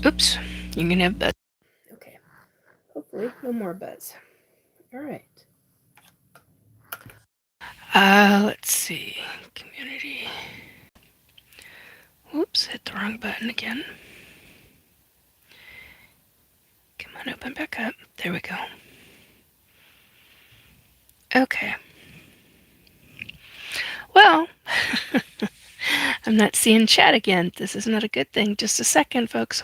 Oops, you're gonna have buzz. Okay, hopefully no more buzz. All right. Let's see. Community. Whoops, hit the wrong button again. Come on, open back up. There we go. Okay. Well, I'm not seeing chat again. This is not a good thing. Just a second, folks.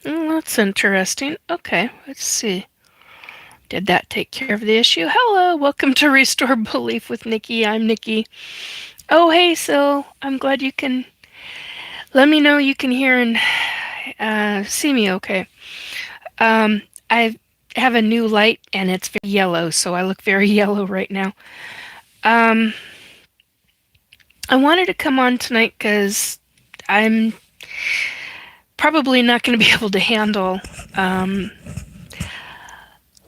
That's interesting. Okay, let's see. Did that take care of the issue? Hello, welcome to Restore Belief with Nikki. I'm Nikki. Oh, hey, Sil. I'm glad you can. Let me know you can hear and see me okay. I have a new light and it's very yellow, so I look very yellow right now. I wanted to come on tonight because I'm probably not going to be able to handle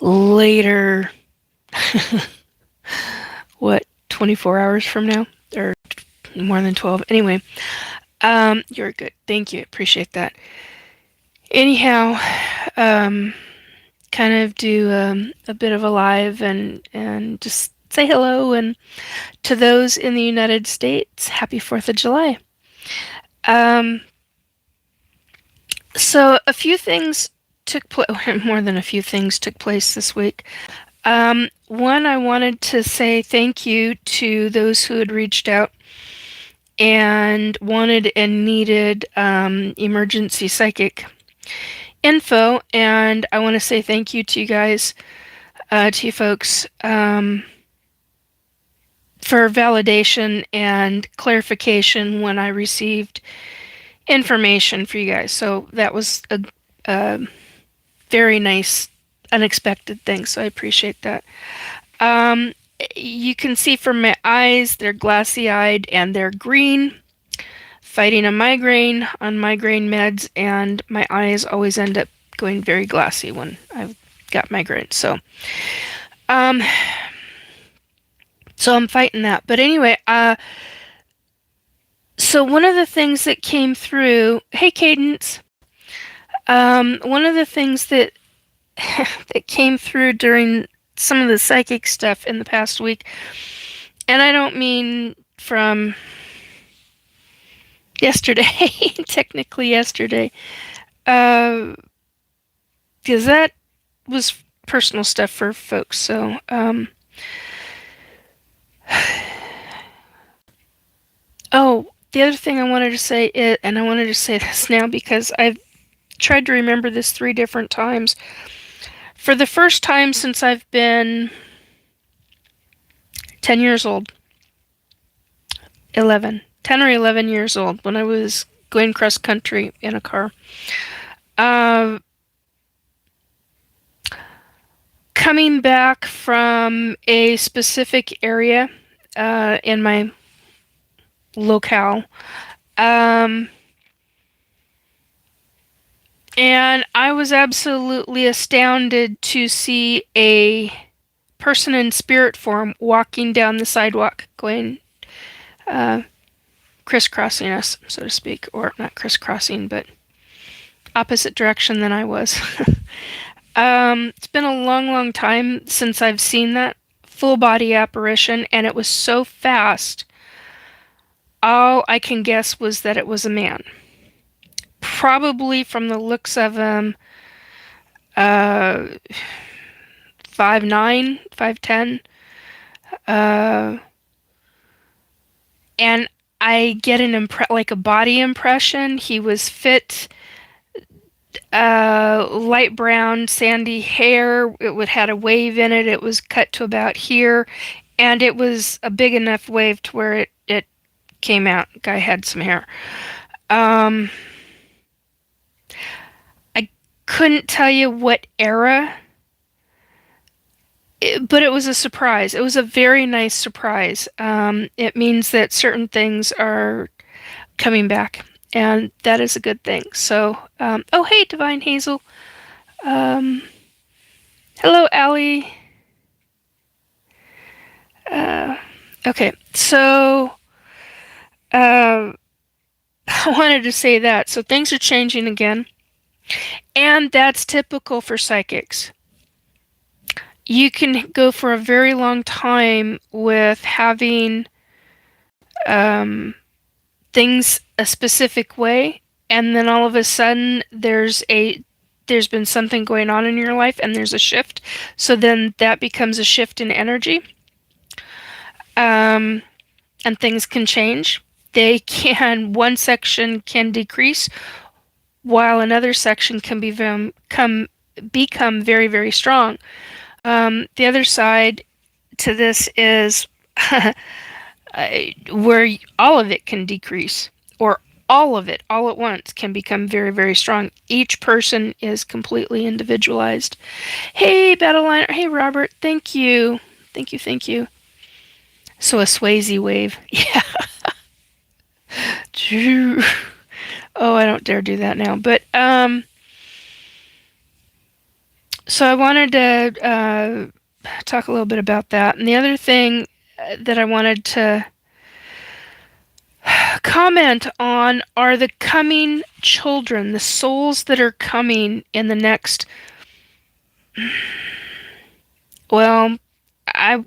later, 24 hours from now? Or more than 12. Anyway, you're good. Thank you. Appreciate that. Anyhow, kind of do a bit of a live and just say hello, and to those in the United States, happy 4th of July. So a few things took place, more than a few things took place this week. One, I wanted to say thank you to those who had reached out and wanted and needed emergency psychic info, and I want to say thank you to you guys, to you folks, for validation and clarification when I received information for you guys. So that was a very nice, unexpected thing, so I appreciate that. You can see from my eyes, they're glassy-eyed and they're green. Fighting a migraine on migraine meds, and my eyes always end up going very glassy when I've got migraine. So I'm fighting that. But anyway, so one of the things that came through, hey Cadence, one of the things that that came through during some of the psychic stuff in the past week, and I don't mean from yesterday, technically yesterday, because that was personal stuff for folks. So, oh, the other thing I wanted to say is, and I wanted to say this now because I've tried to remember this 3 different times. For the first time since I've been 10 years old, 10 or 11 years old, when I was going cross country in a car, coming back from a specific area in my locale, and I was absolutely astounded to see a person in spirit form walking down the sidewalk, going crisscrossing us, so to speak, or not crisscrossing, but opposite direction than I was. It's been a long, long time since I've seen that full body apparition, and it was so fast. All I can guess was that it was a man. Probably from the looks of him, 5'9", 5'10". And I get like a body impression. He was fit, light brown, sandy hair. It had a wave in it. It was cut to about here, and it was a big enough wave to where it came out. Guy had some hair. I couldn't tell you what era, but it was a surprise. It was a very nice surprise. It means that certain things are coming back, and that is a good thing. So, oh hey, Divine Hazel. Hello, Allie. Okay, so I wanted to say that. So things are changing again. And that's typical for psychics. You can go for a very long time with having um, things a specific way, and then all of a sudden there's been something going on in your life, and there's a shift. So then that becomes a shift in energy, um, and things can change. They can one section can decrease, while another section can become very very strong. The other side to this is where all of it can decrease, or all of it all at once can become very very strong. Each person is completely individualized. Hey Battleliner, hey Robert, thank you, thank you, thank you. So a Swayze wave. Yeah. Oh, I don't dare do that now. But so I wanted to talk a little bit about that. And the other thing that I wanted to comment on are the coming children, the souls that are coming in the next. Well, I.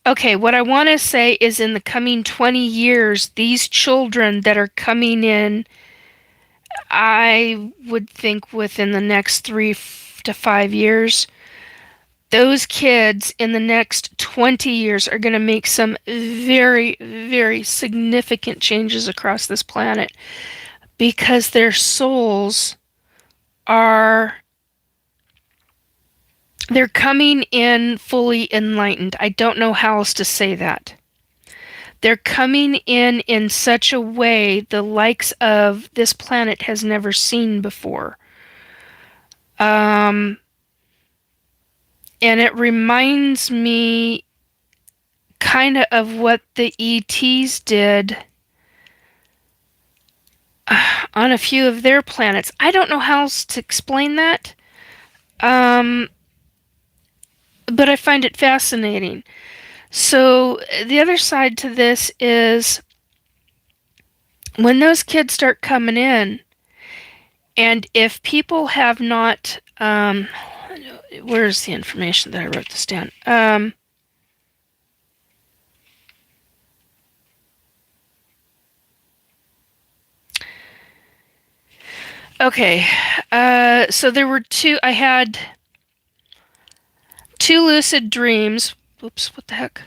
Okay, what I want to say is in the coming 20 years, these children that are coming in, I would think within the next 3 to 5 years, those kids in the next 20 years are going to make some very, very significant changes across this planet because their souls are. They're coming in fully enlightened. I don't know how else to say that. They're coming in such a way the likes of this planet has never seen before. And it reminds me kind of what the ETs did on a few of their planets. I don't know how else to explain that, but I find it fascinating. So the other side to this is when those kids start coming in, and if people have not, where's the information that I wrote this down? Okay, so there were I had two lucid dreams. Oops, what the heck?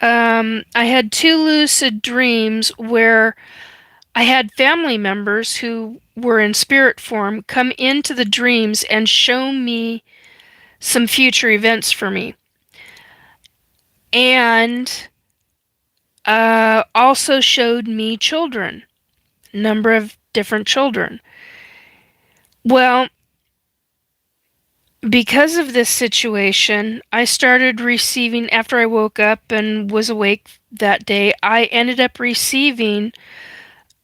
I had two lucid dreams where I had family members who were in spirit form come into the dreams and show me some future events for me. And also showed me children, number of different children. Well, because of this situation, I started receiving, after I woke up and was awake that day, I ended up receiving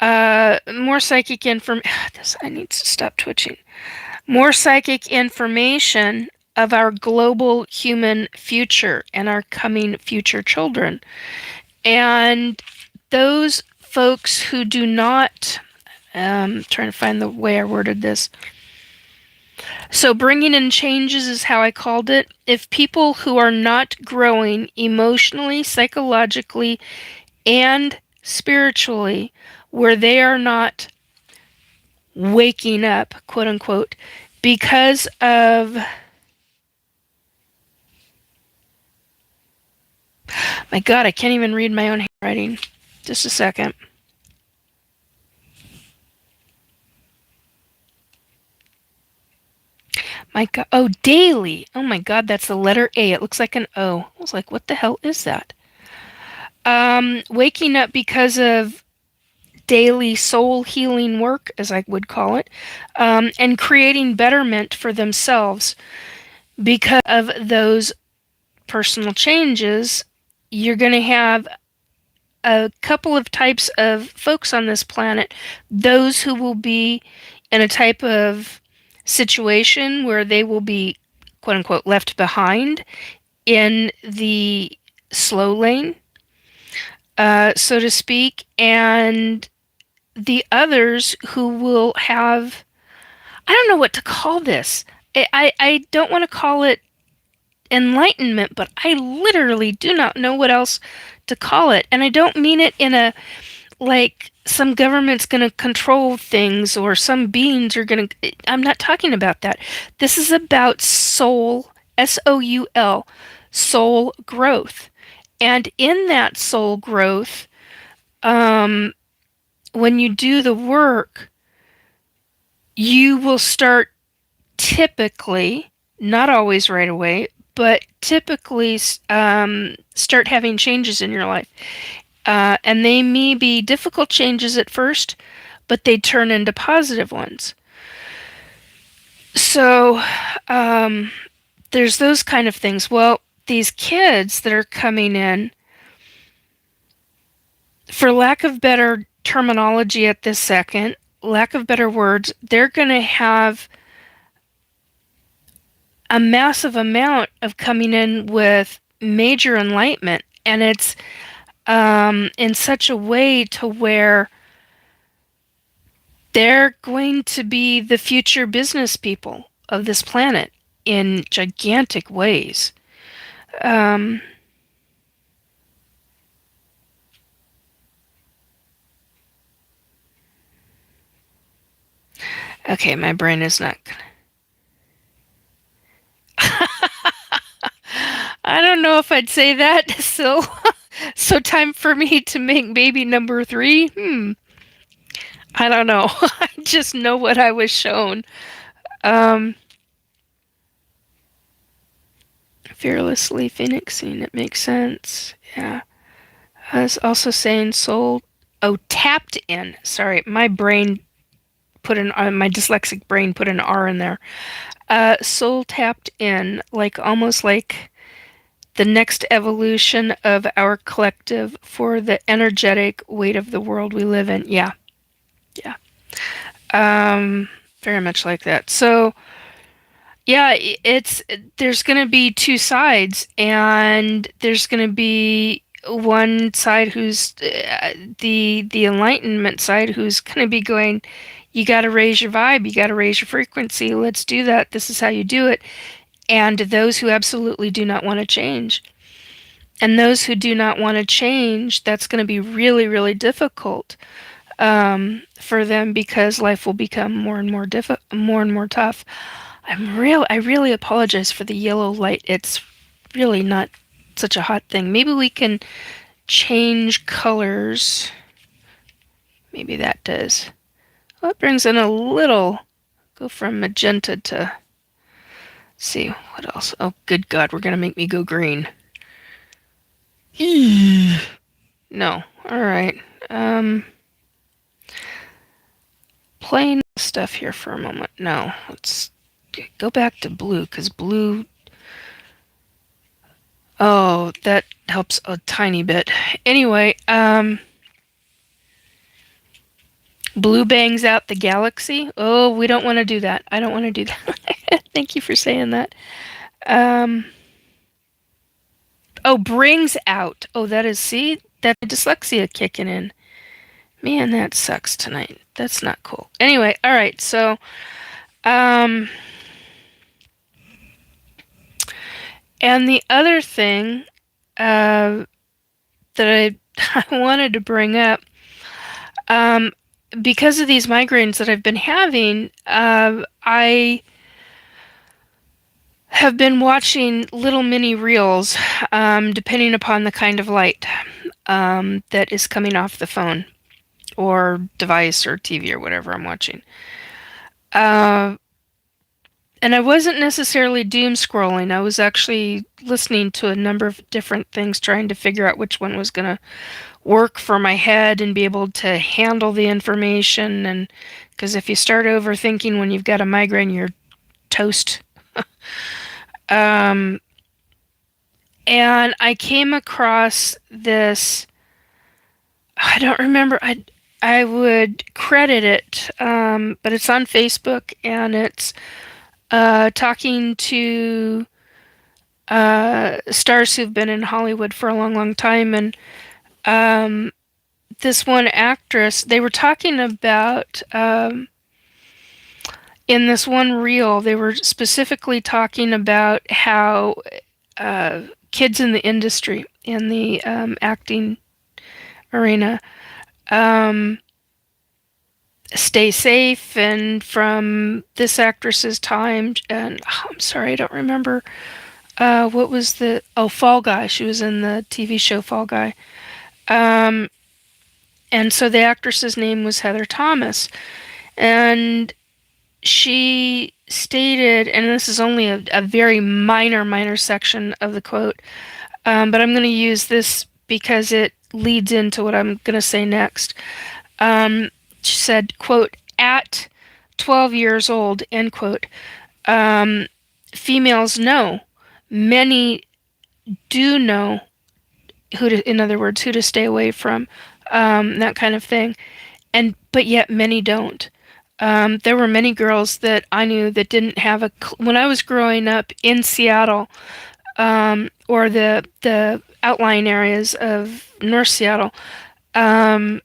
more psychic information. I need to stop twitching. More psychic information of our global human future and our coming future children. And those folks who do not, trying to find the way I worded this. So bringing in changes is how I called it. If people who are not growing emotionally, psychologically, and spiritually, where they are not waking up, quote unquote, because of, my God, I can't even read my own handwriting. Just a second. My God, oh, daily. Oh my God, that's the letter A. It looks like an O. I was like, what the hell is that? Waking up because of daily soul healing work, as I would call it, and creating betterment for themselves. Because of those personal changes, you're going to have a couple of types of folks on this planet. Those who will be in a type of situation where they will be, quote unquote, left behind in the slow lane, so to speak, and the others who will have I don't know what to call this. I don't want to call it enlightenment, but I literally do not know what else to call it. And I don't mean it in a like some government's going to control things or some beings are going to. I'm not talking about that. This is about soul, SOUL, soul growth. And in that soul growth, um, when you do the work, you will start typically, not always right away, but typically start having changes in your life. And they may be difficult changes at first, but they turn into positive ones. So there's those kind of things. Well, these kids that are coming in, for lack of better terminology at this second, lack of better words, they're going to have a massive amount of coming in with major enlightenment. And it's in such a way to where they're going to be the future business people of this planet in gigantic ways. Um, okay, my brain is not gonna. I don't know if I'd say that. So time for me to make baby number 3. I don't know. I just know what I was shown. Um, fearlessly phoenixing. It makes sense. Yeah. I was also saying soul. Oh, tapped in. Sorry, my brain put an my dyslexic brain put an R in there. Soul tapped in, like almost like the next evolution of our collective for the energetic weight of the world we live in. Yeah, yeah. Very much like that. So yeah, it's there's going to be two sides, and there's going to be one side who's the enlightenment side who's going to be going, you got to raise your vibe, you got to raise your frequency. Let's do that. This is how you do it. And those who absolutely do not want to change. And those who do not want to change, that's going to be really, really difficult for them because life will become more and more more and more tough. I really apologize for the yellow light. It's really not such a hot thing. Maybe we can change colors. Maybe that does. Well, it brings in a little. Go from magenta to. See what else. Oh, good God! We're gonna make me go green. No. All right. Plain stuff here for a moment. No. Let's go back to blue because blue. Oh, that helps a tiny bit. Anyway, blue bangs out the galaxy. Oh, we don't want to do that. I don't want to do that. Thank you for saying that. Oh, brings out. Oh, that is, see? That dyslexia kicking in. Man, that sucks tonight. That's not cool. Anyway, all right. So, and the other thing that I, I wanted to bring up, because of these migraines that I've been having, I have been watching little mini reels, depending upon the kind of light that is coming off the phone or device or TV or whatever I'm watching. And I wasn't necessarily doom scrolling. I was actually listening to a number of different things, trying to figure out which one was going to work for my head and be able to handle the information. And because if you start overthinking when you've got a migraine, you're toast. And I came across this. I don't remember. I would credit it, but it's on Facebook, and it's talking to stars who've been in Hollywood for a long, long time, and this one actress. They were talking about In this one reel, they were specifically talking about how kids in the industry, in the acting arena, um, stay safe, and from this actress's time, and I'm sorry, I don't remember what was the Fall Guy. She was in the TV show Fall Guy. Um, and so the actress's name was Heather Thomas, and she stated, and this is only a very minor section of the quote, but I'm going to use this because it leads into what I'm going to say next. She said, quote, at 12 years old, end quote, um, females know, many do know who to, in other words, who to stay away from, that kind of thing. But yet many don't. There were many girls that I knew that didn't have when I was growing up in Seattle, or the outlying areas of North Seattle. Um,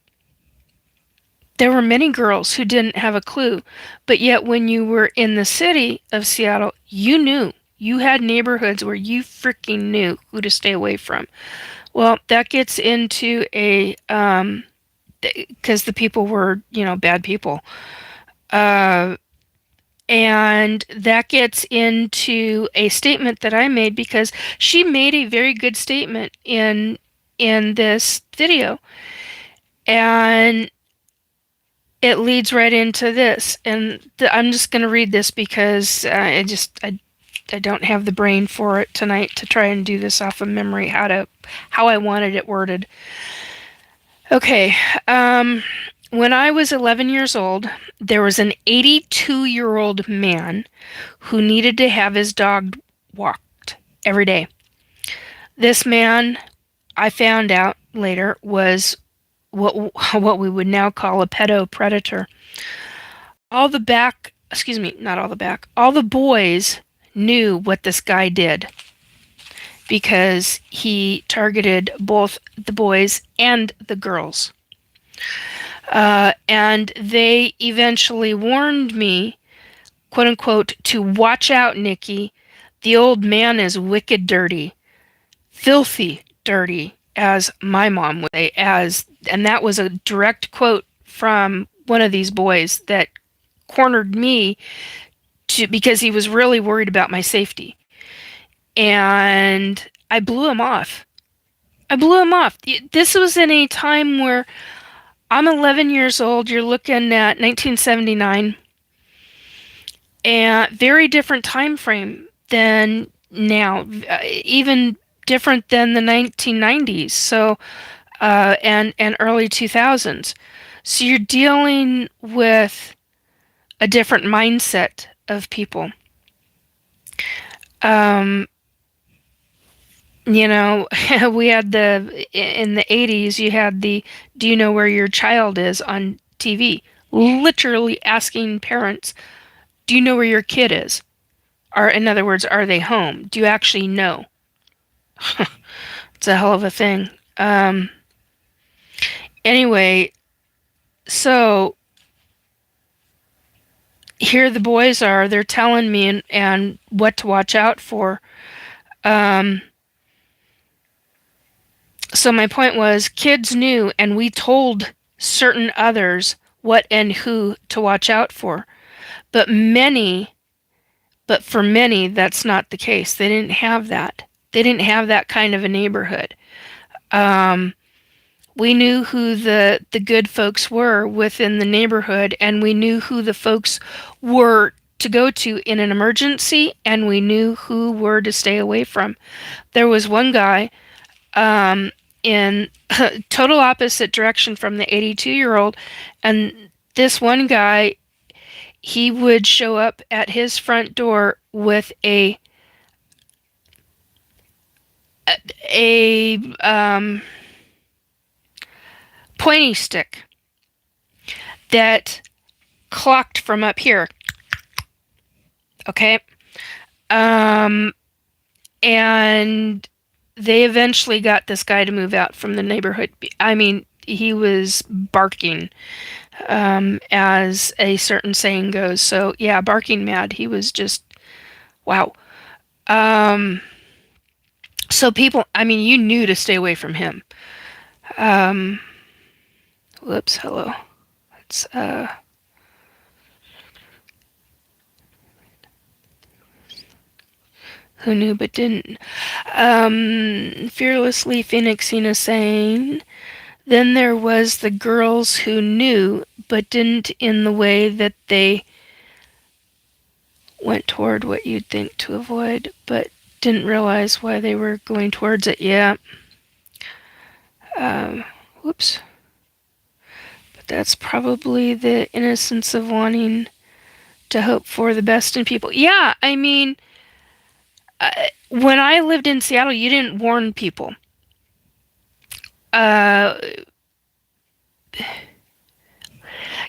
there were many girls who didn't have a clue, but yet when you were in the city of Seattle, you knew. You had neighborhoods where you freaking knew who to stay away from. Well, that gets into because the people were, bad people. Uh, and that gets into a statement that I made, because she made a very good statement in this video. And it leads right into this. And I'm just going to read this because I don't have the brain for it tonight to try and do this off of memory, how I wanted it worded. Okay. When I was 11 years old, there was an 82-year-old man who needed to have his dog walked every day. This man, I found out later, was what we would now call a pedo predator. All the boys knew what this guy did, because he targeted both the boys and the girls. And they eventually warned me, quote unquote, to watch out, Nikki. The old man is wicked dirty. Filthy dirty, as my mom would say, and that was a direct quote from one of these boys that cornered me because he was really worried about my safety. And I blew him off. This was in a time where I'm 11 years old. You're looking at 1979, and very different time frame than now, even different than the 1990s. So, and early 2000s. So you're dealing with a different mindset of people. We had in the 80s, you had the "Do you know where your child is?" on TV, literally asking parents, "Do you know where your kid is?" Or, in other words, are they home? Do you actually know? It's a hell of a thing. Anyway, so here the boys are. They're telling me and what to watch out for. So my point was, kids knew, and we told certain others what and who to watch out for. But for many, that's not the case. They didn't have that. They didn't have that kind of a neighborhood. We knew who the good folks were within the neighborhood, and we knew who the folks were to go to in an emergency, and we knew who were to stay away from. There was one guy in total opposite direction from the 82-year-old, and this one guy, he would show up at his front door with a pointy stick that clocked from up here. Okay? And they eventually got this guy to move out from the neighborhood. I mean, he was barking. as a certain saying goes. So yeah, barking mad. He was just wow. Um, so people, I mean, you knew to stay away from him. Um, whoops, hello. It's who knew but didn't. Fearlessly Phoenixina saying, then there was the girls who knew but didn't in the way that they went toward what you'd think to avoid, but didn't realize why they were going towards it. Yeah. Um, whoops. But that's probably the innocence of wanting to hope for the best in people. Yeah, I mean, when I lived in Seattle, you didn't warn people. Uh,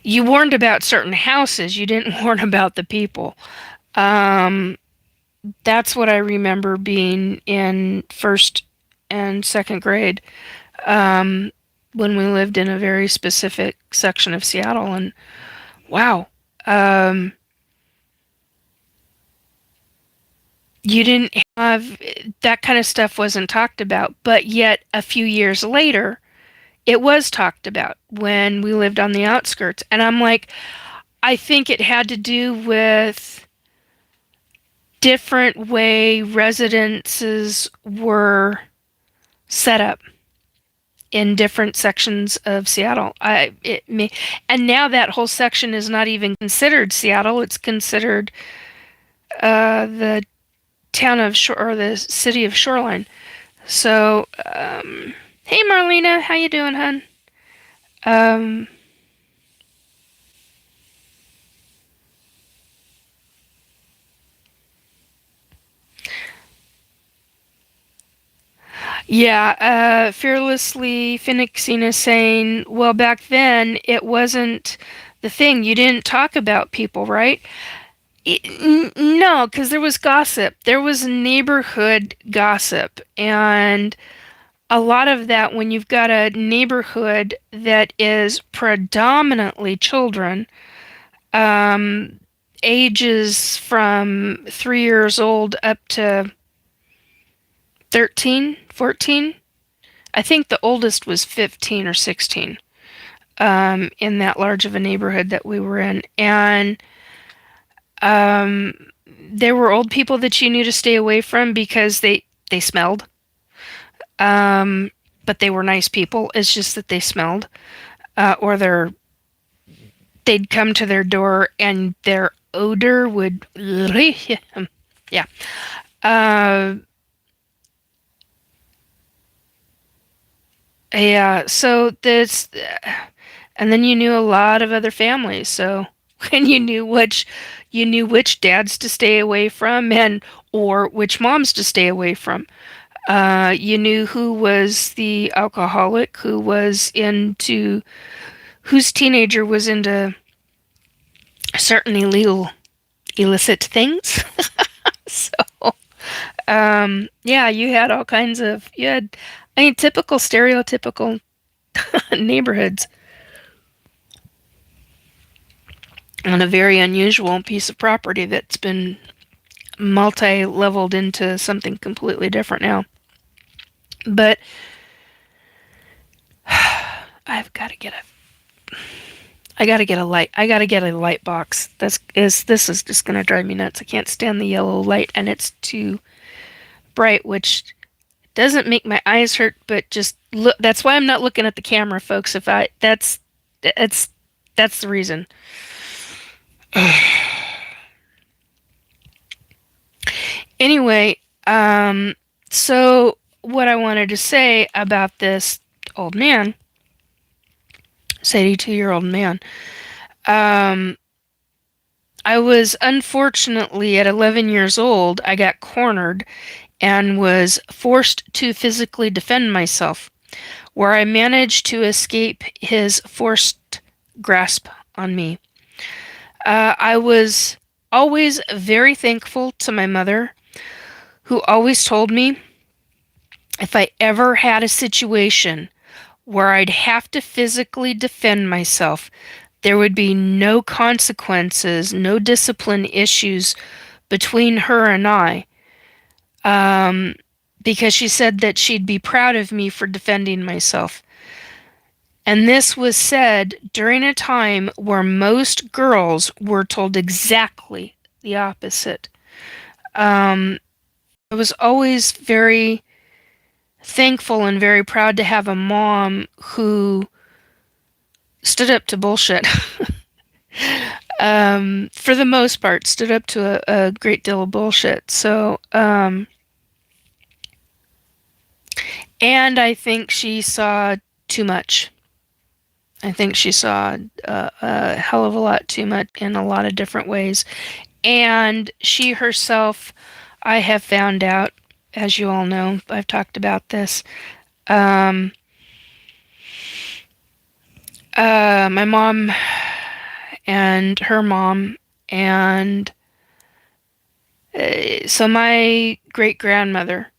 you warned about certain houses. You didn't warn about the people. Um, that's what I remember being in first and second grade, um, when we lived in a very specific section of Seattle. And wow, um, you didn't have that kind of stuff wasn't talked about. But yet, a few years later, it was talked about when we lived on the outskirts. And I'm like, I think it had to do with different way residences were set up in different sections of Seattle. And now that whole section is not even considered Seattle. It's considered the town of or the city of Shoreline. So, hey Marlena, how you doing, hun? Um, yeah, Fearlessly Phoenixing is saying, well, back then it wasn't the thing. You didn't talk about people, right? No, because there was gossip. There was neighborhood gossip. And a lot of that, when you've got a neighborhood that is predominantly children, um, ages from 3 years old up to 13, 14. I think the oldest was 15 or 16, in that large of a neighborhood that we were in. And um, there were old people that you knew to stay away from because they smelled. Um, but they were nice people. It's just that they smelled, or they'd come to their door and their odor would, yeah. Uh, yeah. So this, and then you knew a lot of other families. So when you knew which dads to stay away from and or which moms to stay away from. You knew who was the alcoholic, who was into, whose teenager was into certain illegal, illicit things. So, yeah, you had all kinds of, I mean, typical, stereotypical neighborhoods on a very unusual piece of property that's been multi-leveled into something completely different now. But I've got to get a I gotta get a light. I gotta get a light box. This is just gonna drive me nuts. I can't stand the yellow light, and it's too bright, which doesn't make my eyes hurt, but just look. That's why I'm not looking at the camera, folks. If I that's that's the reason. Anyway, so what I wanted to say about this old man, this 82-year-old man, um, I was unfortunately at 11 years old, I got cornered and was forced to physically defend myself, where I managed to escape his forced grasp on me. I was always very thankful to my mother, who always told me if I ever had a situation where I'd have to physically defend myself, there would be no consequences, no discipline issues between her and I, um, because she said that she'd be proud of me for defending myself. And this was said during a time where most girls were told exactly the opposite. Um, I was always very thankful and very proud to have a mom who stood up to bullshit. For the most part, stood up to a great deal of bullshit. So, and I think she saw too much. I think she saw a hell of a lot too much in a lot of different ways. And she herself, I have found out, as you all know, I've talked about this. Um, my mom and her mom, and so my great grandmother,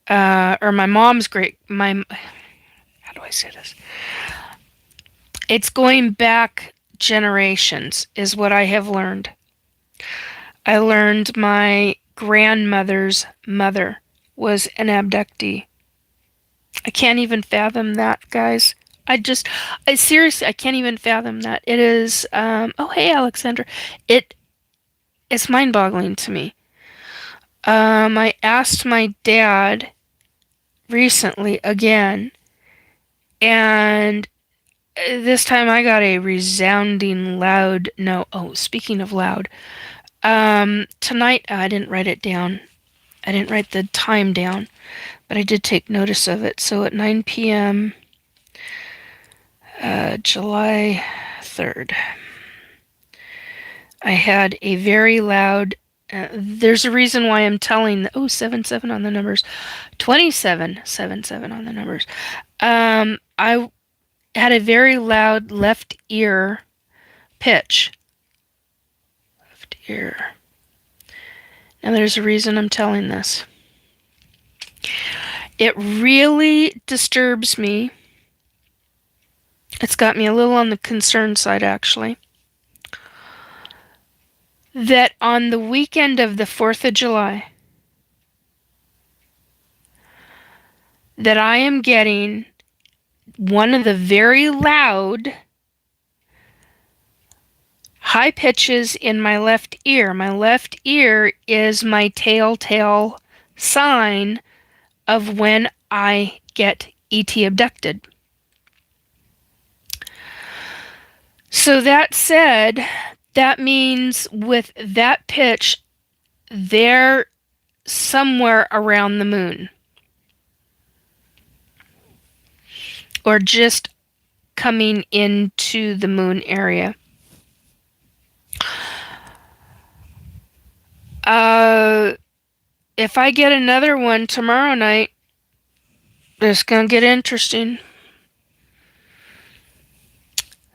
or my mom's how do I say this? It's going back generations, is what I have learned. I learned my grandmother's mother was an abductee. I can't even fathom that, guys. I seriously, I can't even fathom that. It is, oh, hey, Alexandra. It, it's mind-boggling to me. I asked my dad recently again, and this time I got a resounding loud no. Oh, speaking of loud, tonight I didn't write it down. I didn't write the time down, but I did take notice of it. So at 9 p.m., July 3rd, I had a very loud. There's a reason why I'm telling. Oh, 77 on the numbers, 2777 on the numbers. I had a very loud left ear pitch. Left ear. Now there's a reason I'm telling this. It really disturbs me. It's got me a little on the concerned side, actually. That on the weekend of the 4th of July, that I am getting one of the very loud high pitches in my left ear. My left ear is my telltale sign of when I get ET abducted. So that said, that means with that pitch, they're somewhere around the moon. Or just coming into the moon area. If I get another one tomorrow night, it's gonna get interesting.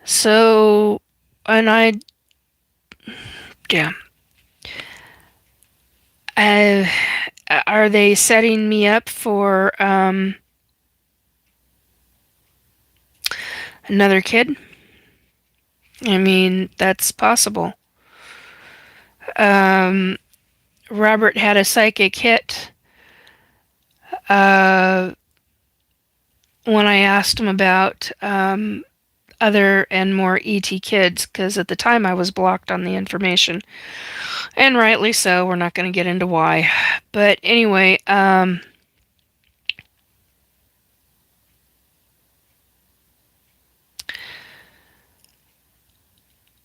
So, and yeah. Are they setting me up for another kid? I mean, that's possible. Robert had a psychic hit when I asked him about other and more ET kids, because at the time I was blocked on the information. And rightly so, we're not going to get into why. But anyway,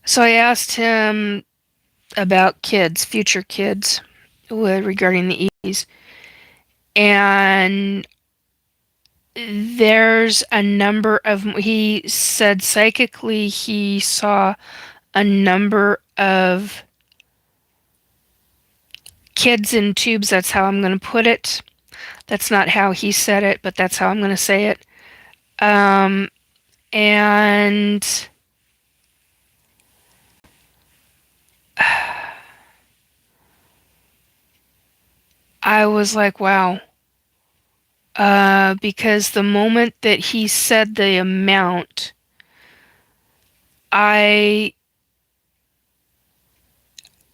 so I asked him about kids, future kids, regarding the ETs. And there's a number of, he said psychically he saw a number of kids in tubes. That's how I'm going to put it. That's not how he said it, but that's how I'm going to say it. And I was like, wow. Because the moment that he said the amount, I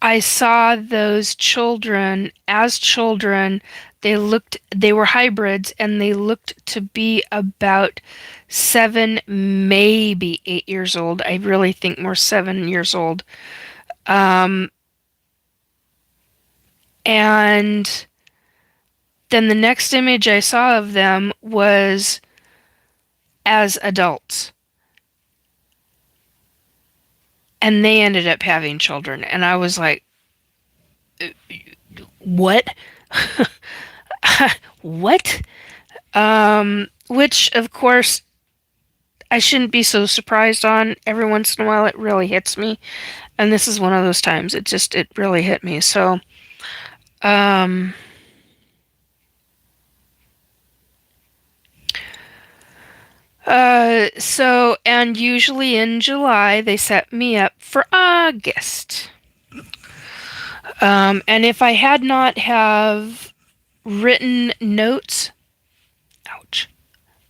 I saw those children as children. They were hybrids and they looked to be about 7, maybe 8 years old. I really think more 7 years old. Um, and then the next image I saw of them was as adults. And they ended up having children. And I was like, what? What? Which, of course, I shouldn't be so surprised on. Every once in a while, it really hits me. And this is one of those times. It really hit me. Um, and usually in July, they set me up for August. And if I had not have written notes, ouch,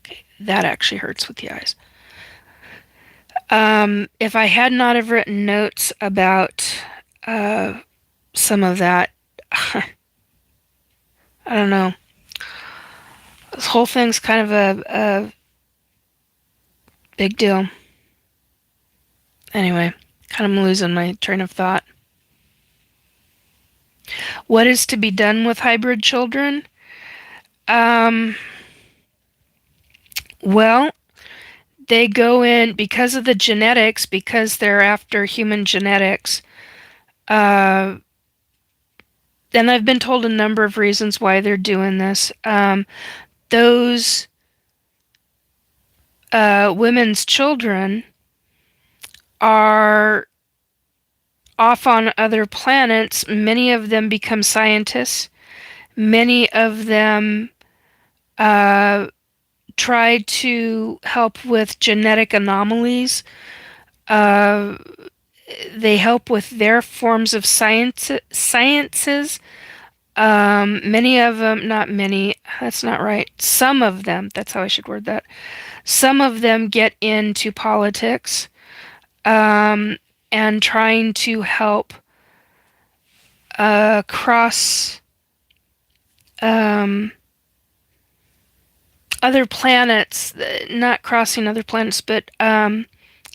okay, that actually hurts with the eyes. If I had not have written notes about some of that, I don't know. This whole thing's kind of a big deal. Anyway, kind of losing my train of thought. What is to be done with hybrid children? Um, well, they go in because of the genetics, because they're after human genetics. And I've been told a number of reasons why they're doing this. Those women's children are off on other planets. Many of them become scientists. Many of them try to help with genetic anomalies. Uh, they help with their forms of sciences. Many of them, not many, that's not right. Some of them, that's how I should word that. Some of them get into politics and trying to help cross um, other planets, not crossing other planets, but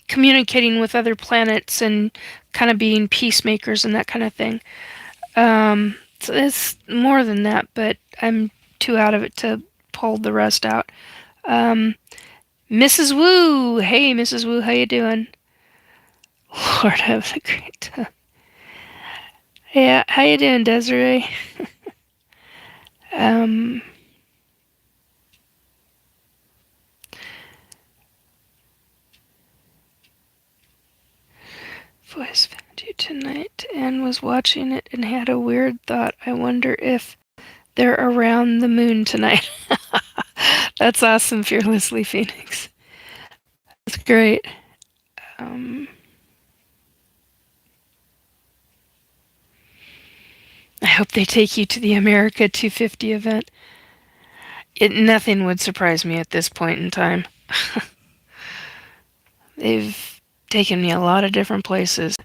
communicating with other planets and kind of being peacemakers and that kind of thing. So it's more than that, but I'm too out of it to pull the rest out. Mrs. Wu, hey Mrs. Wu, how you doing? Lord have the great time. Yeah, how you doing, Desiree? um, Voice found you tonight and was watching it and had a weird thought. I wonder if they're around the moon tonight. That's awesome, Fearlessly Phoenix. That's great. I hope they take you to the America 250 event. Nothing would surprise me at this point in time. They've taken me a lot of different places.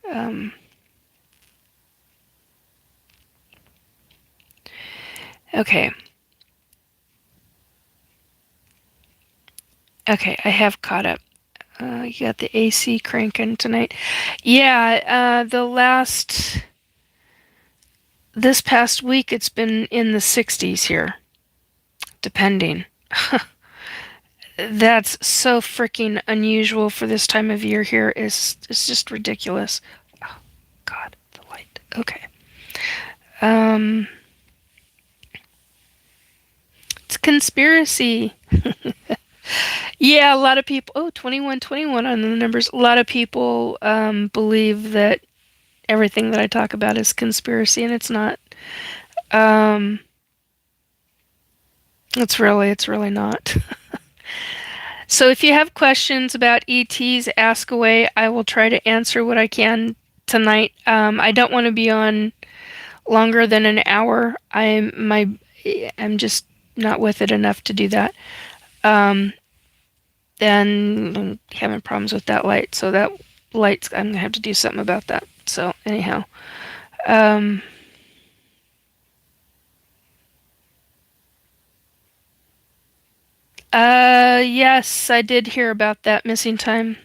Okay. Okay, I have caught up. You got the AC cranking tonight. Yeah, this past week it's been in the 60s here, depending. That's so freaking unusual for this time of year here. It's just ridiculous. Oh, God, the light. Okay. It's conspiracy. Yeah, a lot of people. Oh, 2121 on the numbers. A lot of people believe that everything that I talk about is conspiracy, and it's not. Um, it's really not. So if you have questions about ETs, ask away. I will try to answer what I can tonight. I don't want to be on longer than an hour. I'm just not with it enough to do that. Then I'm having problems with that light, so that lights. I'm gonna have to do something about that. So anyhow, um, yes, I did hear about that missing time.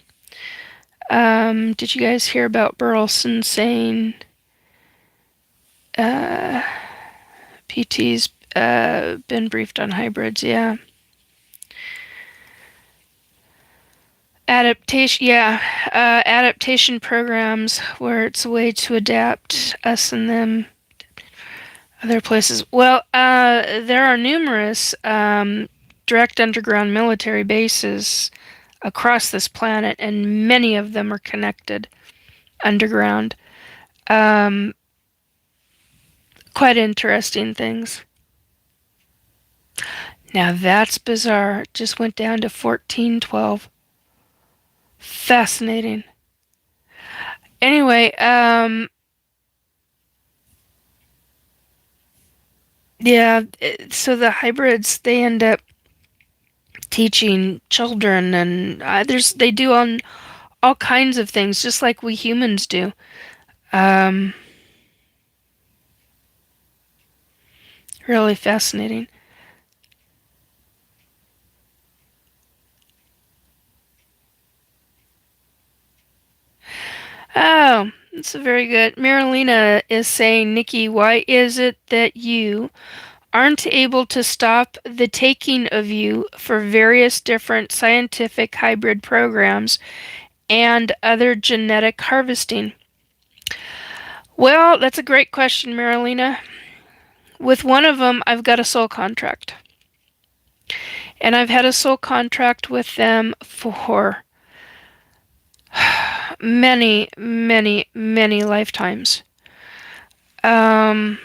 Did you guys hear about Burleson saying uh, PT's been briefed on hybrids? Yeah. Adaptation, yeah, adaptation programs where it's a way to adapt us and them other places. Well, there are numerous direct underground military bases across this planet, and many of them are connected underground. Um, Quite interesting things. Now that's bizarre. It just went down to 1412. Fascinating. Anyway, yeah, so the hybrids, they end up teaching children, and they do on all kinds of things, just like we humans do. Um, Really fascinating. Oh, that's a very good. Marilena is saying, Nikki, why is it that you aren't able to stop the taking of you for various different scientific hybrid programs and other genetic harvesting? Well, that's a great question, Marilena. With one of them, I've got a soul contract. And I've had a soul contract with them for many, many, many lifetimes. Um,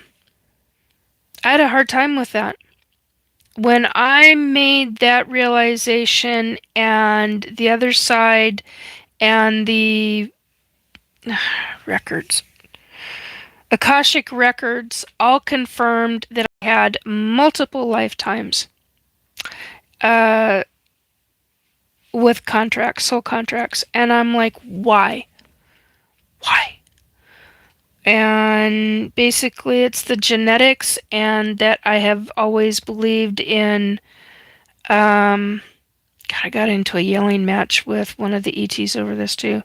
I had a hard time with that. When I made that realization, and the other side and the records, Akashic records, all confirmed that I had multiple lifetimes uh, with contracts, soul contracts. And I'm like, why? Why? And basically, it's the genetics, and that I have always believed in. God, I got into a yelling match with one of the ETs over this too.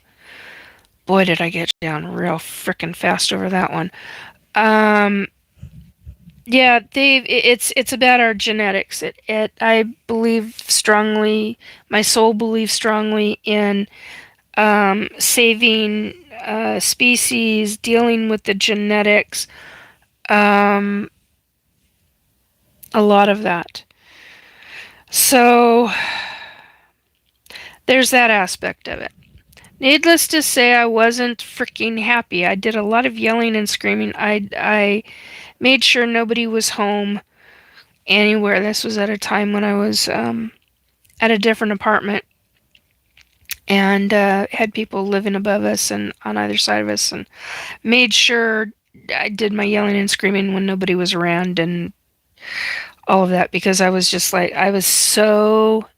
Boy, did I get down real frickin' fast over that one. Um, yeah, it's about our genetics. I believe strongly. My soul believes strongly in saving species, dealing with the genetics. Um, a lot of that. So there's that aspect of it. Needless to say, I wasn't freaking happy. I did a lot of yelling and screaming. I made sure nobody was home anywhere. This was at a time when I was at a different apartment, and had people living above us and on either side of us, and made sure I did my yelling and screaming when nobody was around and all of that, because I was just like, I was so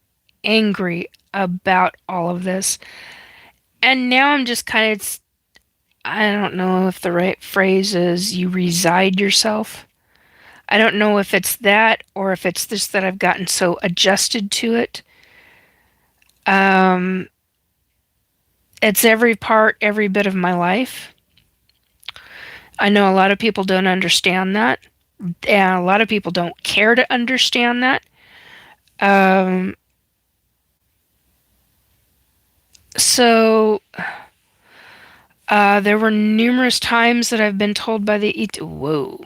angry about all of this. And now I'm just kind of, I don't know if the right phrase is you reside yourself. I don't know if it's that or if it's just that I've gotten so adjusted to it. Um, it's every part, every bit of my life. I know a lot of people don't understand that, and a lot of people don't care to understand that. Um, so there were numerous times that I've been told by the whoa.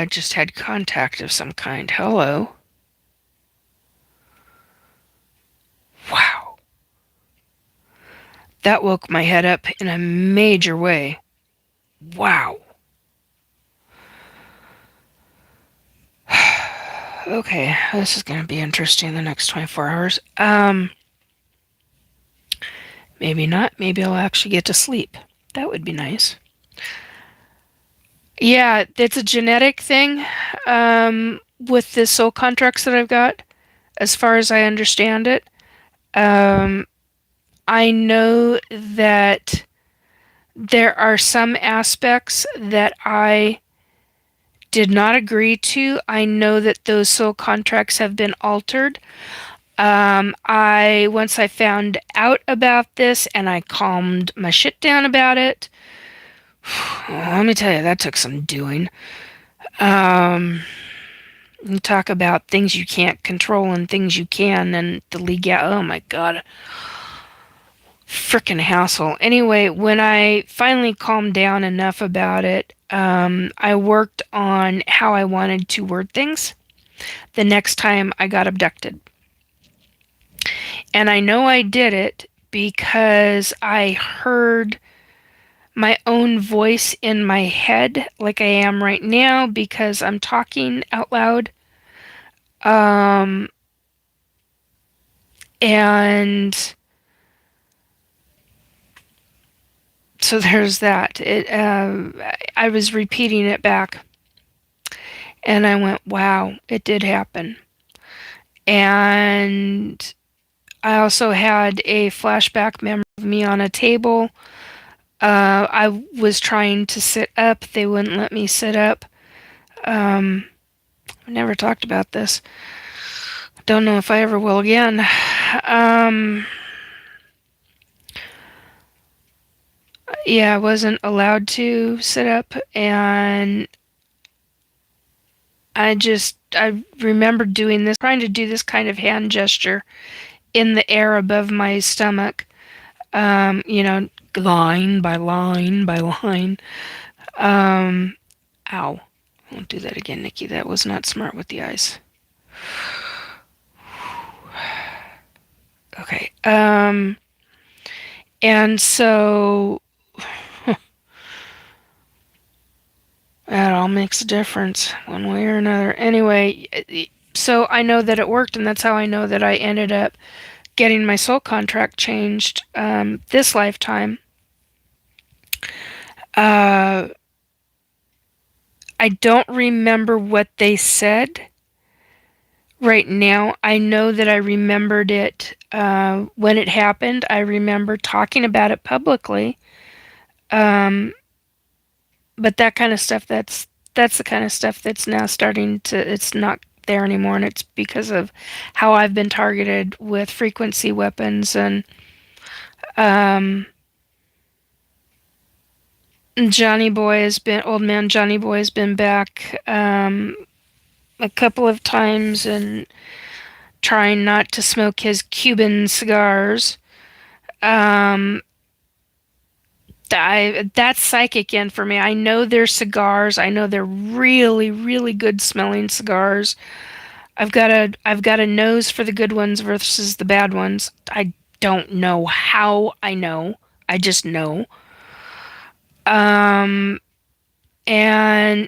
Just had contact of some kind. Hello. Wow. That woke my head up in a major way. Wow. Okay, this is going to be interesting the next 24 hours. Maybe not. Maybe I'll actually get to sleep. That would be nice. Yeah, it's a genetic thing. with the soul contracts that I've got, as far as I understand it, um, I know that there are some aspects that I did not agree to. I know that those soul contracts have been altered. I once I found out about this and I calmed my shit down about it. Let me tell you, that took some doing. Um, you talk about things you can't control and things you can, and the legal. Oh my god, frickin' hassle. Anyway, when I finally calmed down enough about it, I worked on how I wanted to word things the next time I got abducted. And I know I did it because I heard my own voice in my head like I am right now because I'm talking out loud. Um, and so there's that. I was repeating it back and I went, wow, it did happen. And I also had a flashback memory of me on a table. I was trying to sit up. They wouldn't let me sit up. I never talked about this. Don't know if I ever will again. Um, yeah, I wasn't allowed to sit up, and I remember doing this, trying to do this kind of hand gesture in the air above my stomach, you know, line by line by line. Um, ow. I won't do that again, Nikki. That was not smart with the eyes. Okay. And so that all makes a difference one way or another. Anyway, so I know that it worked, and that's how I know that I ended up getting my soul contract changed this lifetime. Uh, I don't remember what they said right now. I know that I remembered it when it happened. I remember talking about it publicly. Um, but that kind of stuff, that's the kind of stuff that's now starting to, it's not there anymore, and it's because of how I've been targeted with frequency weapons. And um, Johnny Boy has been, old man Johnny Boy has been back a couple of times and trying not to smoke his Cuban cigars. Um, that's psychic in for me. I know they're cigars. I know they're really, really good smelling cigars. I've got a nose for the good ones versus the bad ones. I don't know how I know. I just know. Um, and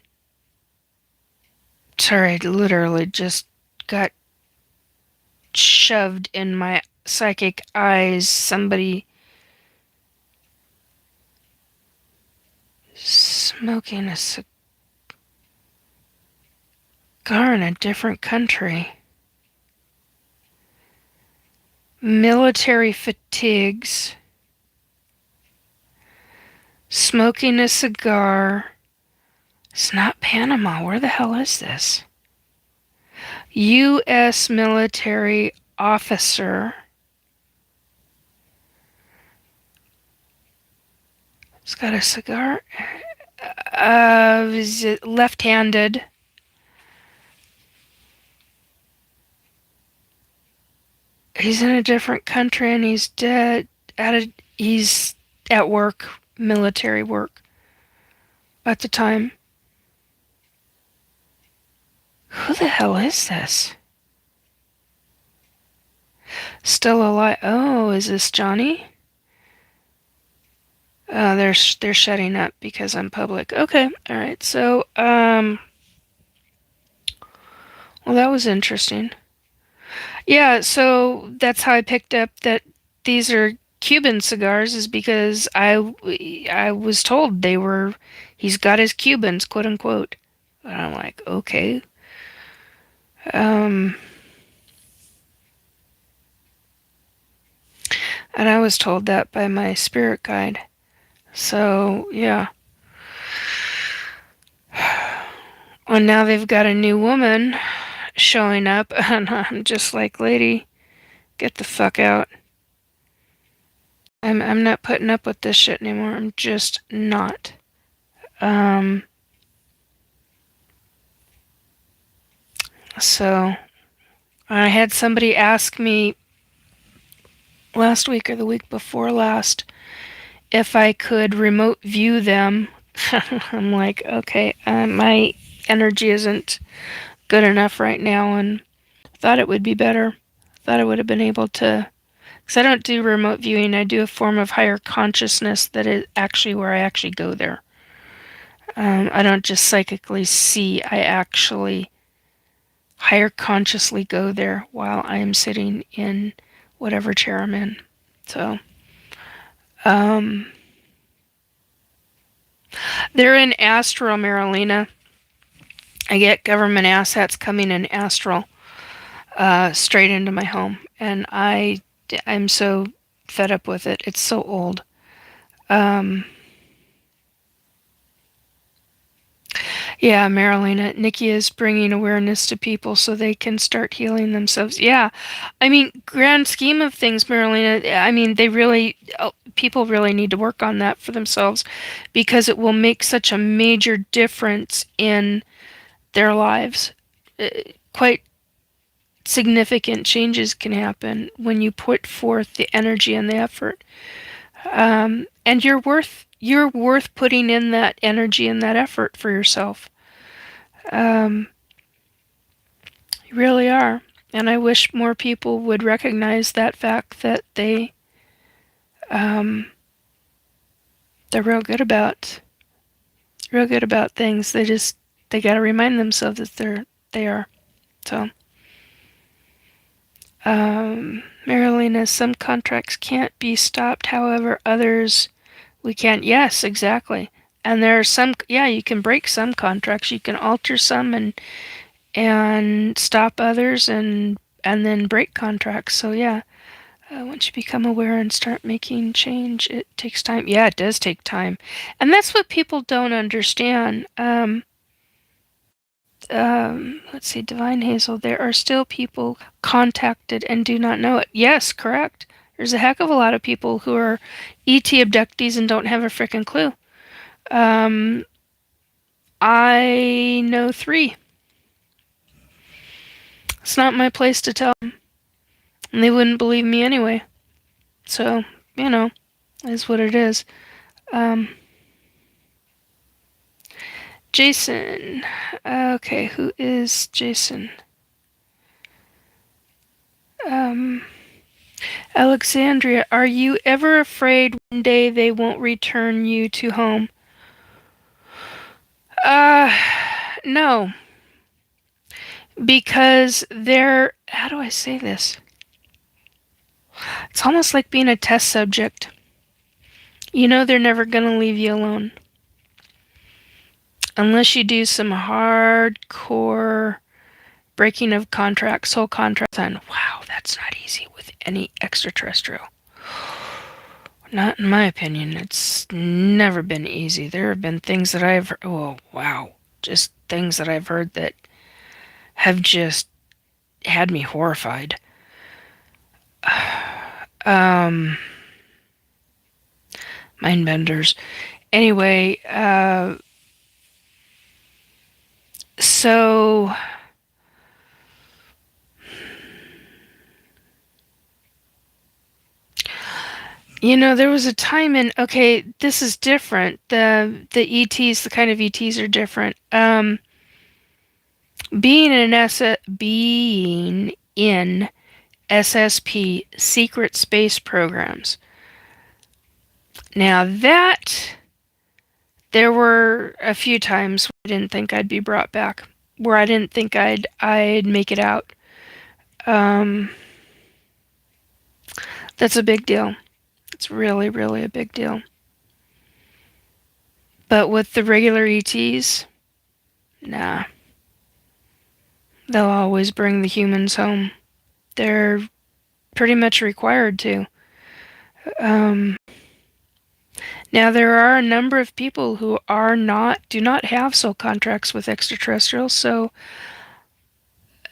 sorry, I literally just got shoved in my psychic eyes. Somebody smoking a cigar in a different country. Military fatigues. Smoking a cigar. It's not Panama. Where the hell is this? U.S. military officer. He's got a cigar. Is it left-handed? He's in a different country and he's dead. He's at work, military work at the time. Who the hell is this? Still alive? Oh, is this Johnny? They're shutting up because I'm public. Okay, all right. So, well, that was interesting. Yeah, so that's how I picked up that these are Cuban cigars is because I was told they were, he's got his Cubans, quote unquote. And I'm like, okay. Um, and I was told that by my spirit guide. So, yeah. And now they've got a new woman showing up, and I'm just like, lady, get the fuck out. I'm not putting up with this shit anymore. I'm just not. Um, so I had somebody ask me last week or the week before last if I could remote view them. I'm like, okay, my energy isn't good enough right now, and thought it would be better. Thought I would have been able to, because I don't do remote viewing. I do a form of higher consciousness that is actually where I actually go there. I don't just psychically see. I actually higher consciously go there while I am sitting in whatever chair I'm in. So, um, they're in astral, Marilena. I get government assets coming in astral, straight into my home, and I'm so fed up with it. It's so old. Um, yeah, Marilena, Nikki is bringing awareness to people so they can start healing themselves. Yeah, I mean, grand scheme of things, Marilena. I mean, people really need to work on that for themselves, because it will make such a major difference in their lives. Quite significant changes can happen when you put forth the energy and the effort. And you're worth putting in that energy and that effort for yourself. Um, you really are. And I wish more people would recognize that fact that um, they're real good about things. They got to remind themselves that they are. So, Marilena, some contracts can't be stopped. However, others we can. Yes, exactly. And there are some. Yeah, you can break some contracts. You can alter some and stop others and then break contracts. So yeah, once you become aware and start making change, it takes time. Yeah, it does take time, and that's what people don't understand. Let's see, Divine Hazel. There are still people contacted and do not know it. Yes, correct. There's a heck of a lot of people who are ET abductees and don't have a frickin' clue. Um, I know 3. It's not my place to tell them, and they wouldn't believe me anyway. So, you know, is what it is. Um, Jason. Okay, who is Jason? Um, Alexandria, are you ever afraid one day they won't return you to home? Uh, no. Because they're. How do I say this? It's almost like being a test subject. You know they're never gonna leave you alone. Unless you do some hardcore breaking of contracts, soul contracts, and wow, that's not easy with any extraterrestrial. Not in my opinion. It's never been easy. There have been things that oh wow, just things that I've heard that have just had me horrified. Um, mind benders. Anyway, so there was a time in. Okay, this is different. The ETs, the kind of ETs are different. Being in SSP secret space programs. Now that there were a few times where I didn't think I'd be brought back, where I didn't think I'd make it out. Um, that's a big deal. It's really, really a big deal. But with the regular ETs, nah, They'll always bring the humans home. They're pretty much required to. Um, Now there are a number of people who do not have soul contracts with extraterrestrials, so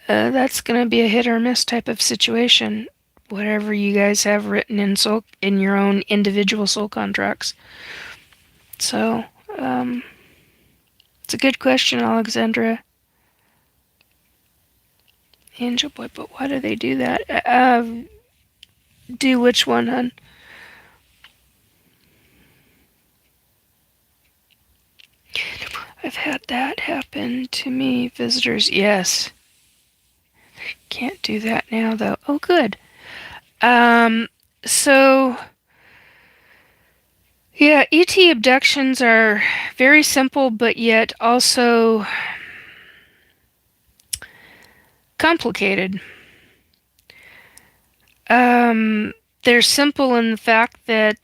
that's going to be a hit or miss type of situation. Whatever you guys have written in your own individual soul contracts. So, um, it's a good question, Alexandra. Angel Boy, but why do they do that? Do which one, hun? I've had that happen to me. Visitors, yes. Can't do that now, though. Oh, good. Um, so, yeah, ET abductions are very simple, but yet also complicated. Um, they're simple in the fact that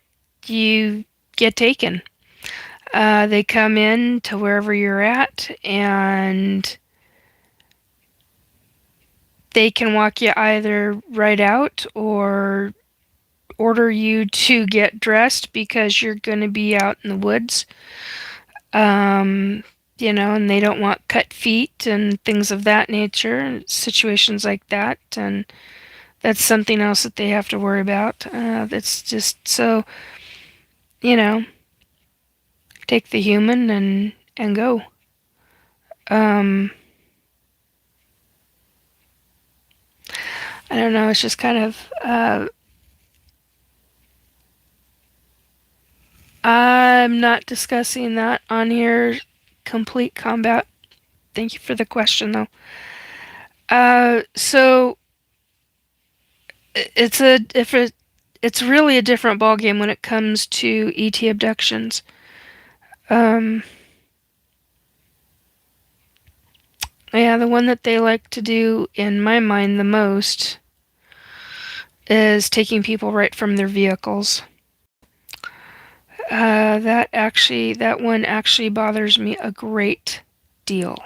you get taken. They come in to wherever you're at, and they can walk you either right out or order you to get dressed because you're going to be out in the woods. Um, and they don't want cut feet and things of that nature, situations like that, and that's something else that they have to worry about. That's just so, you know, take the human and go. Um, I don't know. It's just kind of. I'm not discussing that on here. Complete combat. Thank you for the question, though. So it's a different. It's really a different ballgame when it comes to ET abductions. Um, yeah, the one that they like to do, in my mind, the most is taking people right from their vehicles. That one actually bothers me a great deal.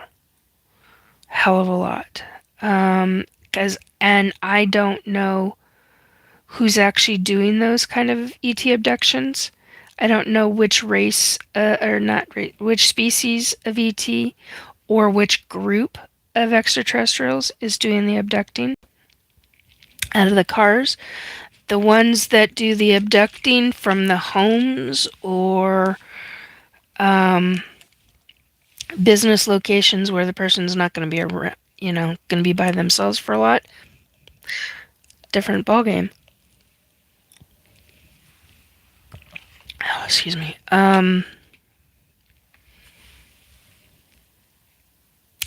Hell of a lot. And I don't know who's actually doing those kind of ET abductions. I don't know which race, or not race, which species of ET or which group of extraterrestrials is doing the abducting out of the cars. The ones that do the abducting from the homes or um, business locations where the person's not going to be going to be by themselves for a lot. Different ballgame. Oh, excuse me.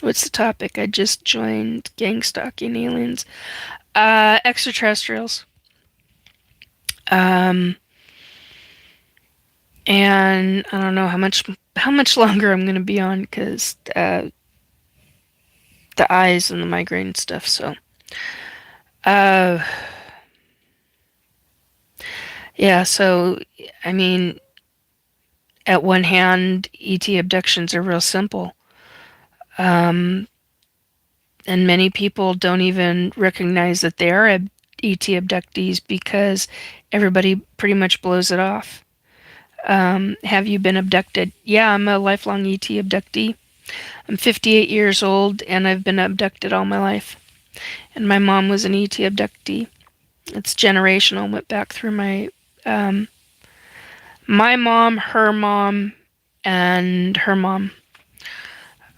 What's the topic? I just joined gang stalking aliens. Extraterrestrials. Um, and I don't know how much longer I'm gonna be on because the eyes and the migraine stuff. So, uh, yeah. So, I mean, at one hand, ET abductions are real simple. Um, and many people don't even recognize that they are ET abductees because everybody pretty much blows it off. Have you been abducted? Yeah, I'm a lifelong ET abductee. I'm 58 years old and I've been abducted all my life. And my mom was an ET abductee. It's generational. Went back through um, my mom, her mom, and her mom.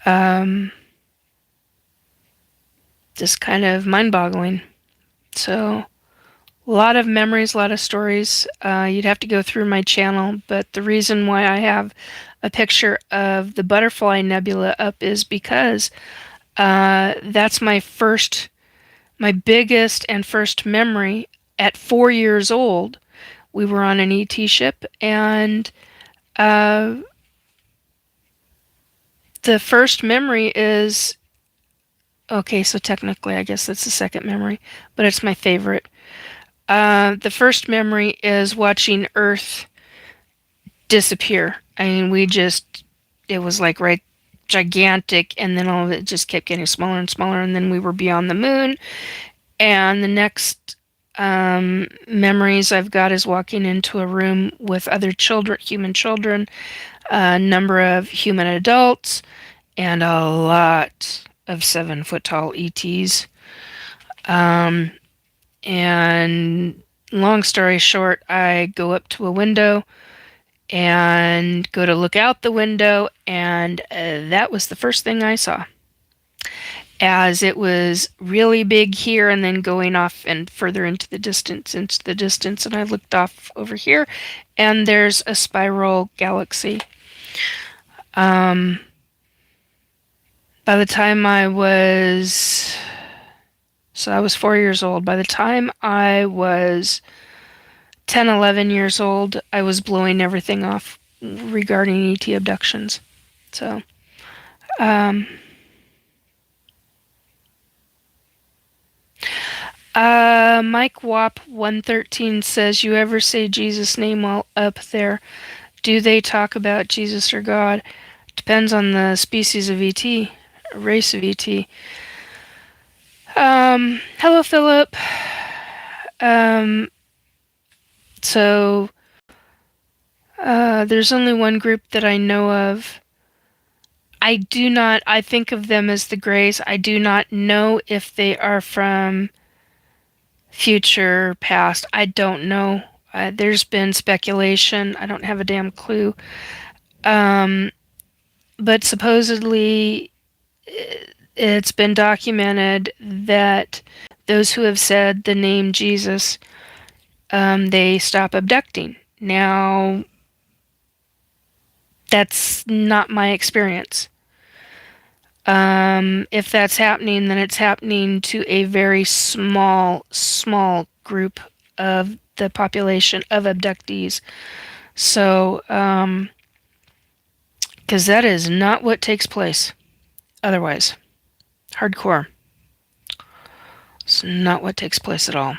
Um, just kind of mind-boggling. So, a lot of memories, a lot of stories. You'd have to go through my channel, but the reason why I have a picture of the butterfly nebula up is because that's my biggest and first memory. At 4 years old, we were on an ET ship, and uh, the first memory is okay. So technically, I guess that's the second memory, but it's my favorite. The first memory is watching Earth disappear. I mean, it was like right gigantic, and then all of it just kept getting smaller and smaller, and then we were beyond the moon. And the next memories I've got is walking into a room with other children, human children, a number of human adults, and a lot of 7 foot tall ETs. And long story short, I go up to a window and go to look out the window, and that was the first thing I saw. As it was really big here and then going off and further into the distance, and I looked off over here, and there's a spiral galaxy. By the time I was... So I was 4 years old. By the time I was 10, 11 years old, I was blowing everything off regarding ET abductions. So, Mike Wop 113 says, you ever say Jesus' name while up there? Do they talk about Jesus or God? Depends on the species of ET, race of ET. Hello, Philip. So, there's only one group that I know of. I think of them as the Greys. I do not know if they are from future, past. I don't know. There's been speculation. I don't have a damn clue. But supposedly, it's been documented that those who have said the name Jesus, they stop abducting. Now, that's not my experience. If that's happening, then it's happening to a very small group of the population of abductees. So, because that is not what takes place otherwise. Hardcore. It's not what takes place at all.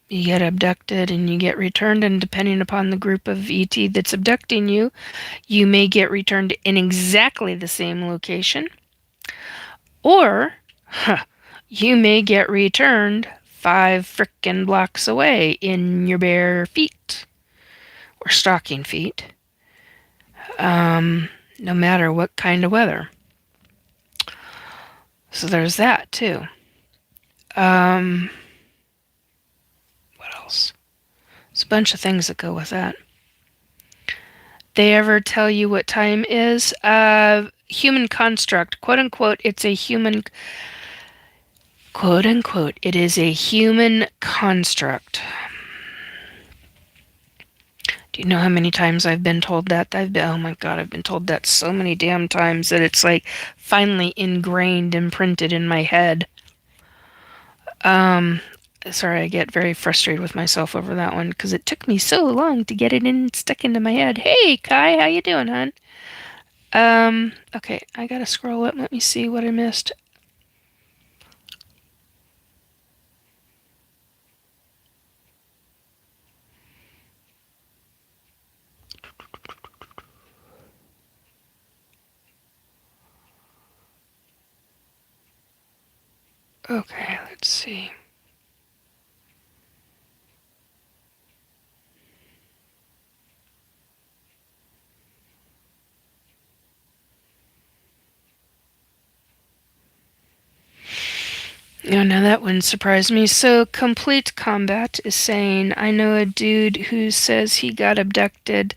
You get abducted and you get returned, and depending upon the group of ET that's abducting you, you may get returned in exactly the same location, or you may get returned 5 frickin' blocks away in your bare feet or stocking feet, no matter what kind of weather. So there's that too. What else? There's a bunch of things that go with that. They ever tell you what time is? Human construct, quote unquote. It's a human, quote unquote. It is a human construct. Do you know how many times I've been told that? Oh my God, I've been told that so many damn times that it's like finally ingrained, imprinted in my head. Sorry, I get very frustrated with myself over that one because it took me so long to get it stuck into my head. Hey, Kai, how you doing, hon? Okay, I gotta scroll up. Let me see what I missed. Okay, let's see. Oh, now that wouldn't surprise me. So, Complete Combat is saying, I know a dude who says he got abducted.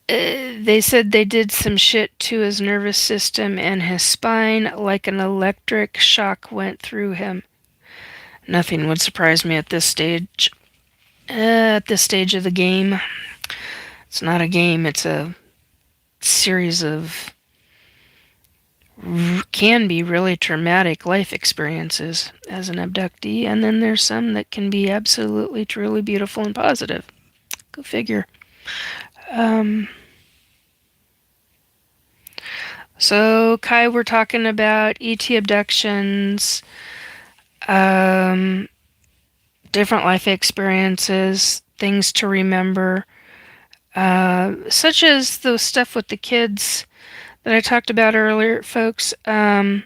They said they did some shit to his nervous system and his spine, like an electric shock went through him. Nothing would surprise me at this stage. At this stage of the game. It's not a game, it's a series of can be really traumatic life experiences as an abductee, and then there's some that can be absolutely, truly beautiful and positive. Go figure. So, Kai, we're talking about ET abductions, different life experiences, things to remember. Such as the stuff with the kids that I talked about earlier, folks. One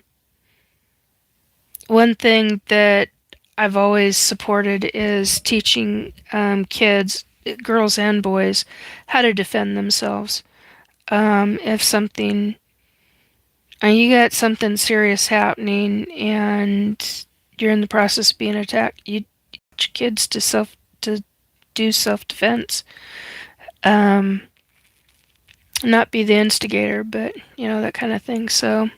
thing that I've always supported is teaching kids, girls and boys, how to defend themselves. If something, you got something serious happening and you're in the process of being attacked, you teach kids to do self defense. Um, Not be the instigator, but that kind of thing. So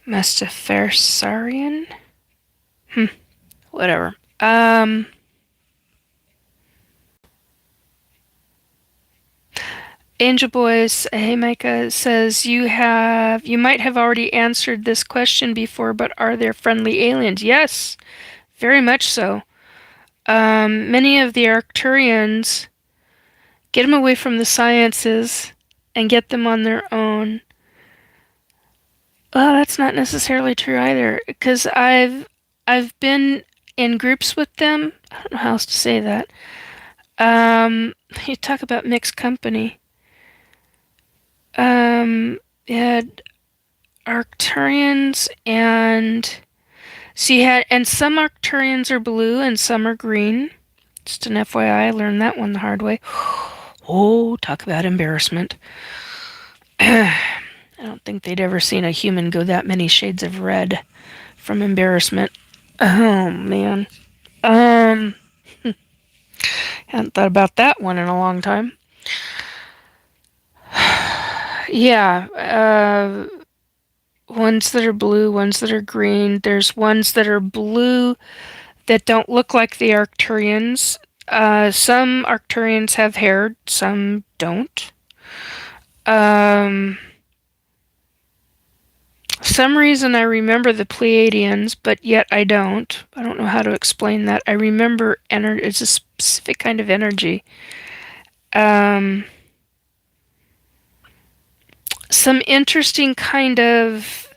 Mustafarian? Whatever. Angel Boys, hey Micah, says you might have already answered this question before, but are there friendly aliens? Yes, very much so. Many of the Arcturians get them away from the sciences and get them on their own. Well, that's not necessarily true either, because I've been in groups with them. I don't know how else to say that. You talk about mixed company. You had Arcturians and so you had and some Arcturians are blue and some are green. Just an FYI, I learned that one the hard way. Oh, talk about embarrassment. I don't think they'd ever seen a human go that many shades of red from embarrassment. Oh man. Um Hadn't thought about that one in a long time. Yeah, ones that are blue, ones that are green. There's ones that are blue that don't look like the Arcturians. Some Arcturians have hair, some don't. Um, some reason I remember the Pleiadians, but yet I don't. I don't know how to explain that. I remember it's a specific kind of energy. Um, some interesting kind of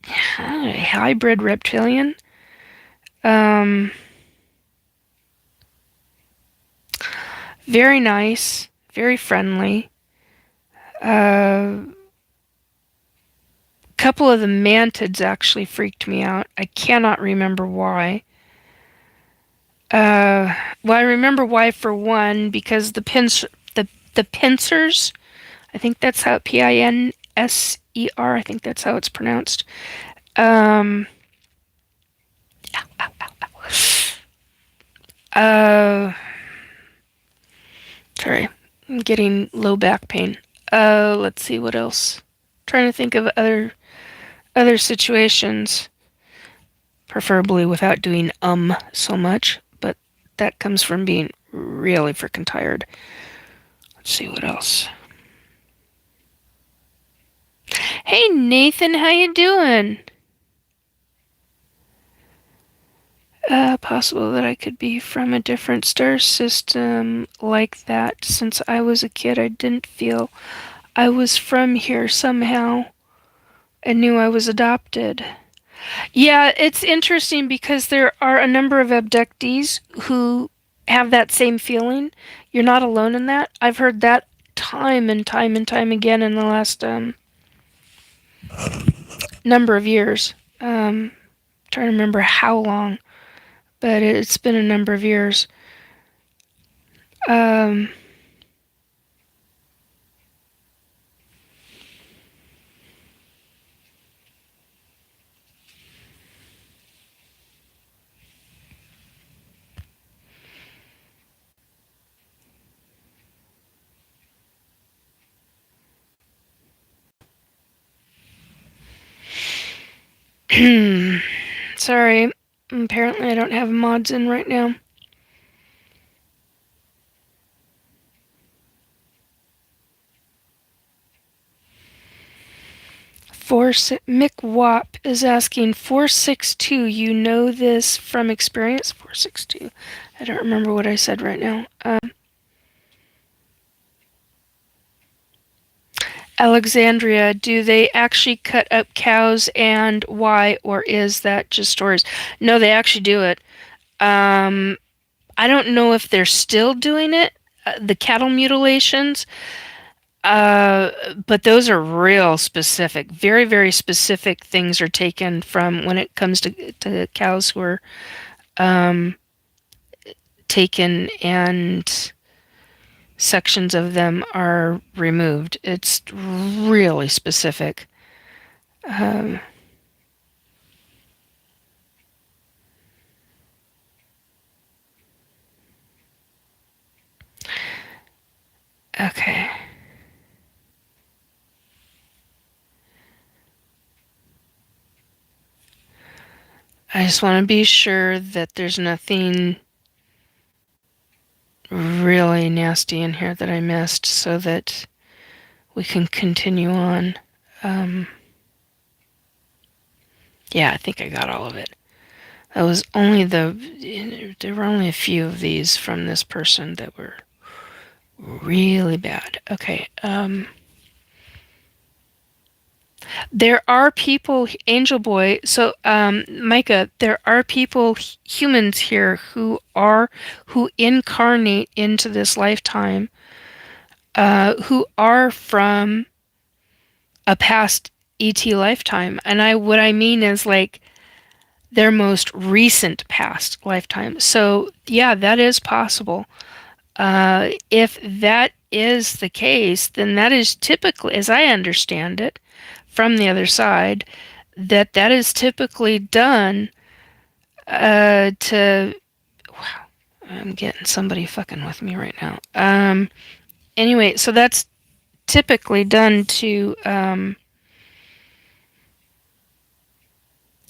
hybrid reptilian. Um, Very nice, very friendly. A couple of the mantids actually freaked me out. I cannot remember why. Well, I remember why for one because the pincers. I think that's how Pinser. I think that's how it's pronounced. Um, uh, Sorry, I'm getting low back pain. Let's see what else. Trying to think of other situations, preferably without doing so much, but that comes from being really freaking tired. Let's see what else. Hey Nathan, how you doing? Possible that I could be from a different star system like that. Since I was a kid, I didn't feel I was from here somehow and knew I was adopted. Yeah, it's interesting because there are a number of abductees who have that same feeling. You're not alone in that. I've heard that time and time and time again in the last number of years. Trying to remember how long, but it's been a number of years. Um, Sorry. Apparently, I don't have mods in right now. Mick Wap is asking 462. You know this from experience? 462. I don't remember what I said right now. Alexandria, do they actually cut up cows and why, or is that just stories? No, they actually do it. Um, I don't know if they're still doing it, the cattle mutilations, uh, but those are real specific. Very, very specific things are taken from when it comes to cows who are um, taken and sections of them are removed. It's really specific. Um, okay. I just want to be sure that there's nothing really nasty in here that I missed so that we can continue on. Um, yeah, I think I got all of it. That was only there were only a few of these from this person that were really bad. Okay. There are people, Angel Boy. So, Micah, there are people, humans here who incarnate into this lifetime, who are from a past ET lifetime, and what I mean is like their most recent past lifetime. So, yeah, that is possible. If that is the case, then that is typically, as I understand it, from the other side, that is typically done to. Wow, I'm getting somebody fucking with me right now. Anyway, so that's typically done to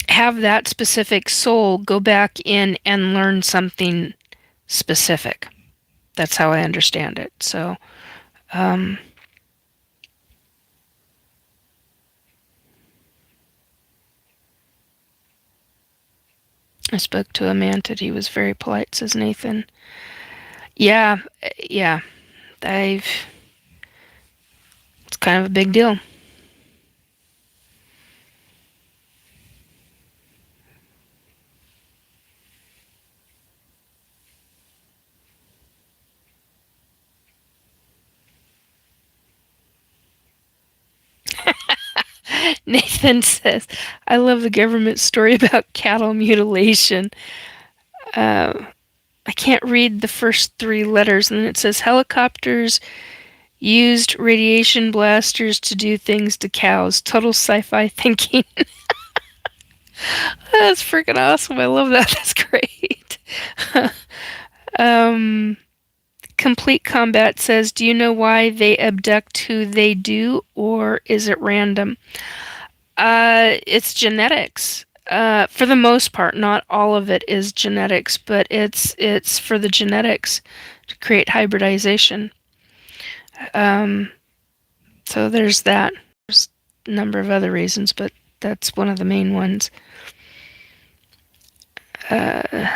have that specific soul go back in and learn something specific. That's how I understand it. So, um, I spoke to a mantis. He was very polite, says Nathan. Yeah, yeah. I've. It's kind of a big deal. Nathan says, "I love the government story about cattle mutilation." Uh, I can't read the first three letters, and then it says helicopters used radiation blasters to do things to cows. Total sci-fi thinking. That's freaking awesome. I love that. That's great. um, Complete Combat says, "Do you know why they abduct who they do, or is it random?" It's genetics. For the most part, not all of it is genetics, but it's for the genetics to create hybridization. Um, so there's that. There's a number of other reasons, but that's one of the main ones. Uh,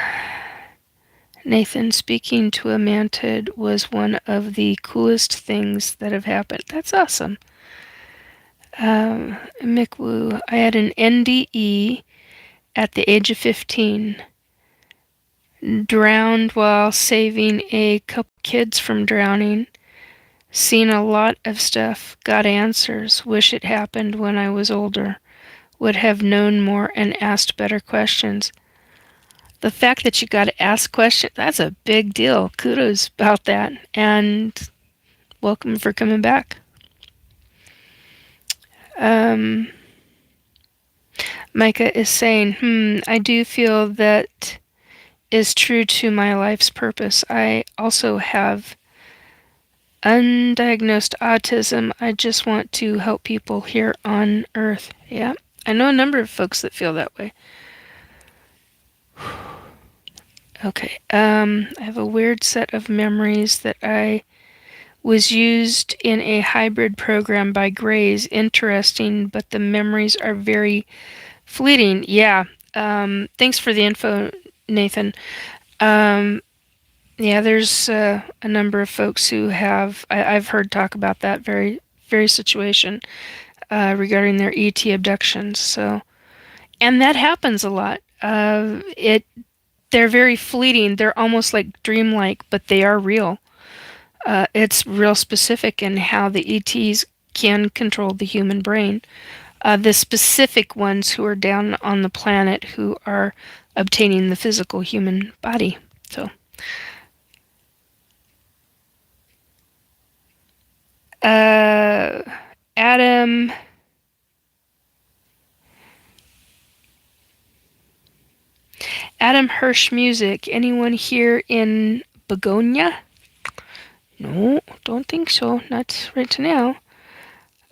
Nathan, speaking to a mantid was one of the coolest things that have happened. That's awesome. Mick Woo, I had an NDE at the age of 15. Drowned while saving a couple kids from drowning. Seen a lot of stuff. Got answers. Wish it happened when I was older. Would have known more and asked better questions. The fact that you got to ask questions, that's a big deal. Kudos about that. And welcome for coming back. Um, Micah is saying, I do feel that is true to my life's purpose. I also have undiagnosed autism. I just want to help people here on Earth. Yeah, I know a number of folks that feel that way. Okay, I have a weird set of memories that I was used in a hybrid program by Grays. Interesting, but the memories are very fleeting. Yeah, thanks for the info, Nathan. Um, yeah, there's a number of folks who have, I've heard talk about that very very situation regarding their ET abductions. So, and that happens a lot. They're very fleeting. They're almost like dreamlike, but they are real. It's real specific in how the ETs can control the human brain. The specific ones who are down on the planet who are obtaining the physical human body. So, uh, Adam Adam Hirsch Music. Anyone here in Begonia? No, don't think so. Not right now.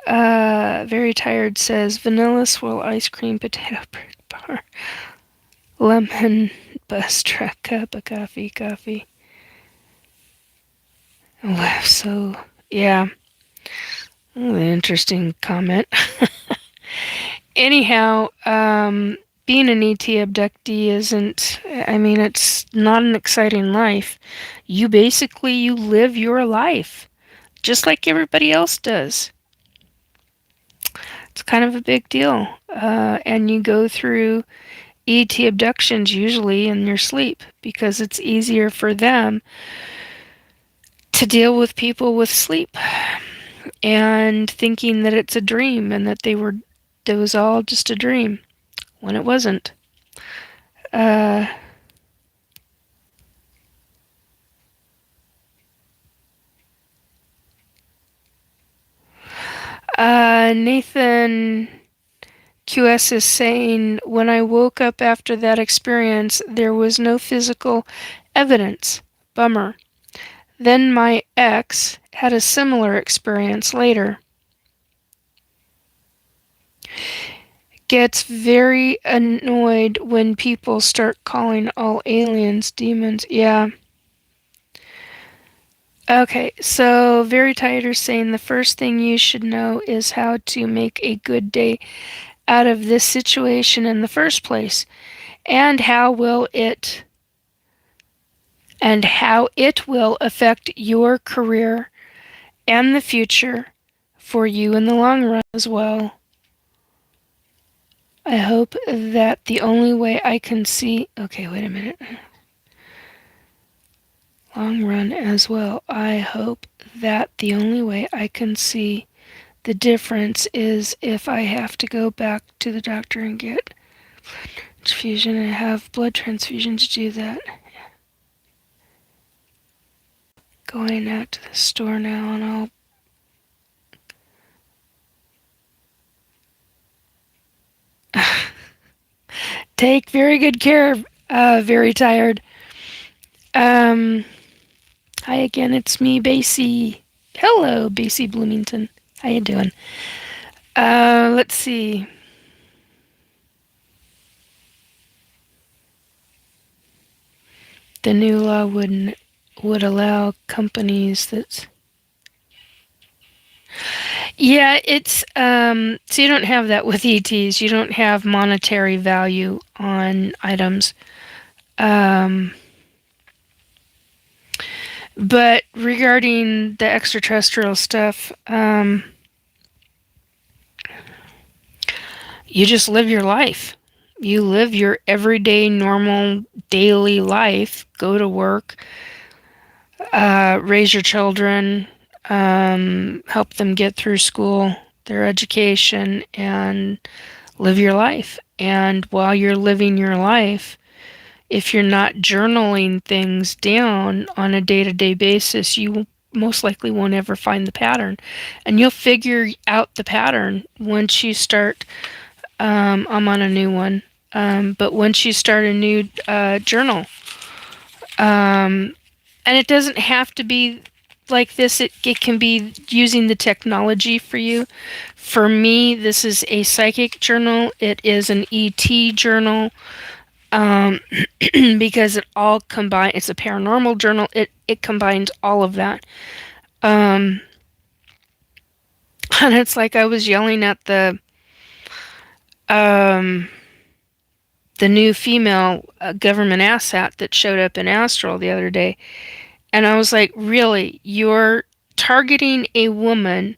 Very Tired says vanilla swirl ice cream potato brick bar. Lemon bus truck cup of coffee. Oh, so, yeah. Oh, interesting comment. Anyhow, being an ET abductee isn't, I mean, it's not an exciting life. You live your life just like everybody else does. It's kind of a big deal. And you go through ET abductions usually in your sleep because it's easier for them to deal with people with sleep and thinking that it's a dream and that it was all just a dream when it wasn't. Uh, Nathan QS is saying, when I woke up after that experience, there was no physical evidence. Bummer. Then my ex had a similar experience later. Gets very annoyed when people start calling all aliens demons. Yeah. Okay, so Very Tighter saying the first thing you should know is how to make a good day out of this situation in the first place, and how it will affect your career and the future for you in the long run as well. I hope that the only way I can see... Okay, wait a minute. Long run as well. I hope that the only way I can see the difference is if I have to go back to the doctor and get transfusion and have blood transfusion to do that. Going out to the store now and I'll take very good care. Very tired. Hi again, it's me, Basie. Hello, Basie Bloomington. How you doing? Let's see. The new law would allow companies that... Yeah, it's so you don't have that with ETs. You don't have monetary value on items. But regarding the extraterrestrial stuff, you just live your life. You live your everyday, normal, daily life. Go to work, raise your children, help them get through school, their education, and live your life. And while you're living your life, if you're not journaling things down on a day-to-day basis, you most likely won't ever find the pattern. And you'll figure out the pattern once you start... I'm on a new one. But once you start a new journal, and it doesn't have to be like this, it can be using the technology for you. For me, this is a psychic journal. It is an ET journal, because it all combines. It's a paranormal journal. It combines all of that. And it's like I was yelling at the new female government asshat that showed up in Astral the other day. And I was like, really? You're targeting a woman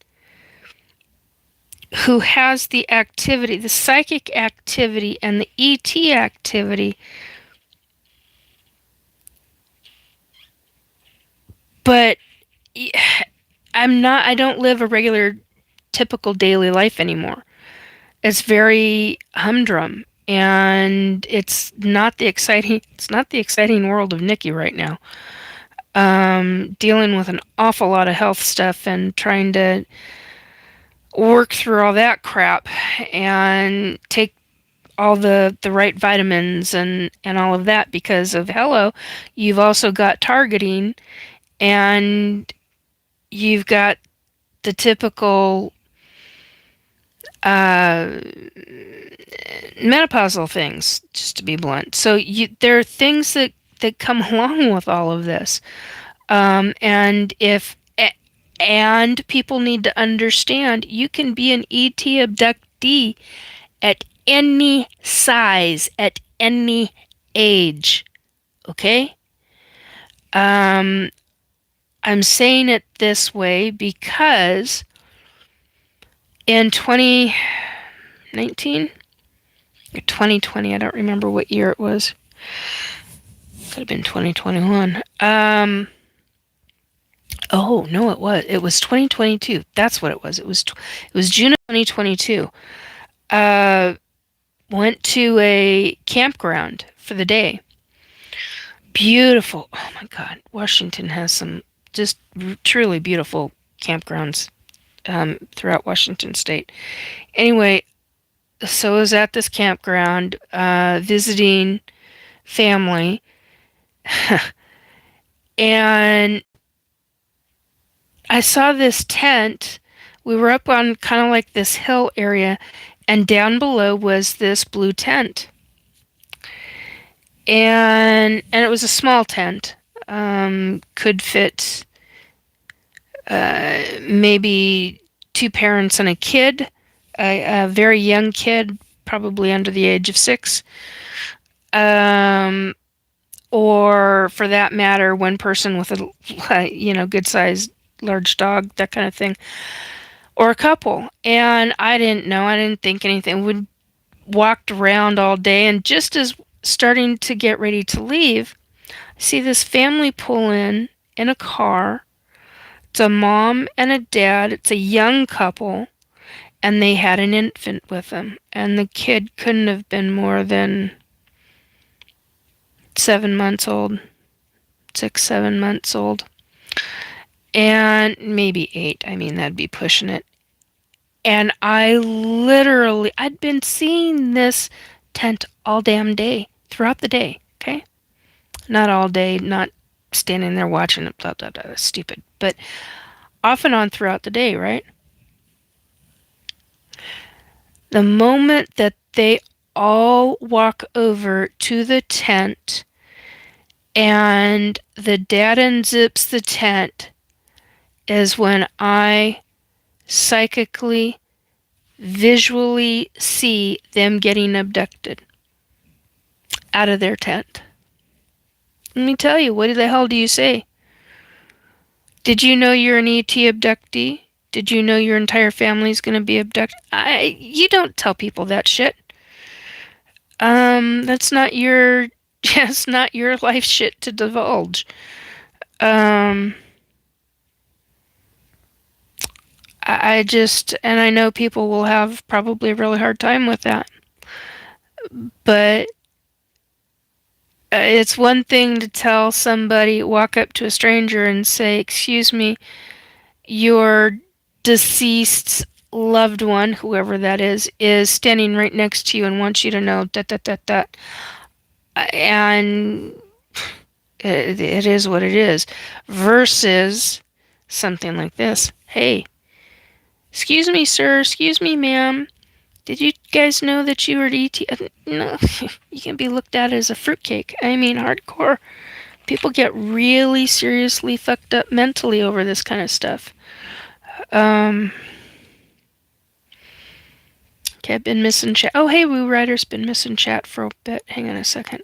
who has the activity, the psychic activity and the ET activity, but I don't live a regular, typical daily life anymore. It's very humdrum, and it's not the exciting world of Nikki right now. Dealing with an awful lot of health stuff and trying to work through all that crap and take all the right vitamins and all of that because of hello, you've also got targeting, and you've got the typical uh, menopausal things, just to be blunt. So there are things that come along with all of this, and if and people need to understand you can be an ET abductee at any size, at any age. Okay? Um, I'm saying it this way because in 2019 or 2020, I don't remember what year it was. Could have been 2021. Oh no, it was. It was 2022. That's what it was. It was June of 2022. Uh, Went to a campground for the day. Beautiful. Oh my God, Washington has some just truly beautiful campgrounds throughout Washington State. Anyway, so I was at this campground visiting family, and I saw this tent. We were up on kind of like this hill area, and down below was this blue tent. And it was a small tent. Could fit maybe two parents and a kid, a very young kid, probably under the age of 6. Um, or for that matter, one person with a good sized large dog, that kind of thing, or a couple. And I didn't know, I didn't think anything. We walked around all day, and just as starting to get ready to leave, I see this family pull in a car. It's a mom and a dad. It's a young couple, and they had an infant with them. And the kid couldn't have been more than 7 months old, 6, 7 months old, and maybe 8. I mean, that'd be pushing it. And I'd been seeing this tent all damn day, throughout the day, okay? Not all day, not standing there watching it, blah, blah, blah, stupid. But off and on throughout the day, right? The moment that they all walk over to the tent and the dad unzips the tent is when I psychically, visually see them getting abducted out of their tent. Let me tell you, what the hell do you say? Did you know you're an ET abductee? Did you know your entire family's going to be abducted? You don't tell people that shit. That's not your, it's not your life shit to divulge. Um, I just, and I know people will have probably a really hard time with that. But it's one thing to tell somebody, walk up to a stranger and say, "Excuse me, your deceased loved one, whoever that is standing right next to you and wants you to know that, that, that, that." And it is what it is. Versus something like this. "Hey, excuse me, sir, excuse me, ma'am. Did you guys know that you were ET?" No, you can be looked at as a fruitcake. I mean, hardcore. People get really seriously fucked up mentally over this kind of stuff. Um, okay, I've been missing chat. Oh, hey, Woo Rider's been missing chat for a bit. Hang on a second.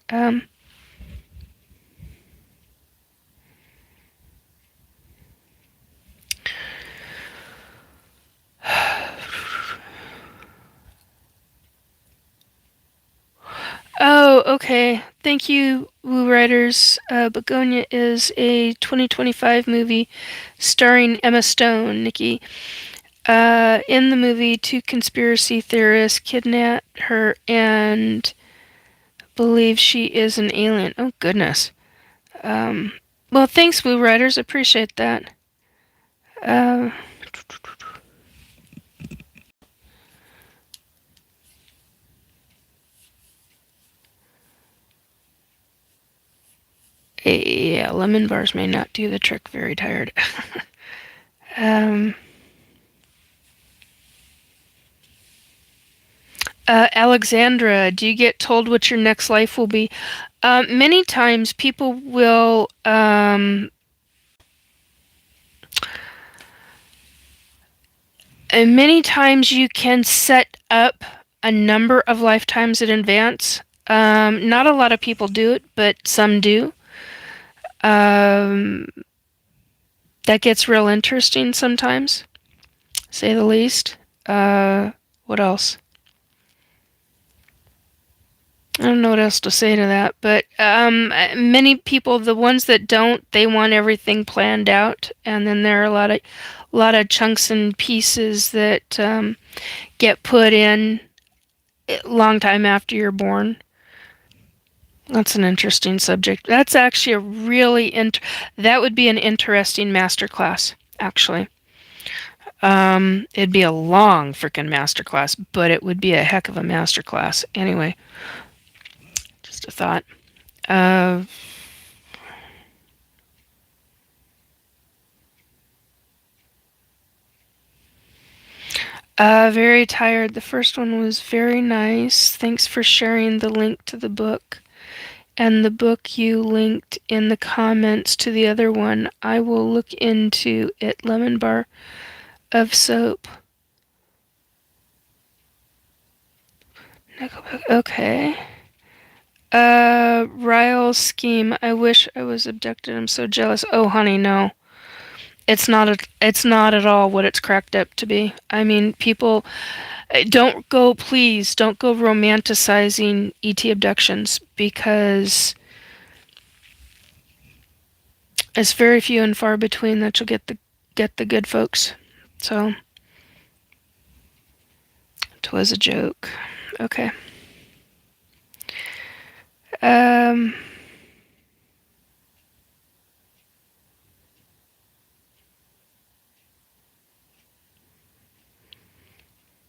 Okay. Thank you, Woo Writers. Begonia is a 2025 movie starring Emma Stone, Nikki. In the movie, two conspiracy theorists kidnap her and believe she is an alien. Oh, goodness. Um, well, thanks, Woo Writers. Appreciate that. Uh, yeah, lemon bars may not do the trick. Very tired. um, Alexandra, do you get told what your next life will be? Many times people will. And many times you can set up a number of lifetimes in advance. Not a lot of people do it, but some do. Um, that gets real interesting sometimes, say the least. What else? I don't know what else to say to that, but many people, the ones that don't, they want everything planned out, and then there are a lot of chunks and pieces that get put in a long time after you're born. That's an interesting subject. That's actually a really that would be an interesting masterclass, actually. It'd be a long freaking masterclass, but it would be a heck of a masterclass. Anyway, just a thought. Uh, very tired. The first one was very nice. Thanks for sharing the link to the book. And the book you linked in the comments to the other one. I will look into it. Lemon bar of soap. Okay. Ryle's scheme. I wish I was abducted. I'm so jealous. Oh, honey, no. It's not at all what it's cracked up to be. I mean, people please don't go romanticizing ET abductions because it's very few and far between that you'll get the good folks. So, it was a joke. Okay. Um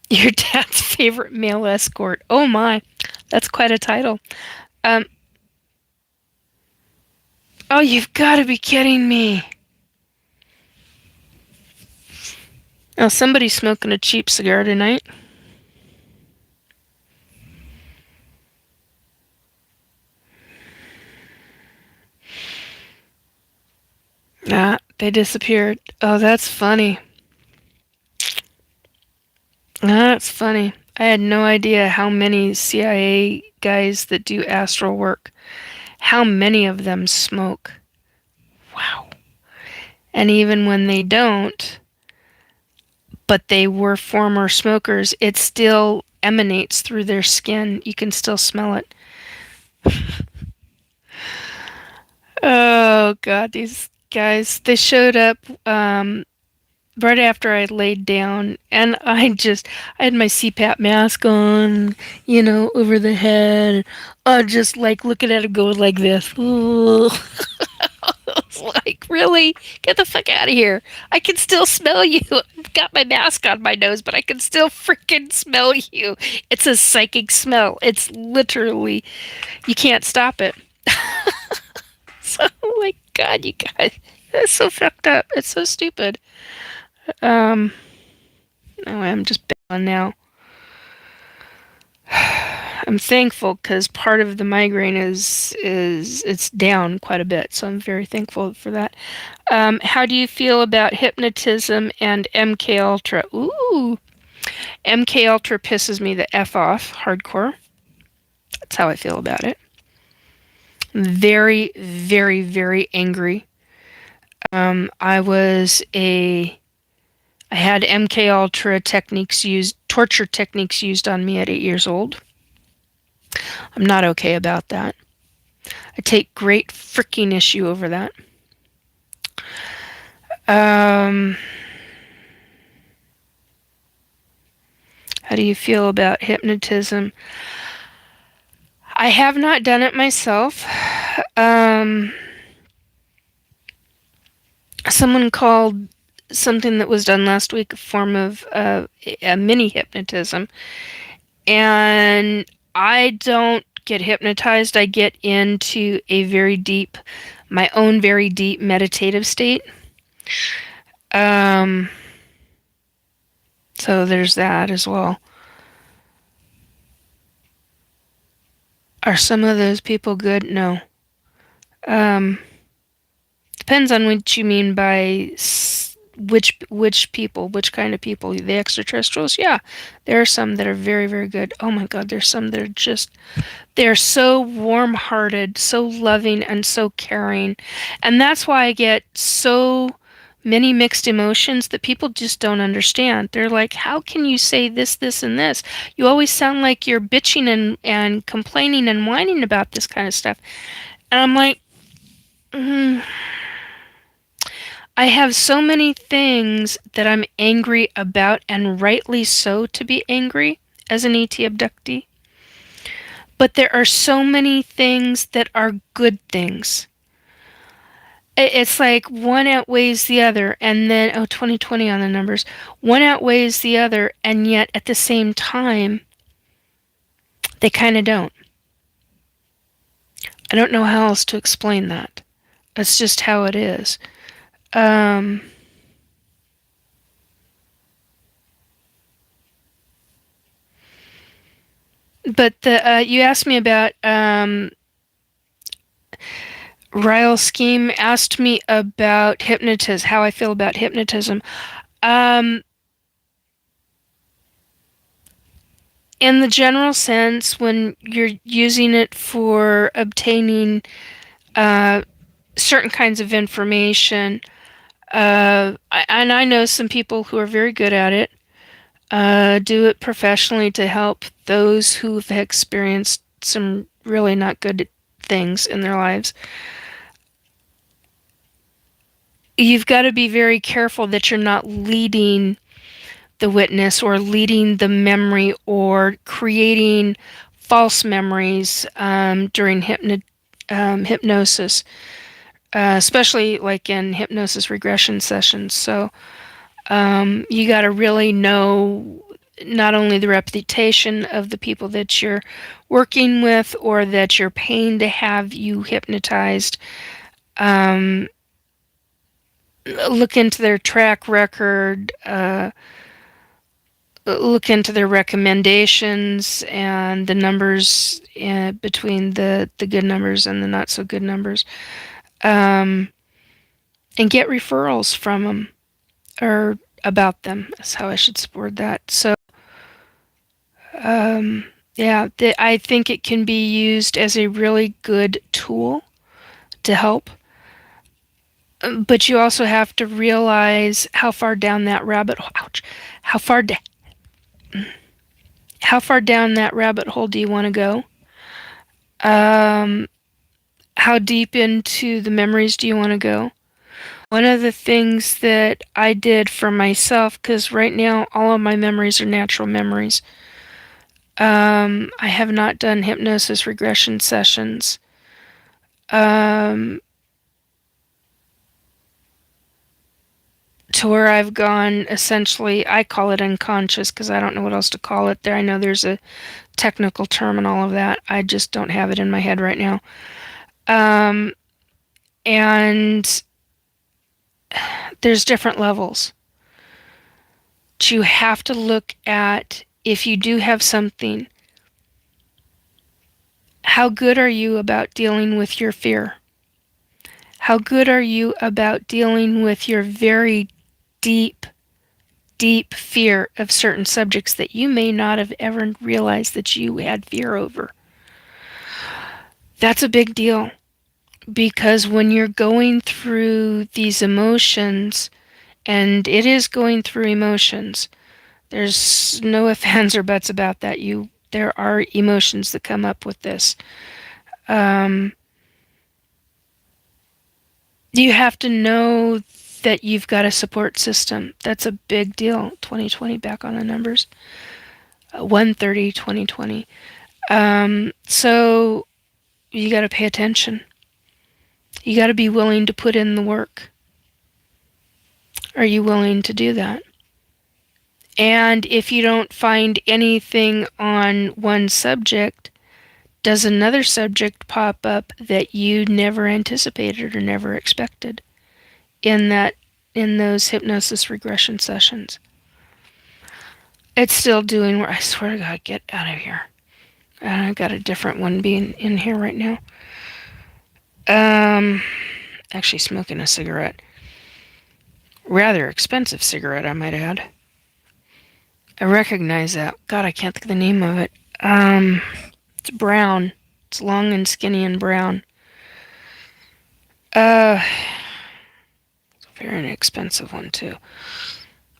your dad's favorite male escort. Oh my. That's quite a title. Um oh, you've got to be kidding me. Oh, somebody's smoking a cheap cigar tonight. Ah, they disappeared. Oh, that's funny. That's funny. I had no idea how many CIA guys that do astral work, how many of them smoke. Wow. And even when they don't, but they were former smokers, it still emanates through their skin. You can still smell it. Oh, God, these guys, they showed up right after I laid down, and I had my CPAP mask on, over the head. I just like looking at it go like this. Ooh. I was like, really? Get the fuck out of here. I can still smell you. I've got my mask on my nose, but I can still freaking smell you. It's a psychic smell. It's literally, you can't stop it. So, oh my God, you guys, that's so fucked up. It's so stupid. Um, Anyway, I'm just on now. I'm thankful because part of the migraine is it's down quite a bit, so I'm very thankful for that. How do you feel about hypnotism and MK Ultra? Ooh, MK Ultra pisses me the f off, hardcore. That's how I feel about it. Very, very, very angry. I was I had MK Ultra techniques used, torture techniques used on me at 8 years old. I'm not okay about that. I take great freaking issue over that. Um, how do you feel about hypnotism? I have not done it myself. Um, Someone called something that was done last week a form of a mini hypnotism, and I don't get hypnotized. I get into a very deep, my own very deep meditative state. Um, so there's that as well. Are some of those people good? No. Um, Depends on what you mean by which people, which kind of people. The extraterrestrials, yeah, there are some that are very very good. Oh my God, there's some that are just they're so warm-hearted, so loving, and so caring, and that's why I get so many mixed emotions that people just don't understand. They're like, how can you say this, this, and this? You always sound like you're bitching and complaining and whining about this kind of stuff. And I'm like, mm, I have so many things that I'm angry about, and rightly so to be angry as an ET abductee. But there are so many things that are good things. It's like one outweighs the other, and then, oh, 2020 on the numbers. One outweighs the other, and yet at the same time, they kind of don't. I don't know how else to explain that. That's just how it is. Um, but you asked me about Ryle Scheme asked me about hypnotism, how I feel about hypnotism. Um, in the general sense, when you're using it for obtaining uh, certain kinds of information, and I know some people who are very good at it, do it professionally to help those who've experienced some really not good things in their lives. You've got to be very careful that you're not leading the witness or leading the memory or creating false memories during hypnosis, especially like in hypnosis regression sessions. So you got to really know not only the reputation of the people that you're working with or that you're paying to have you hypnotized. Um, Look into their track record. Look into their recommendations and the numbers between the good numbers and the not so good numbers, um, and get referrals from them or about them. That's how I should word that. So, yeah, I think it can be used as a really good tool to help. But you also have to realize how far down that rabbit hole. Ouch! How far down that rabbit hole do you want to go? Um, how deep into the memories do you want to go? One of the things that I did for myself, because right now all of my memories are natural memories. I have not done hypnosis regression sessions. To where I've gone essentially, I call it unconscious because I don't know what else to call it there. I know there's a technical term and all of that. I just don't have it in my head right now. And there's different levels. You have to look at, if you do have something, how good are you about dealing with your fear? How good are you about dealing with your very deep, deep fear of certain subjects that you may not have ever realized that you had fear over? That's a big deal, because when you're going through these emotions, and it is going through emotions, there's no ifs, ands, or buts about that. there are emotions that come up with this. Um, you have to know that you've got a support system. That's a big deal. 2020, back on the numbers. 130, 2020. So you got to pay attention. You got to be willing to put in the work. Are you willing to do that? And if you don't find anything on one subject, does another subject pop up that you never anticipated or never expected in those hypnosis regression sessions? It's still doing work. I swear to God, get out of here. I've got a different one being in here right now. Actually smoking a cigarette. Rather expensive cigarette, I might add. I recognize that. God, I can't think of the name of it. It's brown. It's long and skinny and brown. It's a very inexpensive one, too.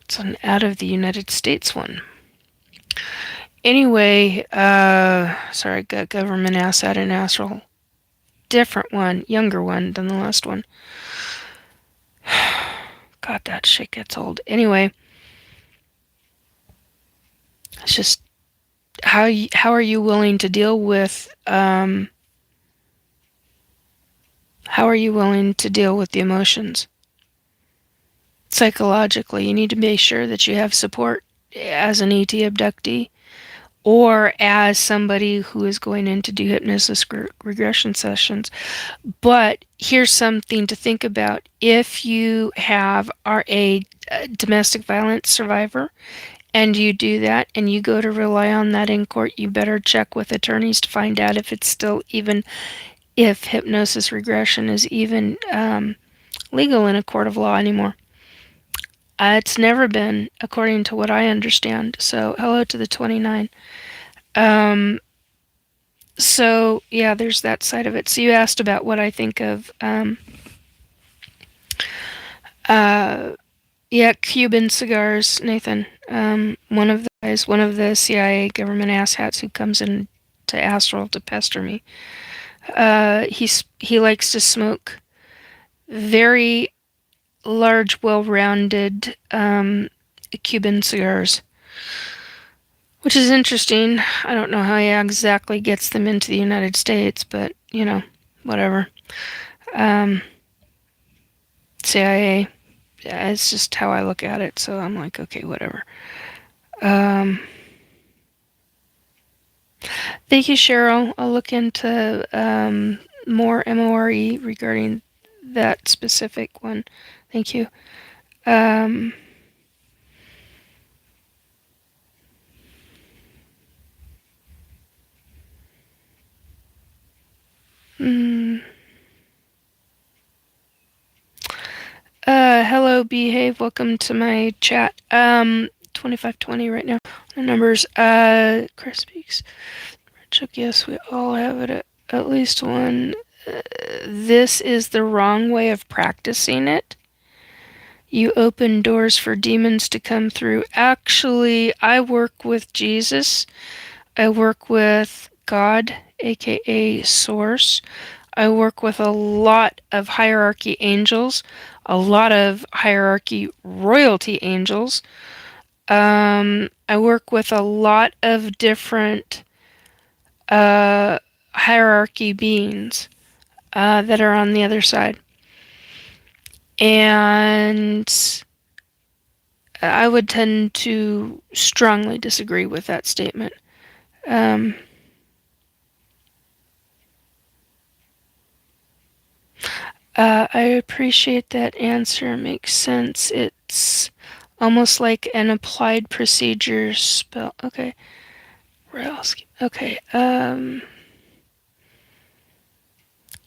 It's an out of the United States one. Anyway, sorry, got government asset and astral. Different one, younger one than the last one. God, that shit gets old. Anyway, it's just how are you willing to deal with how are you willing to deal with the emotions? Psychologically, you need to make sure that you have support as an ET abductee or as somebody who is going in to do hypnosis regression sessions. But here's something to think about. If you are a domestic violence survivor and you do that and you go to rely on that in court, you better check with attorneys to find out if it's still even, if hypnosis regression is even legal in a court of law anymore. It's never been, according to what I understand. So, hello to the 29. So, yeah, there's that side of it. So you asked about what I think of, Cuban cigars, Nathan. One of the CIA government asshats who comes in to Astral to pester me. He likes to smoke very large, well-rounded Cuban cigars, which is interesting. I don't know how he exactly gets them into the United States, but whatever. CIA, yeah, it's just how I look at it. So I'm like, okay, whatever. Thank you, Cheryl. I'll look into more MORE regarding that specific one. Thank you. Hello, Behave. Welcome to my chat. 2520 right now. The numbers. Chris speaks. Chuck, yes, we all have it at least one. This is the wrong way of practicing it. You open doors for demons to come through. Actually, I work with Jesus. I work with God, aka Source. I work with a lot of hierarchy angels, a lot of hierarchy royalty angels. I work with a lot of different hierarchy beings that are on the other side. And I would tend to strongly disagree with that statement. I appreciate that answer. Makes sense. It's almost like an applied procedure spell. Okay. Okay.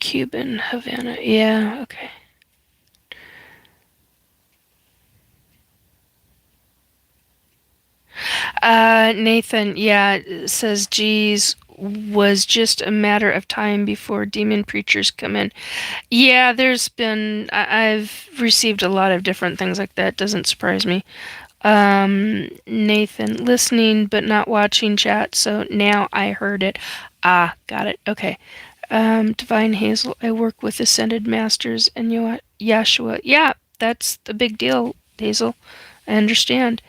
Cuban Havana. Yeah, okay. Nathan, yeah, says, geez, was just a matter of time before demon preachers come in. Yeah, I've received a lot of different things like that. Doesn't surprise me. Nathan, listening but not watching chat, so now I heard it. Ah, got it. Okay. Divine Hazel, I work with Ascended Masters and Yeshua. Yeah, that's the big deal, Hazel. I understand.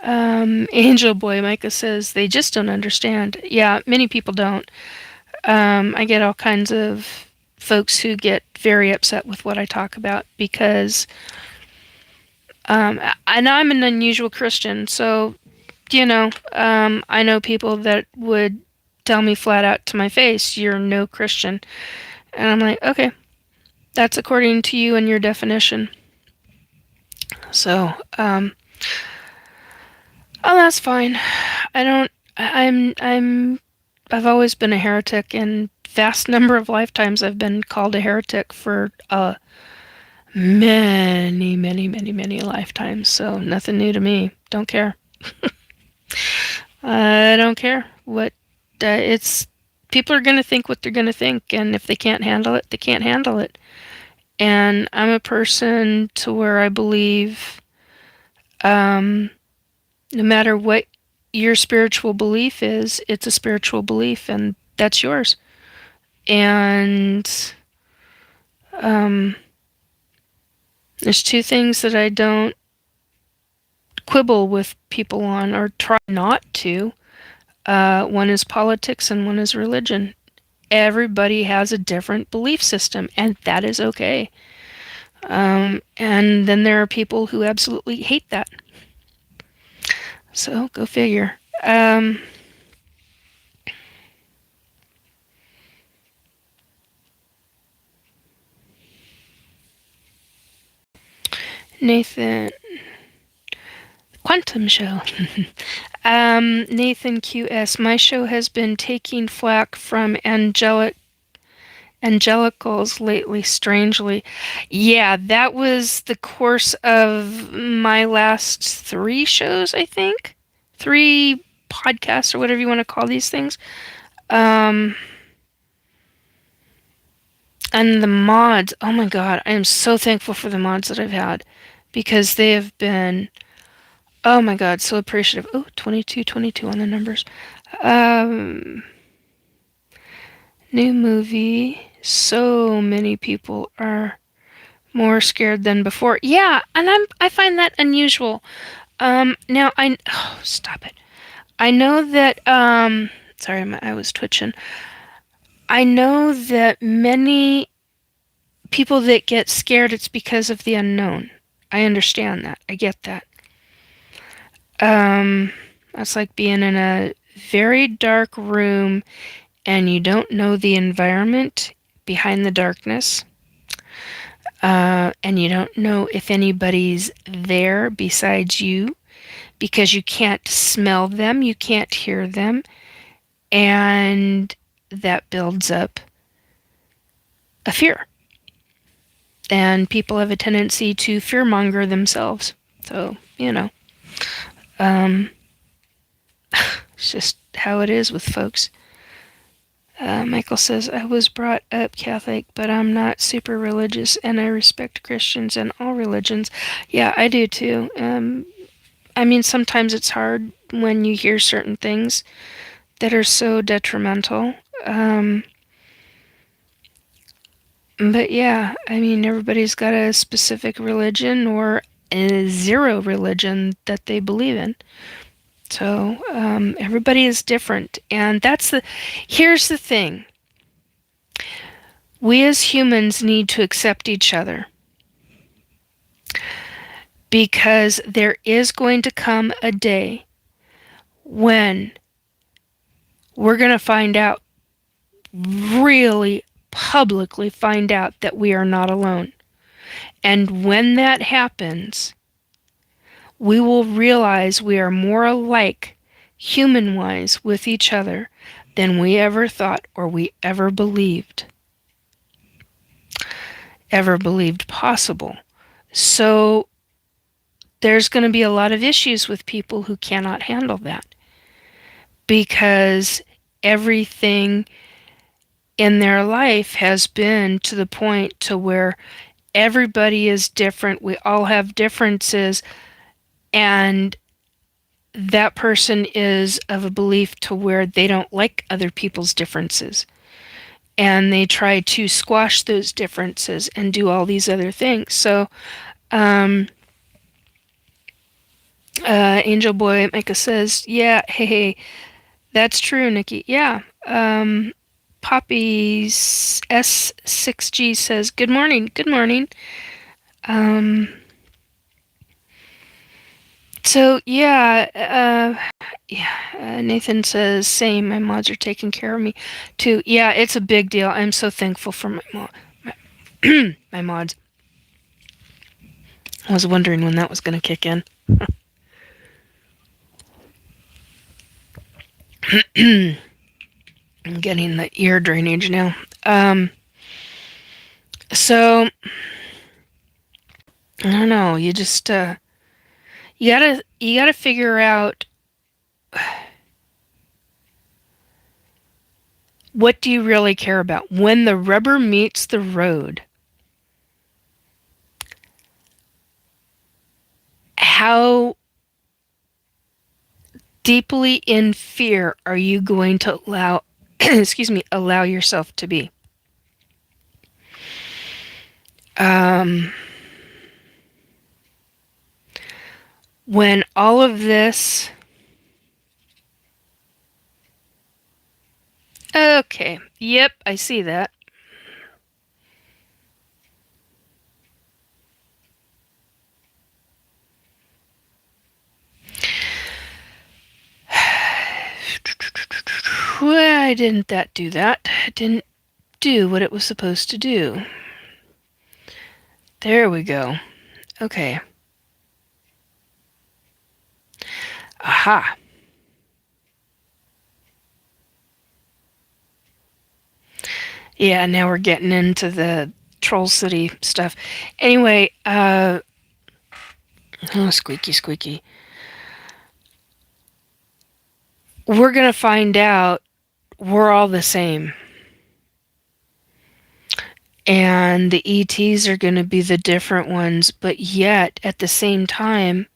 Angel Boy, Micah says, they just don't understand. Yeah, many people don't. I get all kinds of folks who get very upset with what I talk about because, and I'm an unusual Christian, so, I know people that would tell me flat out to my face, you're no Christian. And I'm like, okay, that's according to you and your definition. So, oh, that's fine. I don't, I've always been a heretic, and vast number of lifetimes I've been called a heretic for many, many, many, many lifetimes. So nothing new to me. Don't care. I don't care what it's. People are gonna think what they're gonna think, and if they can't handle it, they can't handle it. And I'm a person to where I believe, um, no matter what your spiritual belief is, it's a spiritual belief, and that's yours. And um, there's two things that I don't quibble with people on or try not to. One is politics and one is religion. Everybody has a different belief system, and that is okay. And then there are people who absolutely hate that. So go figure. Nathan, Quantum Show. Nathan QS, my show has been taking flack from angelicals lately, strangely. Yeah, that was the course of my last three shows, I think. Three podcasts, or whatever you want to call these things. Um, and the mods, oh my god, I am so thankful for the mods that I've had because they have been, oh my god, so appreciative. Oh, 22, 22 on the numbers. Um, New movie. So many people are more scared than before. Yeah, and I find that unusual. Now oh, stop it. I know that sorry, I was twitching. I know that many people that get scared, it's because of the unknown. I understand that. I get that. That's like being in a very dark room and you don't know the environment behind the darkness. And you don't know if anybody's there besides you because you can't smell them, you can't hear them, and that builds up a fear. And people have a tendency to fearmonger themselves. So, um, it's just how it is with folks. Michael says, I was brought up Catholic, but I'm not super religious, and I respect Christians and all religions. Yeah, I do too. I mean, sometimes it's hard when you hear certain things that are so detrimental. But yeah, I mean, everybody's got a specific religion or a zero religion that they believe in. So everybody is different. And here's the thing. We as humans need to accept each other. Because there is going to come a day when we're going to find out, really publicly find out that we are not alone. And when that happens, we will realize we are more alike, human-wise, with each other than we ever thought or we ever believed possible. So there's going to be a lot of issues with people who cannot handle that because everything in their life has been to the point to where everybody is different. We all have differences. and that person is of a belief to where they don't like other people's differences, and they try to squash those differences and do all these other things. So, um, Angel Boy Micah says, "Yeah, hey, that's true, Nikki. Yeah." Poppy's S6G says, "Good morning. Good morning." Um, so Nathan says, "Same. My mods are taking care of me, too." Yeah, it's a big deal. I'm so thankful for my mods. I was wondering when that was going to kick in. I'm getting the ear drainage now. So I don't know. You just you gotta figure out, what do you really care about when the rubber meets the road. How deeply in fear are you going to allow excuse me, allow yourself to be? Um, when all of this, okay, yep, I see that. Why didn't that do that? It didn't do what it was supposed to do. There we go. Okay. Aha. Yeah, now we're getting into the Troll City stuff. Anyway, oh, squeaky, squeaky. We're gonna find out we're all the same. And the ETs are gonna be the different ones, but yet, at the same time,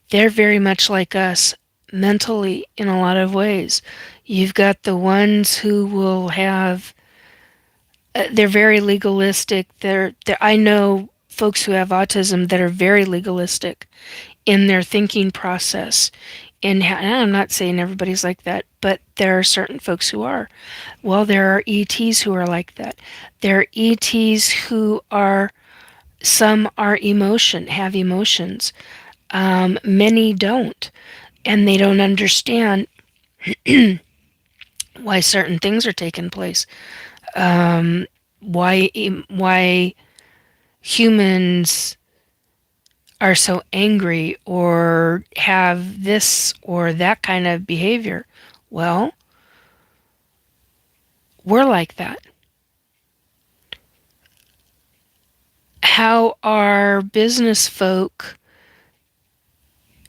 they're very much like us mentally in a lot of ways. You've got the ones who will have, they're very legalistic. I know folks who have autism that are very legalistic in their thinking process. And I'm not saying everybody's like that, but there are certain folks who are. Well, there are ETs who are like that. There are ETs who are, some are have emotions. Many don't, and they don't understand why certain things are taking place. Why humans are so angry or have this or that kind of behavior. Well, we're like that. How are business folk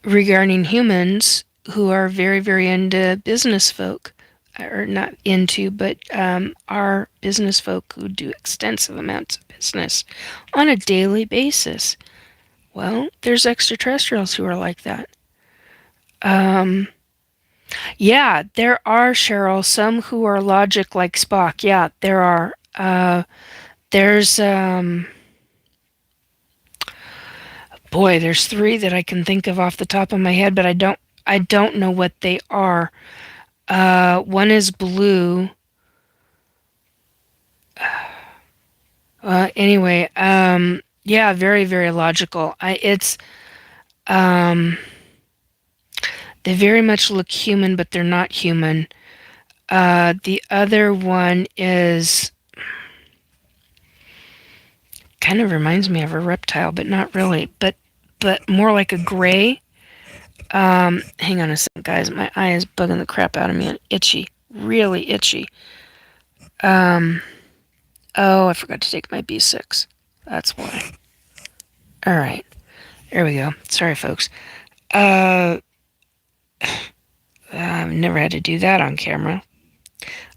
regarding humans who are very, very into business folk, or not into, but are business folk who do extensive amounts of business on a daily basis? Well, there's extraterrestrials who are like that. Yeah, there are, Cheryl, some who are logic like Spock. Yeah, there are. There's, boy, there's three that I can think of off the top of my head, but I don't know what they are. One is blue. Anyway, yeah, very, very logical. They very much look human, but they're not human. The other one is, kind of reminds me of a reptile, but not really, but more like a gray. Hang on a second, guys. My eye is bugging the crap out of me and itchy, really itchy. Oh, I forgot to take my B6. That's why. All right, there we go. Sorry, folks. I've never had to do that on camera.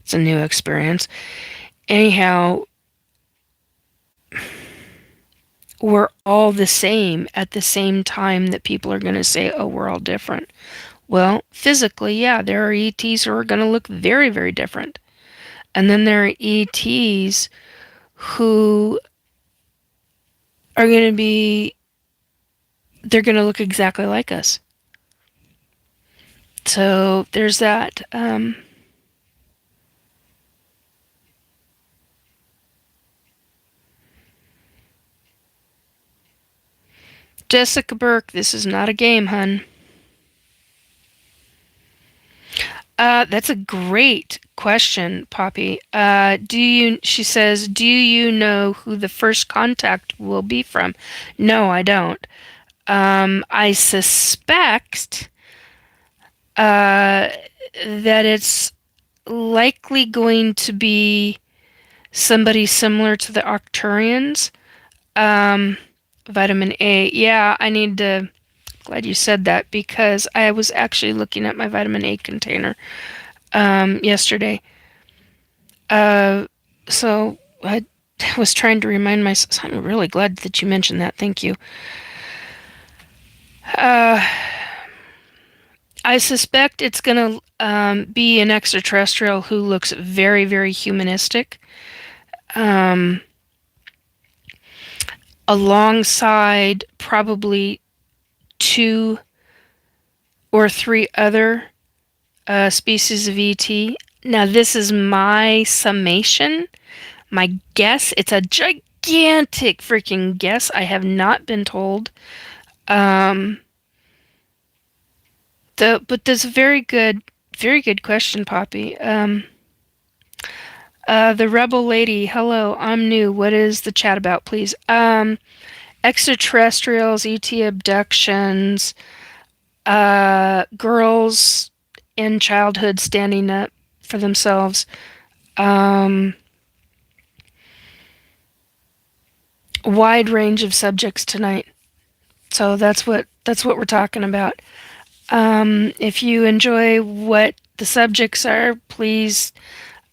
It's a new experience. Anyhow, we're all the same at the same time that people are going to say, oh, we're all different. Well, physically, yeah, there are ETs who are going to look very, very different. And then there are ETs who are going to be, they're going to look exactly like us. So there's that. Jessica Burke, this is not a game, hun. That's a great question, Poppy. She says, do you know who the first contact will be from? No, I don't. I suspect that it's likely going to be somebody similar to the Arcturians. Um, Vitamin A. Yeah, I need to. Glad you said that because I was actually looking at my vitamin A container yesterday. Uh, so I was trying to remind myself. I'm really glad that you mentioned that. Thank you. Uh, I suspect it's going to be an extraterrestrial who looks very, very humanistic, um, alongside probably two or three other species of ET. Now, this is my summation, my guess. It's a gigantic freaking guess. I have not been told. Um, but there's a very good question, Poppy. The Rebel Lady, hello, I'm new. What is the chat about, please? Extraterrestrials, ET abductions, girls in childhood standing up for themselves. Um, Wide range of subjects tonight. So that's what we're talking about. If you enjoy what the subjects are, please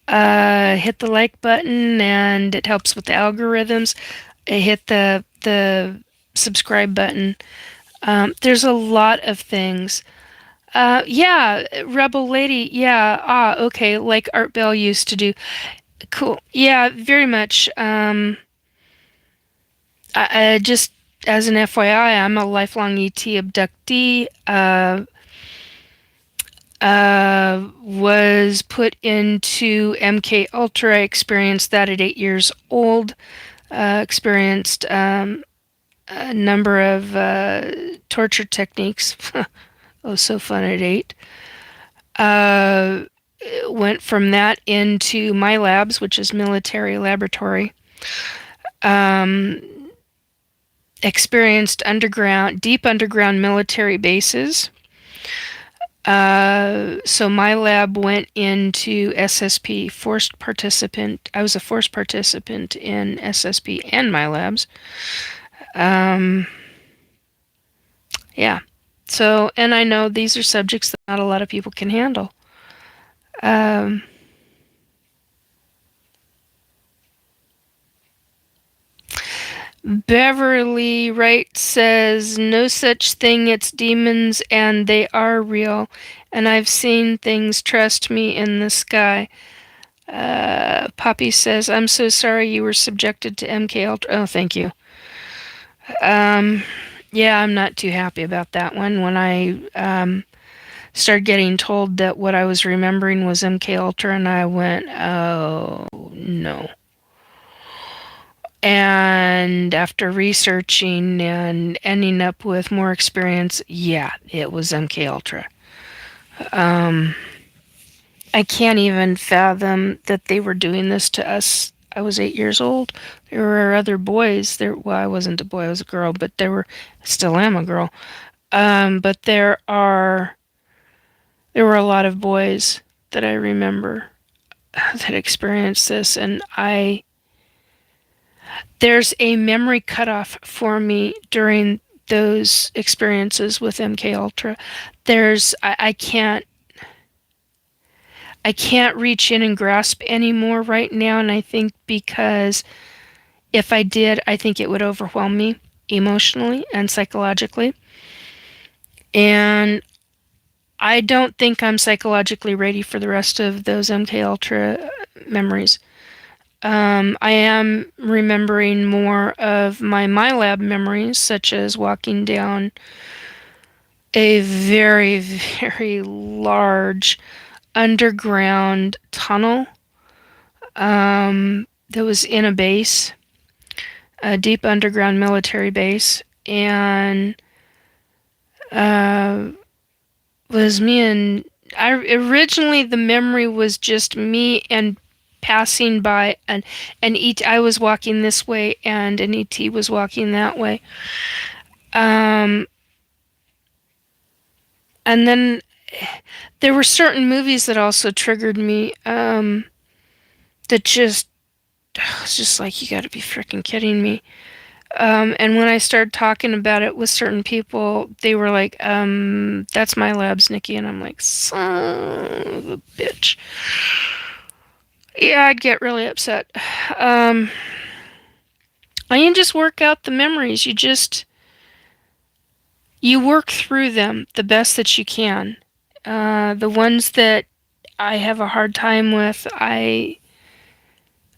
hit the like button, and it helps with the algorithms. Hit the subscribe button. There's a lot of things. Yeah, Rebel Lady. Yeah. Okay. Like Art Bell used to do. Cool. Yeah, very much. I just as an FYI, I'm a lifelong ET abductee. Was put into MK Ultra. I experienced that at 8 years old. Experienced a number of torture techniques. Oh, so fun at 8. Uh, Went from that into my labs, which is military laboratory. Um, Experienced deep underground military bases. So my lab went into SSP, forced participant. I was a forced participant in SSP and my labs. Yeah. So, and I know these are subjects that not a lot of people can handle. Um, Beverly Wright says, no such thing, it's demons and they are real. And I've seen things, trust me, in the sky. Poppy says, I'm so sorry you were subjected to MK Ultra. Oh, thank you. Yeah, I'm not too happy about that one. When I started getting told that what I was remembering was MK Ultra, and I went, oh no. And after researching and ending up with more experience, yeah, it was MK Ultra. I can't even fathom that they were doing this to us. I was 8 years old. There were other boys. Well, I wasn't a boy, I was a girl, but still am a girl. But there were a lot of boys that I remember that experienced this, and there's a memory cutoff for me during those experiences with MK Ultra. I can't reach in and grasp anymore right now, and I think because If I did, I think it would overwhelm me emotionally and psychologically. And I don't think I'm psychologically ready for the rest of those MK Ultra memories. I am remembering more of my MyLab memories, such as walking down a very, very large underground tunnel that was in a base, a deep underground military base, and uh, was me and I originally the memory was just me and passing by an ET. I was walking this way and an ET was walking that way. Um, and then there were certain movies that also triggered me. That just it's just like you got to be freaking kidding me. And when I started talking about it with certain people, they were like, "That's my labs, Nikki," and I'm like, "Son of a bitch." Yeah, I'd get really upset. Um, I can just work out the memories. You work through them the best that you can. The ones that I have a hard time with, I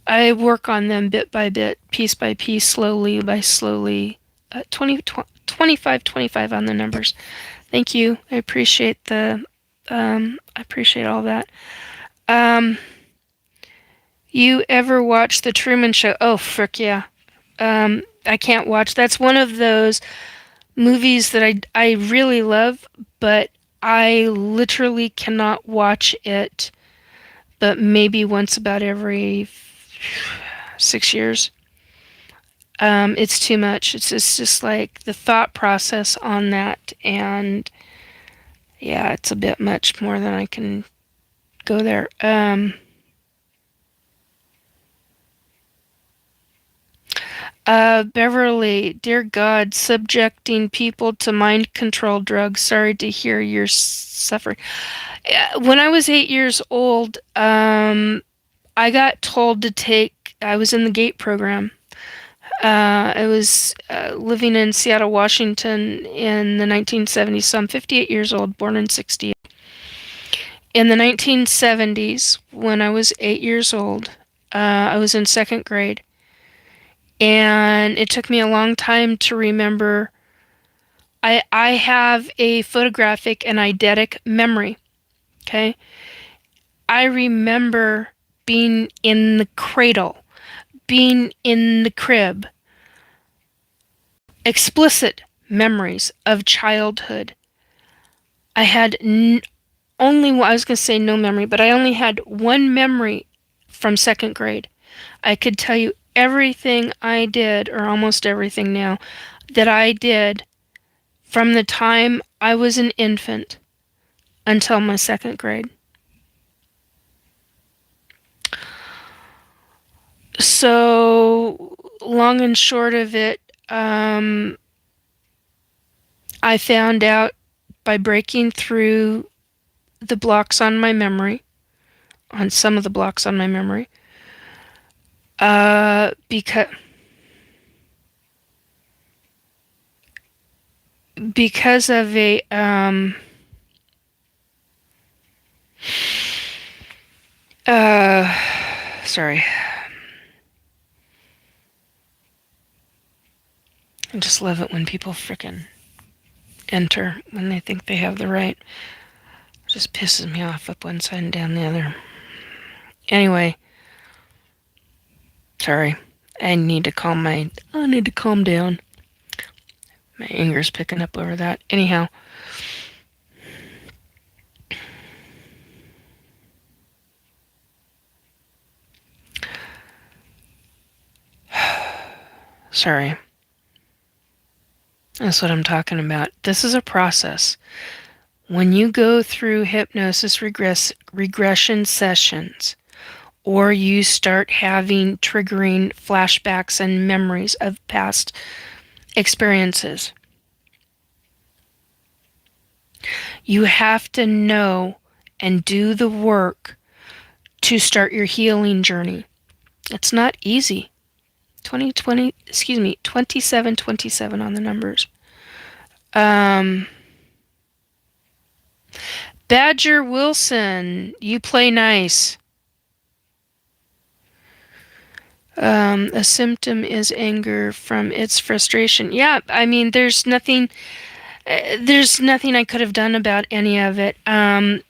work on them bit by bit, piece by piece, slowly by slowly. 25, 25 on the numbers. Thank you. I appreciate all that. Um, you ever watch The Truman Show? Oh, frick yeah. I can't watch. That's one of those movies that I really love, but I literally cannot watch it, but maybe once about every 6 years. It's too much. It's just like the thought process on that, and yeah, it's a bit much more than I can go there. Beverly, dear God, subjecting people to mind control drugs. Sorry to hear you're suffering. When I was 8 years old, I got told to take. I was in the GATE program. I was living in Seattle, Washington in the 1970s. So I'm 58 years old, born in 68. In the 1970s, when I was 8 years old, I was in second grade. And it took me a long time to remember. I have a photographic and eidetic memory. Okay. I remember being in the cradle, being in the crib. Explicit memories of childhood. I had only, I was going to say no memory, but I only had one memory from second grade. I could tell you everything I did, or almost everything now, that I did from the time I was an infant until my second grade. So, long and short of it, I found out by breaking through the blocks on my memory, on some of the blocks on my memory, because of a uh, sorry, I just love it when people frickin' enter when they think they have the right. It just pisses me off up one side and down the other. Anyway, sorry. I need to calm down. My anger's picking up over that. Anyhow. Sorry. That's what I'm talking about. This is a process. When you go through hypnosis regression sessions, or you start having triggering flashbacks and memories of past experiences, you have to know and do the work to start your healing journey. It's not easy. 2020, excuse me, 2727 on the numbers. Um, Badger Wilson, you play nice. A symptom is anger from its frustration. Yeah, I mean, there's nothing I could have done about any of it.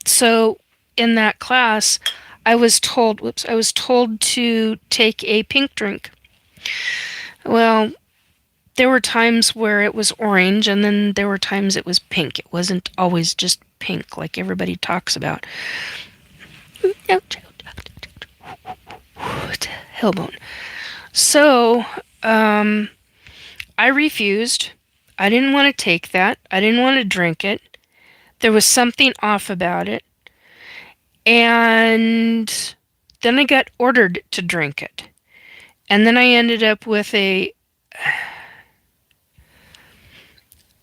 So in that class, I was told to take a pink drink. Well, there were times where it was orange, and then there were times it was pink. It wasn't always just pink like everybody talks about. Hellbone. So, I refused. I didn't want to take that. I didn't want to drink it. There was something off about it. And then I got ordered to drink it. And then I ended up with a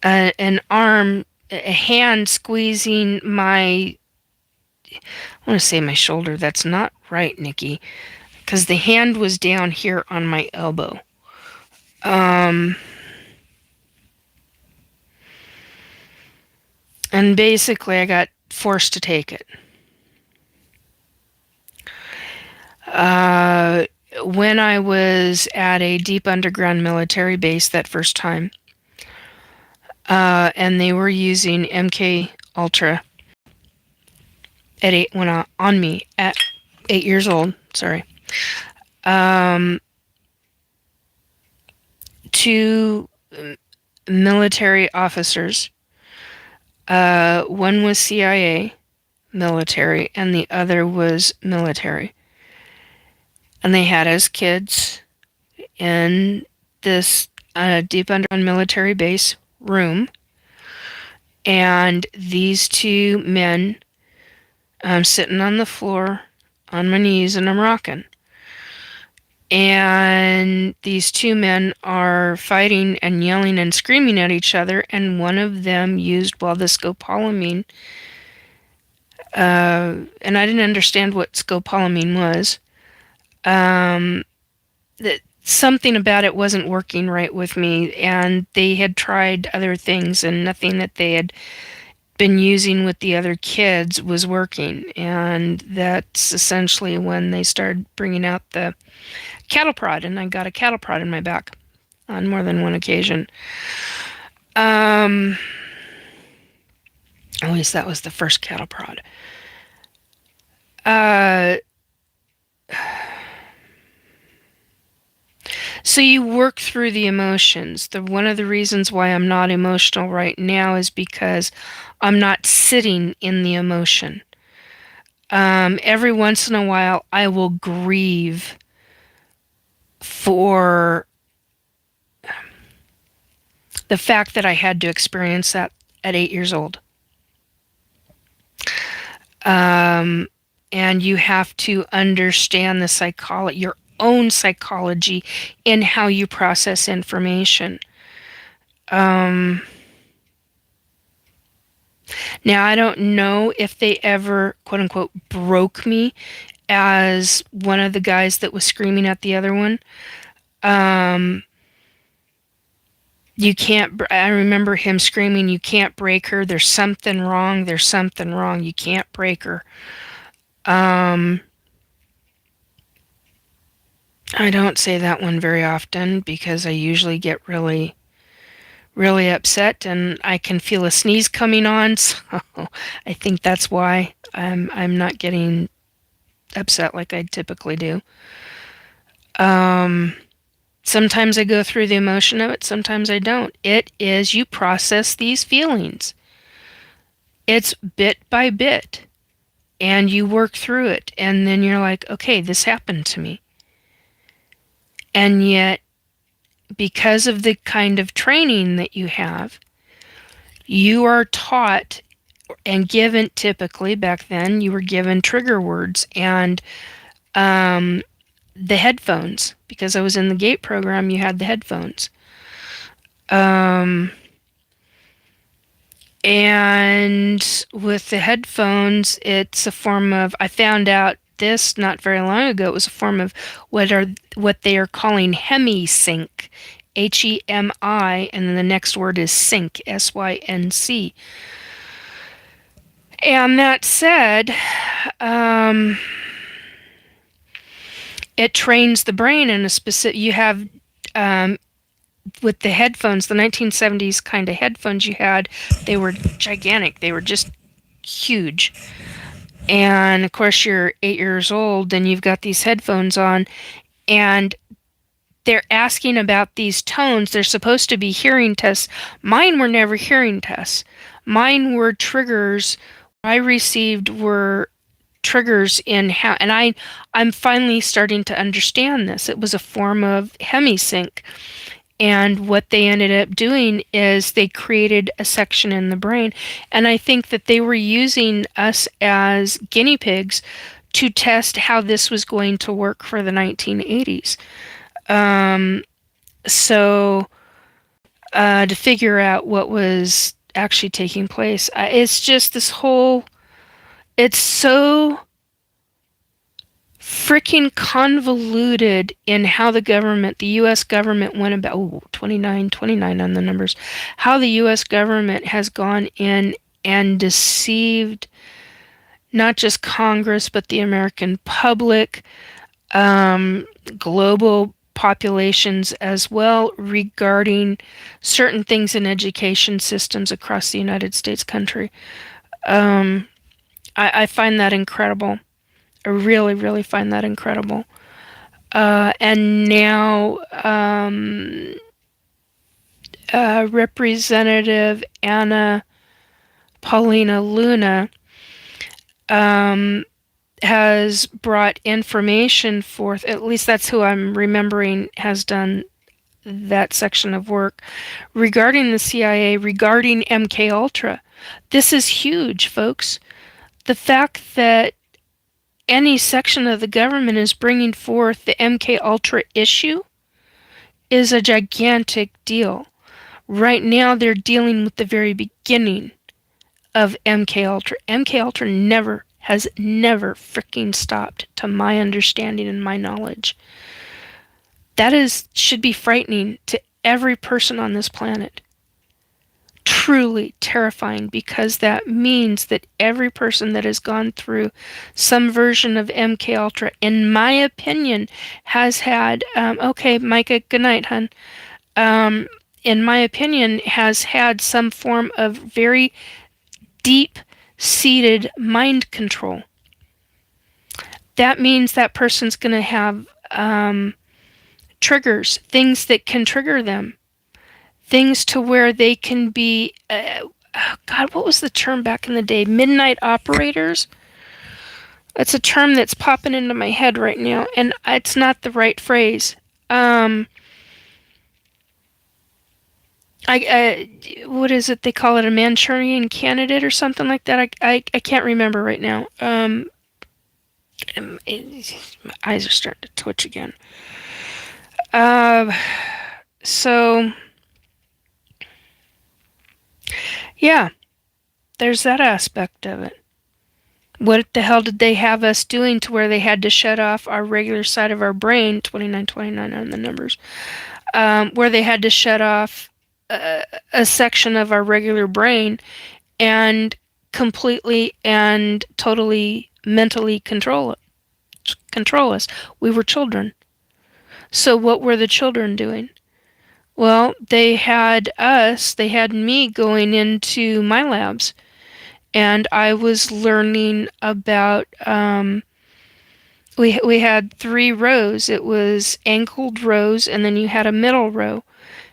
hand squeezing my, I want to say my shoulder. That's not right, Nikki. Because the hand was down here on my elbow. And basically I got forced to take it. When I was at a deep underground military base that first time, and they were using MK Ultra on me at 8 years old. Sorry. Two military officers. One was CIA military, and the other was military. And they had us kids in this deep underground military base room. And these two men, I'm sitting on the floor on my knees and I'm rocking. And these two men are fighting and yelling and screaming at each other, and one of them used the scopolamine. And I didn't understand what scopolamine was. That something about it wasn't working right with me, and they had tried other things, and nothing that they had been using with the other kids was working. And that's essentially when they started bringing out the cattle prod, and I got a cattle prod in my back on more than one occasion. At least that was the first cattle prod. So you work through the emotions. One of the reasons why I'm not emotional right now is because I'm not sitting in the emotion. Every once in a while, I will grieve for the fact that I had to experience that at 8 years old. And you have to understand your own psychology in how you process information. Now, I don't know if they ever, quote unquote, broke me as one of the guys that was screaming at the other one. You can't, I remember him screaming, "You can't break her. There's something wrong. There's something wrong. You can't break her." I don't say that one very often because I usually get really, really upset, and I can feel a sneeze coming on. So I think that's why I'm not getting upset like I typically do. Sometimes I go through the emotion of it, sometimes I don't. It is, you process these feelings. It's bit by bit, and you work through it, and then you're like, okay, this happened to me. And yet, because of the kind of training that you have, you are taught and given, typically back then, you were given trigger words and the headphones. Because I was in the GATE program, you had the headphones. And with the headphones, it's a form of, I found out this not very long ago. It was a form of what they are calling hemi-sync, Hemi, and then the next word is sync, Sync. And that said, um, it trains the brain in a specific. You have with the headphones, the 1970s kind of headphones you had, they were gigantic. They were just huge. And of course, you're 8 years old, and you've got these headphones on, and they're asking about these tones. They're supposed to be hearing tests. Mine were never hearing tests. Mine were triggers. What I received were triggers in how, and I'm finally starting to understand this. It was a form of hemisync. And what they ended up doing is they created a section in the brain. And I think that they were using us as guinea pigs to test how this was going to work for the 1980s. So to figure out what was actually taking place, it's just this whole, it's so freaking convoluted in how the government, the U.S. government went about, 29 on the numbers, how the U.S. government has gone in and deceived not just Congress, but the American public, global populations as well, regarding certain things in education systems across the United States country. I find that incredible. I really, really find that incredible. And now Representative Anna Paulina Luna has brought information forth, at least that's who I'm remembering has done that section of work, regarding the CIA, regarding MK Ultra. This is huge, folks. The fact that any section of the government is bringing forth the MK Ultra issue is a gigantic deal. Right now, they're dealing with the very beginning of MK Ultra. MK Ultra has never freaking stopped, to my understanding and my knowledge. That should be frightening to every person on this planet. Truly terrifying, because that means that every person that has gone through some version of MK Ultra, in my opinion, has had okay, Micah, good night, hun. In my opinion, has had some form of very deep-seated mind control. That means that person's going to have triggers, things that can trigger them. Things to where they can be, God, what was the term back in the day? Midnight operators? It's a term that's popping into my head right now, and it's not the right phrase. What is it? They call it a Manchurian candidate or something like that. I can't remember right now. My eyes are starting to twitch again. So... yeah, there's that aspect of it. What the hell did they have us doing to where they had to shut off our regular side of our brain, 29 on the numbers, where they had to shut off a section of our regular brain and completely and totally mentally control us. We were children. So what were the children doing? Well, they had me going into my labs, and I was learning about, we had 3 rows. It was angled rows, and then you had a middle row,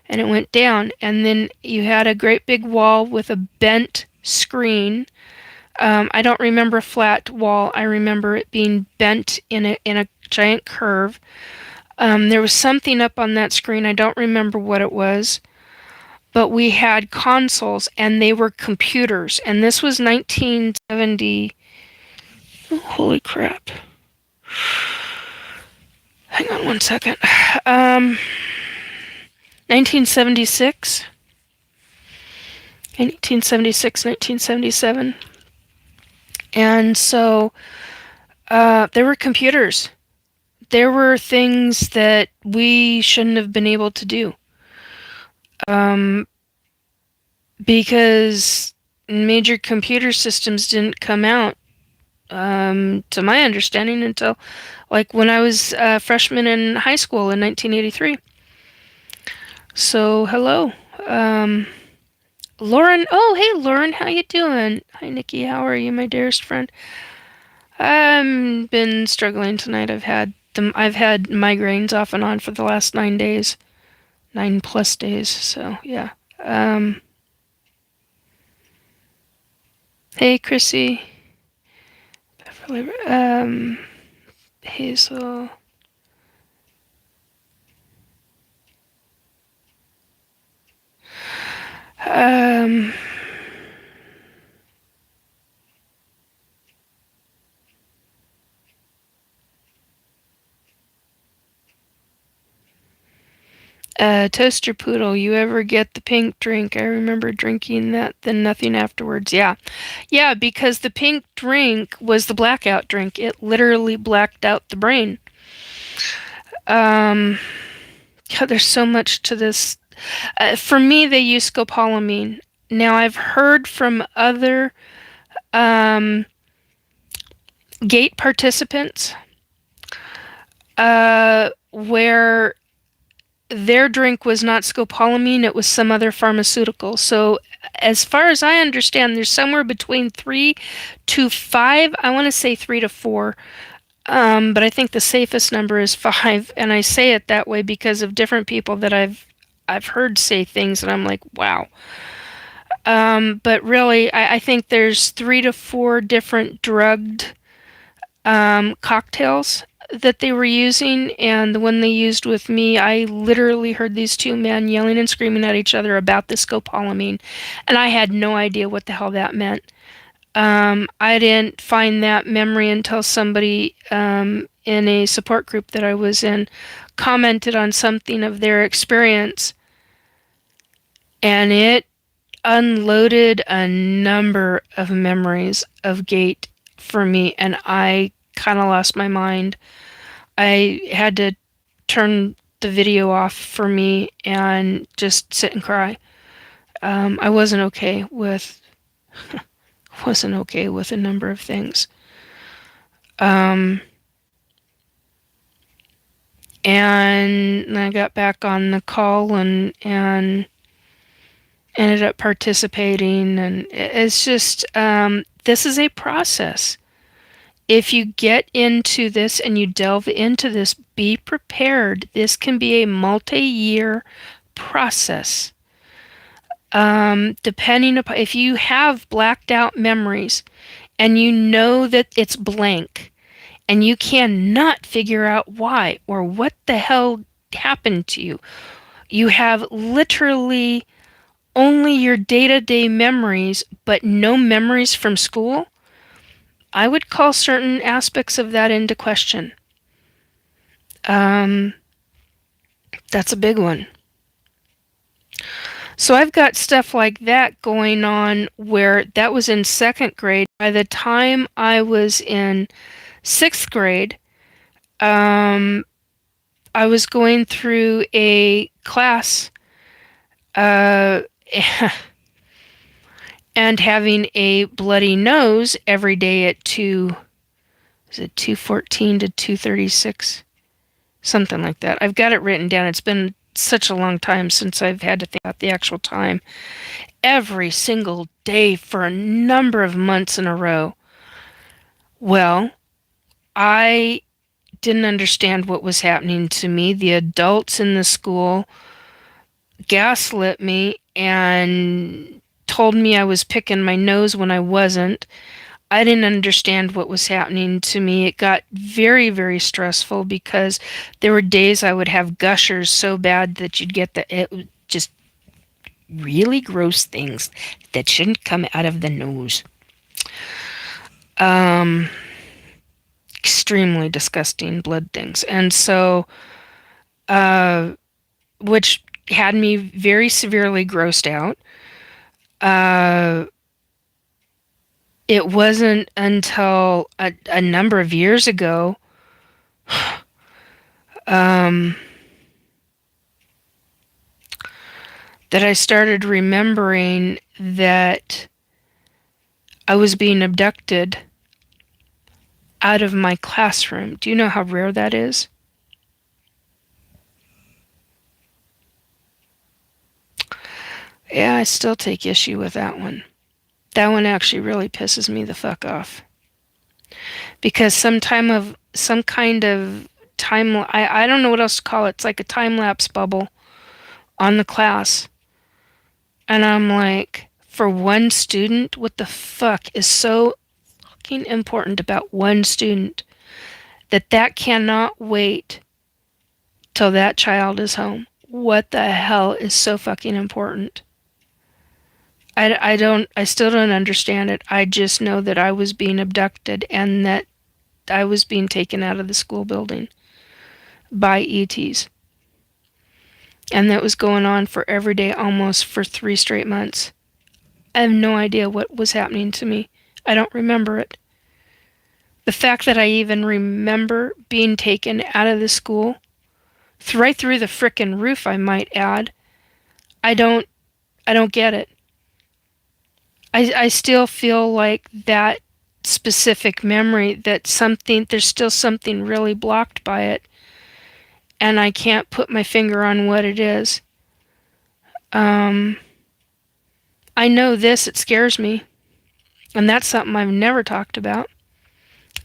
and it went down, and then you had a great big wall with a bent screen. I don't remember a flat wall. I remember it being bent in a giant curve. There was something up on that screen. I don't remember what it was. But we had consoles, and they were computers. And this was 1970. Oh, holy crap. Hang on one second. 1976. 1976, 1977. And so There were computers. There were things that we shouldn't have been able to do. Um, because major computer systems didn't come out, to my understanding, until like when I was a freshman in high school in 1983. So, hello. Um, Lauren. Oh, hey, Lauren. How you doing? Hi, Nikki. How are you, my dearest friend? I've been struggling tonight. I've had migraines off and on for the last 9 days, 9+ days. So yeah. Um, hey, Chrissy. Beverly. Hazel. Um, Toaster Poodle, you ever get the pink drink? I remember drinking that, then nothing afterwards. Yeah. Yeah, because the pink drink was the blackout drink. It literally blacked out the brain. Um, God, there's so much to this. For me, they use scopolamine. Now, I've heard from other um, gate participants where their drink was not scopolamine, it was some other pharmaceutical. So, as far as I understand, there's somewhere between 3 to 5. I want to say 3 to 4, but I think the safest number is 5. And I say it that way because of different people that I've heard say things, and I'm like, wow. But really, I think there's 3 to 4 different drugged cocktails that they were using, and the one they used with me, I literally heard these two men yelling and screaming at each other about the scopolamine, and I had no idea what the hell that meant. I didn't find that memory until somebody in a support group that I was in commented on something of their experience, and it unloaded a number of memories of Gate for me, and I kind of lost my mind. I had to turn the video off for me and just sit and cry. I wasn't okay with a number of things. Um, and I got back on the call and ended up participating, and it's just this is a process. If you get into this and you delve into this, be prepared. This can be a multi-year process. Depending upon if you have blacked out memories and you know that it's blank and you cannot figure out why or what the hell happened to you, you have literally only your day-to-day memories but no memories from school. I would call certain aspects of that into question. Um, that's a big one. So I've got stuff like that going on where that was in second grade. By the time I was in sixth grade, um, I was going through a class uh, and having a bloody nose every day at 2:14 to 2:36? Something like that. I've got it written down. It's been such a long time since I've had to think about the actual time. Every single day for a number of months in a row. Well, I didn't understand what was happening to me. The adults in the school gaslit me and told me I was picking my nose when I wasn't. I didn't understand what was happening to me. It got very, very stressful because there were days I would have gushers so bad that you'd get just really gross things that shouldn't come out of the nose. Um, Extremely disgusting blood things. And so, which had me very severely grossed out. Uh, It wasn't until a number of years ago um, that I started remembering that I was being abducted out of my classroom. Do you know how rare that is? Yeah, I still take issue with that one. That one actually really pisses me the fuck off. Because some kind of I don't know what else to call it. It's like a time lapse bubble on the class. And I'm like, for one student, what the fuck is so fucking important about one student that cannot wait till that child is home? What the hell is so fucking important? I still don't understand it. I just know that I was being abducted and that I was being taken out of the school building by ETs. And that was going on for every day almost for 3 straight months. I have no idea what was happening to me. I don't remember it. The fact that I even remember being taken out of the school, right through the frickin' roof, I might add, I don't, I don't get it. I still feel like that specific memory that there's still something really blocked by it, and I can't put my finger on what it is. Um, I know this, it scares me, and that's something I've never talked about.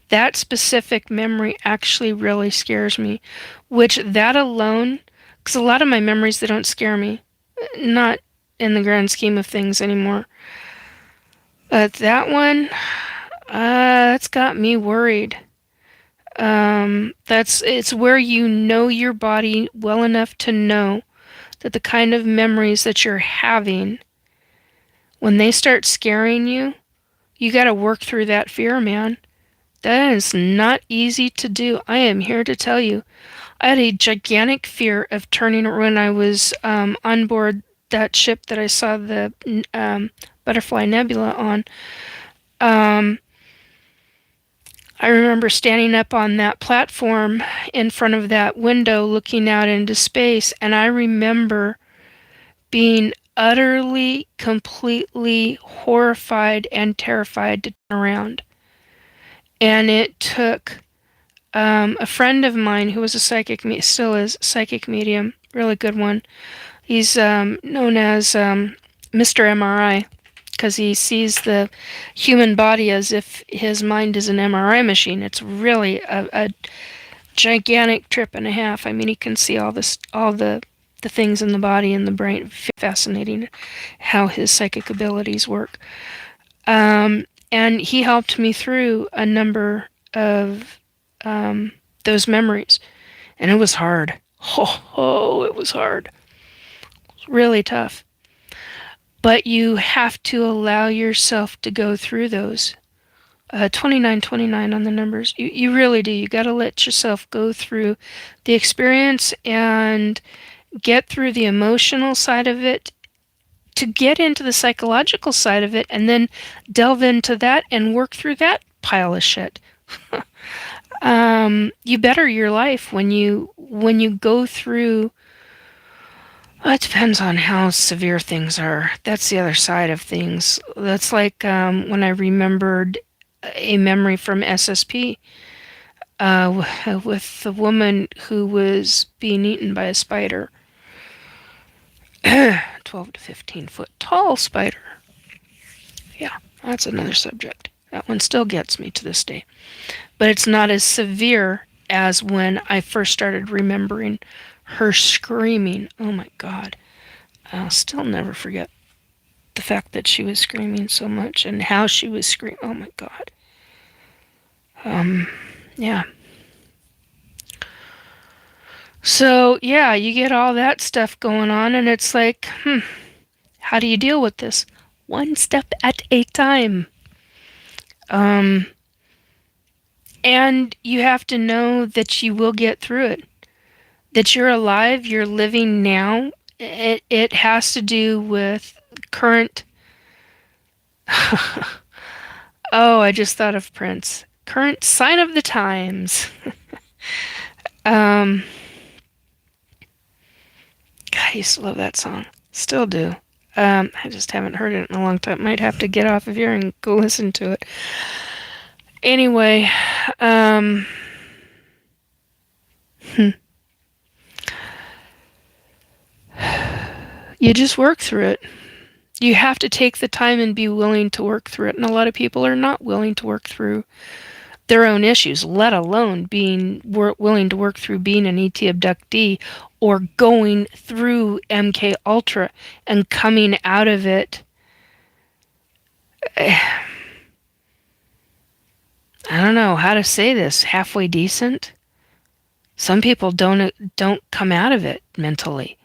That specific memory actually really scares me, which that alone, because a lot of my memories, they don't scare me, not in the grand scheme of things anymore. But that one, that's got me worried. It's where you know your body well enough to know that the kind of memories that you're having, when they start scaring you, you got to work through that fear, man. That is not easy to do. I am here to tell you. I had a gigantic fear of turning when I was on board that ship that I saw the Butterfly Nebula on. Um, I remember standing up on that platform in front of that window looking out into space, and I remember being utterly, completely horrified and terrified to turn around. And it took a friend of mine who was a still is psychic medium, really good one. He's known as Mr. MRI because he sees the human body as if his mind is an MRI machine. It's really a gigantic trip and a half. I mean, he can see all the things in the body and the brain. Fascinating how his psychic abilities work. And he helped me through a number of those memories, and it was hard. It was hard. It was really tough. But you have to allow yourself to go through those. 2929 on the numbers. You really do. You got to let yourself go through the experience and get through the emotional side of it to get into the psychological side of it and then delve into that and work through that pile of shit. You better your life when you go through. Well, it depends on how severe things are. That's the other side of things. That's like when I remembered a memory from SSP with the woman who was being eaten by a spider. 12 to 15 foot tall spider. Yeah, that's another subject. That one still gets me to this day. But it's not as severe as when I first started remembering her screaming. Oh my God. I'll still never forget the fact that she was screaming so much and how she was screaming. Oh my God. Yeah. So, yeah, you get all that stuff going on, and it's like, how do you deal with this? One step at a time. And you have to know that you will get through it. That you're alive, you're living now. It has to do with current Oh, I just thought of Prince. Current sign of the times. Um, God, I used to love that song. Still do. I just haven't heard it in a long time. Might have to get off of here and go listen to it. Anyway, um, hmm, you just work through it. You have to take the time and be willing to work through it. And a lot of people are not willing to work through their own issues, let alone being willing to work through being an ET abductee or going through MK Ultra and coming out of it. I don't know how to say this. Halfway decent. Some people don't come out of it mentally,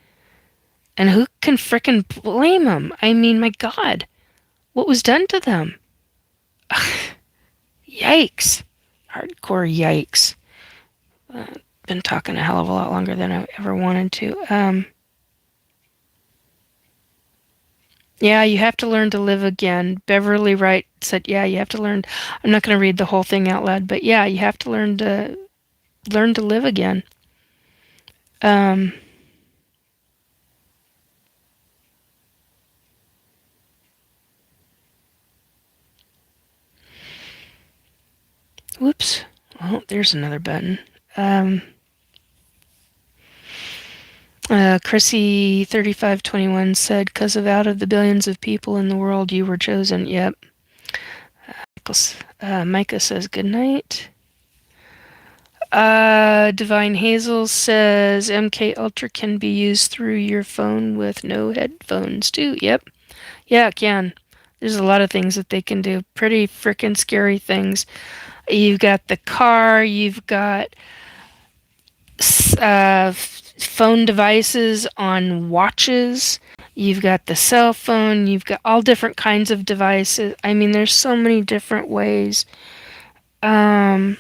and who can frickin' blame them? I mean, my God, what was done to them? Yikes! Hardcore yikes. Uh, Been talking a hell of a lot longer than I ever wanted to. Yeah, you have to learn to live again. Beverly Wright said, "Yeah, you have to learn." I'm not going to read the whole thing out loud, but yeah, you have to learn to live again. Um, Whoops. Oh, there's another button. Um, Chrissy 3521 said, "Because of out of the billions of people in the world, you were chosen." Yep. Micah says, "Good night." Divine Hazel says, "MK Ultra can be used through your phone with no headphones too." Yep. Yeah, it can. There's a lot of things that they can do. Pretty freaking scary things. You've got the car, you've got phone devices on watches, you've got the cell phone, you've got all different kinds of devices. I mean, there's so many different ways. Um,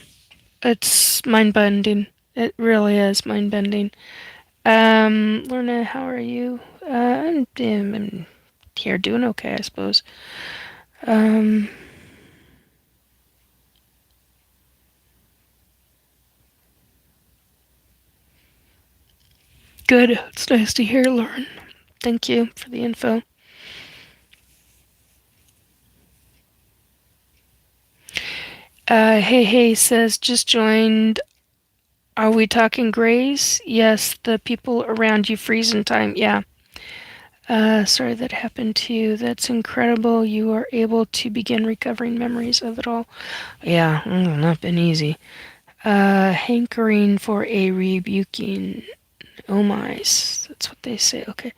it's mind bending. It really is mind bending. Lorna, how are you? I'm here doing okay, I suppose. Um, Good. It's nice to hear, Lauren. Thank you for the info. Hey says, "Just joined. Are we talking grays?" Yes, the people around you freeze in time. Yeah. Sorry that happened to you. That's incredible. You are able to begin recovering memories of it all. Yeah, not been easy. Hankering for a rebuking. Oh my. That's what they say. Okay.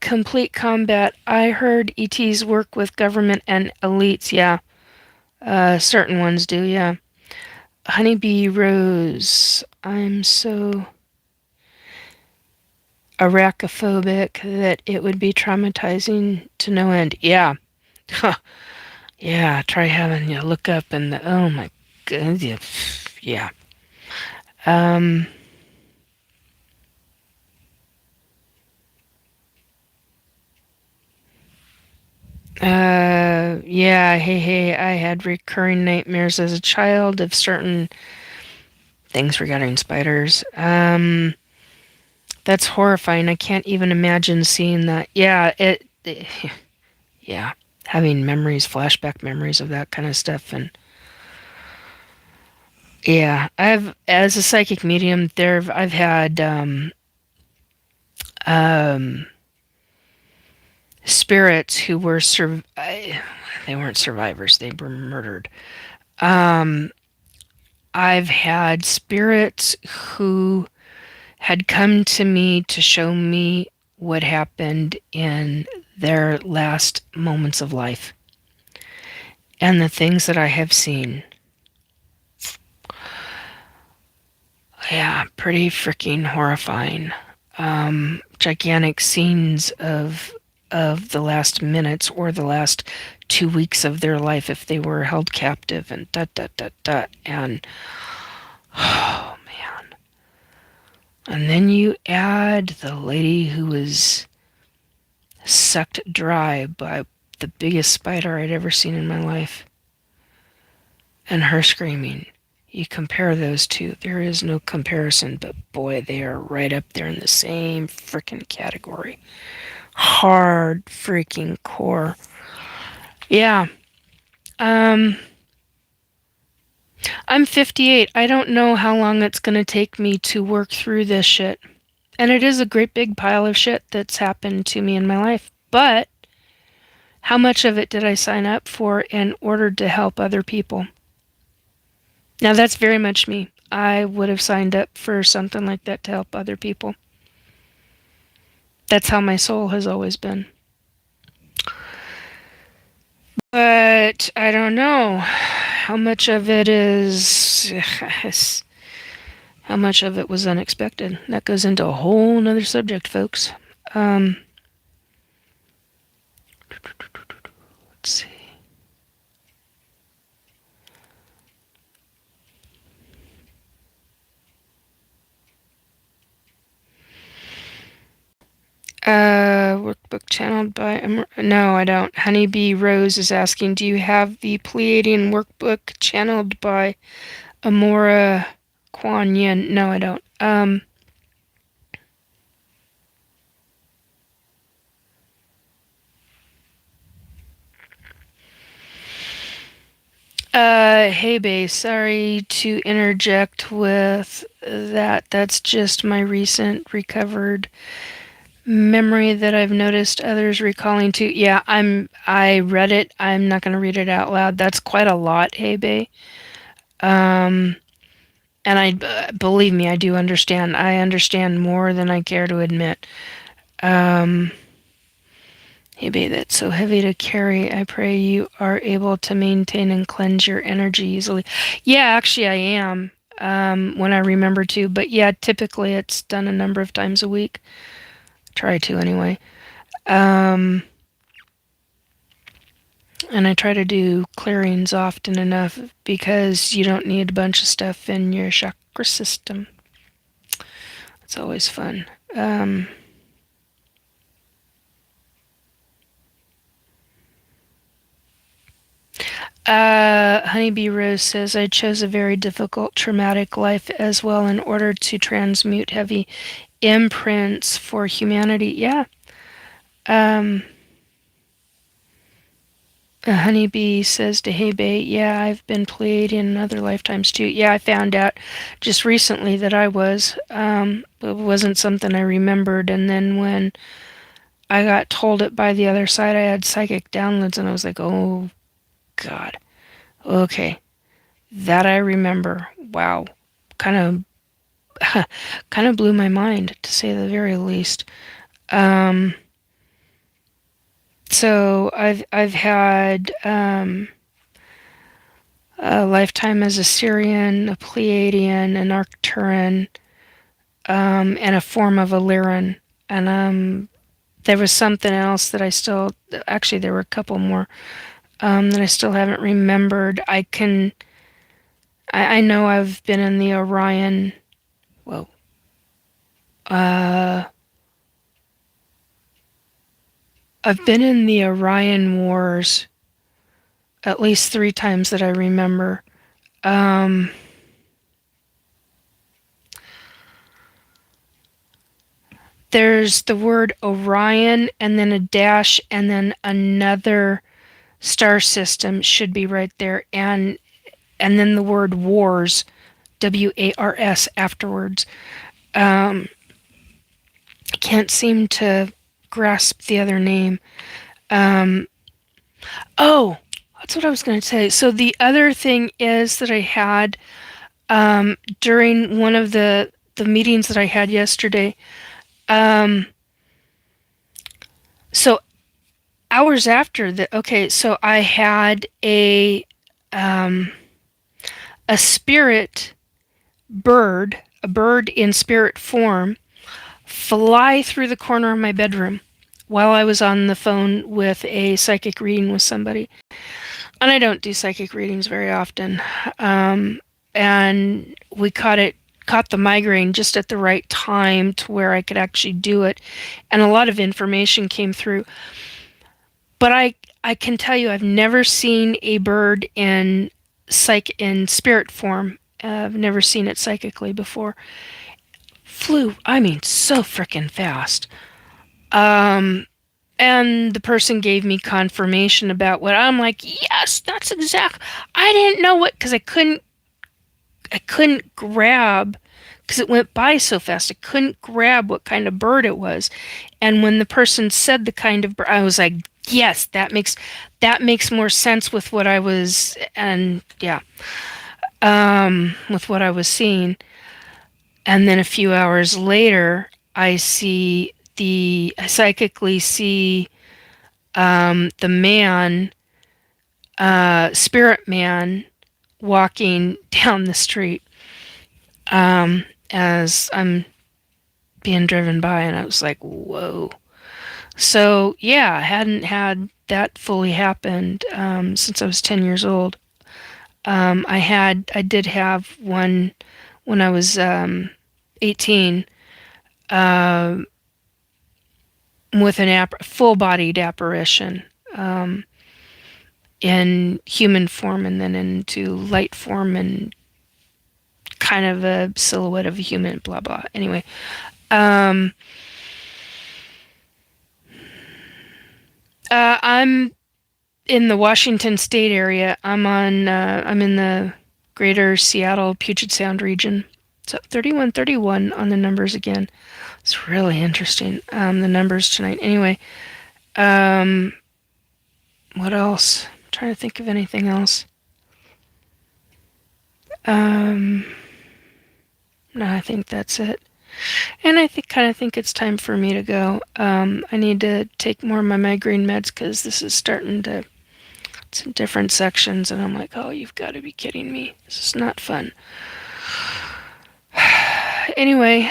Complete combat. I heard ETs work with government and elites. Yeah. Certain ones do, yeah. Honeybee Rose. I'm so arachophobic that it would be traumatizing to no end. Yeah. Yeah, try having you look up and oh my god. Yeah. Um yeah, hey, I had recurring nightmares as a child of certain things regarding spiders. That's horrifying. I can't even imagine seeing that. Yeah, yeah, having memories, flashback memories of that kind of stuff, and yeah, I've as a psychic medium, I've had um, spirits who were they weren't survivors; they were murdered. Um, I've had spirits who had come to me to show me what happened in their last moments of life and the things that I have seen. Yeah, pretty freaking horrifying. Gigantic scenes of the last minutes or the last 2 weeks of their life if they were held captive and dot dot dot dot and oh man. And then you add the lady who was sucked dry by the biggest spider I'd ever seen in my life. And her screaming. You compare those two, there is no comparison, but boy, they are right up there in the same freaking category. Hard freaking core. Yeah. Um, I'm 58. I don't know how long it's going to take me to work through this shit. And it is a great big pile of shit that's happened to me in my life. But how much of it did I sign up for in order to help other people? Now, that's very much me. I would have signed up for something like that to help other people. That's how my soul has always been. But I don't know how much of it is. How much of it was unexpected. That goes into a whole nother subject, folks. Let's see. Workbook channeled by... No, I don't. Honeybee Rose is asking, do you have the Pleiadian workbook channeled by Amora Kuan Yin? No, I don't. Hey, Bay, sorry to interject with that. That's just my recent recovered memory that I've noticed others recalling too. Yeah, I read it. I'm not going to read it out loud. That's quite a lot, hey, Bay. And believe me, I do understand. I understand more than I care to admit. Hey, Bay, that's so heavy to carry. I pray you are able to maintain and cleanse your energy easily. Yeah, actually, I am. When I remember to, but yeah, typically it's done a number of times a week. Try to anyway. And I try to do clearings often enough because you don't need a bunch of stuff in your chakra system. It's always fun. Honeybee Rose says, I chose a very difficult, traumatic life as well in order to transmute heavy imprints for humanity. Yeah. A honeybee says to Hey Bay, yeah, I've been Pleiadian in other lifetimes too. Yeah, I found out just recently that I was. It wasn't something I remembered, and then when I got told it by the other side, I had psychic downloads, and I was like, oh, God. Okay. That I remember. Wow. Kind of kind of blew my mind, to say the very least. So I've had a lifetime as a Syrian, a Pleiadian, an Arcturan, and a form of a Lyran. And there was something else that I still, actually there were a couple more that I still haven't remembered. I know I've been in the Orion, whoa, uh, I've been in the Orion Wars at least 3 times that I remember. There's the word Orion and then a dash and then another star system should be right there, and then the word wars, WARS afterwards. I can't seem to grasp the other name. Oh, that's what I was going to say. So the other thing is that I had during one of the meetings that I had yesterday. So hours after that, okay, so I had a spirit bird, a bird in spirit form, fly through the corner of my bedroom while I was on the phone with a psychic reading with somebody. And I don't do psychic readings very often. And we caught the migraine just at the right time to where I could actually do it. And a lot of information came through. But I can tell you, I've never seen a bird in spirit form. I've never seen it psychically before. Flew, I mean, so freaking fast. Um, and the person gave me confirmation about what I'm like. Yes, that's exact. I didn't know what because I couldn't grab because it went by so fast. I couldn't grab what kind of bird it was. And when the person said the kind of bird, I was like, yes, that makes more sense with what I was and yeah, with what I was seeing. And then a few hours later, I psychically see the man, spirit man, walking down the street as I'm being driven by, and I was like, whoa. So yeah, I hadn't had that fully happened since I was 10 years old. I did have one when I was 18 uh, with an full-bodied apparition in human form and then into light form and kind of a silhouette of a human, blah blah. Anyway, um, I'm in the Washington State area. I'm in the greater Seattle Puget Sound region. So 3131 on the numbers again. It's really interesting. The numbers tonight. Anyway, um, what else? I'm trying to think of anything else. Um, no, I think that's it. And I kind of think it's time for me to go. I need to take more of my migraine meds because this is starting to. It's in different sections, and I'm like, oh, you've got to be kidding me. This is not fun. Anyway,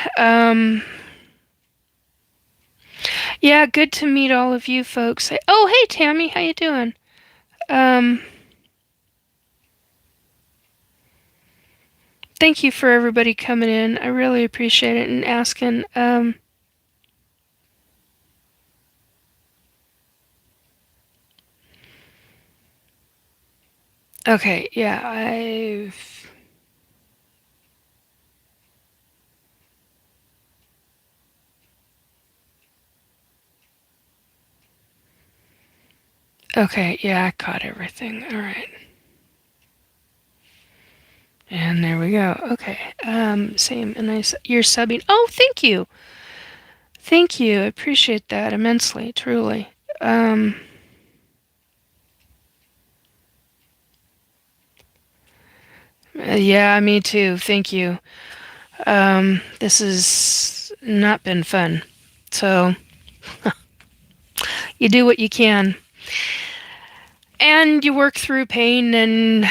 yeah, good to meet all of you folks. Oh, hey, Tammy, how you doing? Um, Thank you for everybody coming in. I really appreciate it and asking. Okay, yeah, okay, yeah, I caught everything. All right. And there we go. Okay. Same. And you're subbing. Oh, thank you. Thank you. I appreciate that immensely, truly. Um, yeah, me too. Thank you. This has not been fun. So you do what you can. And you work through pain, and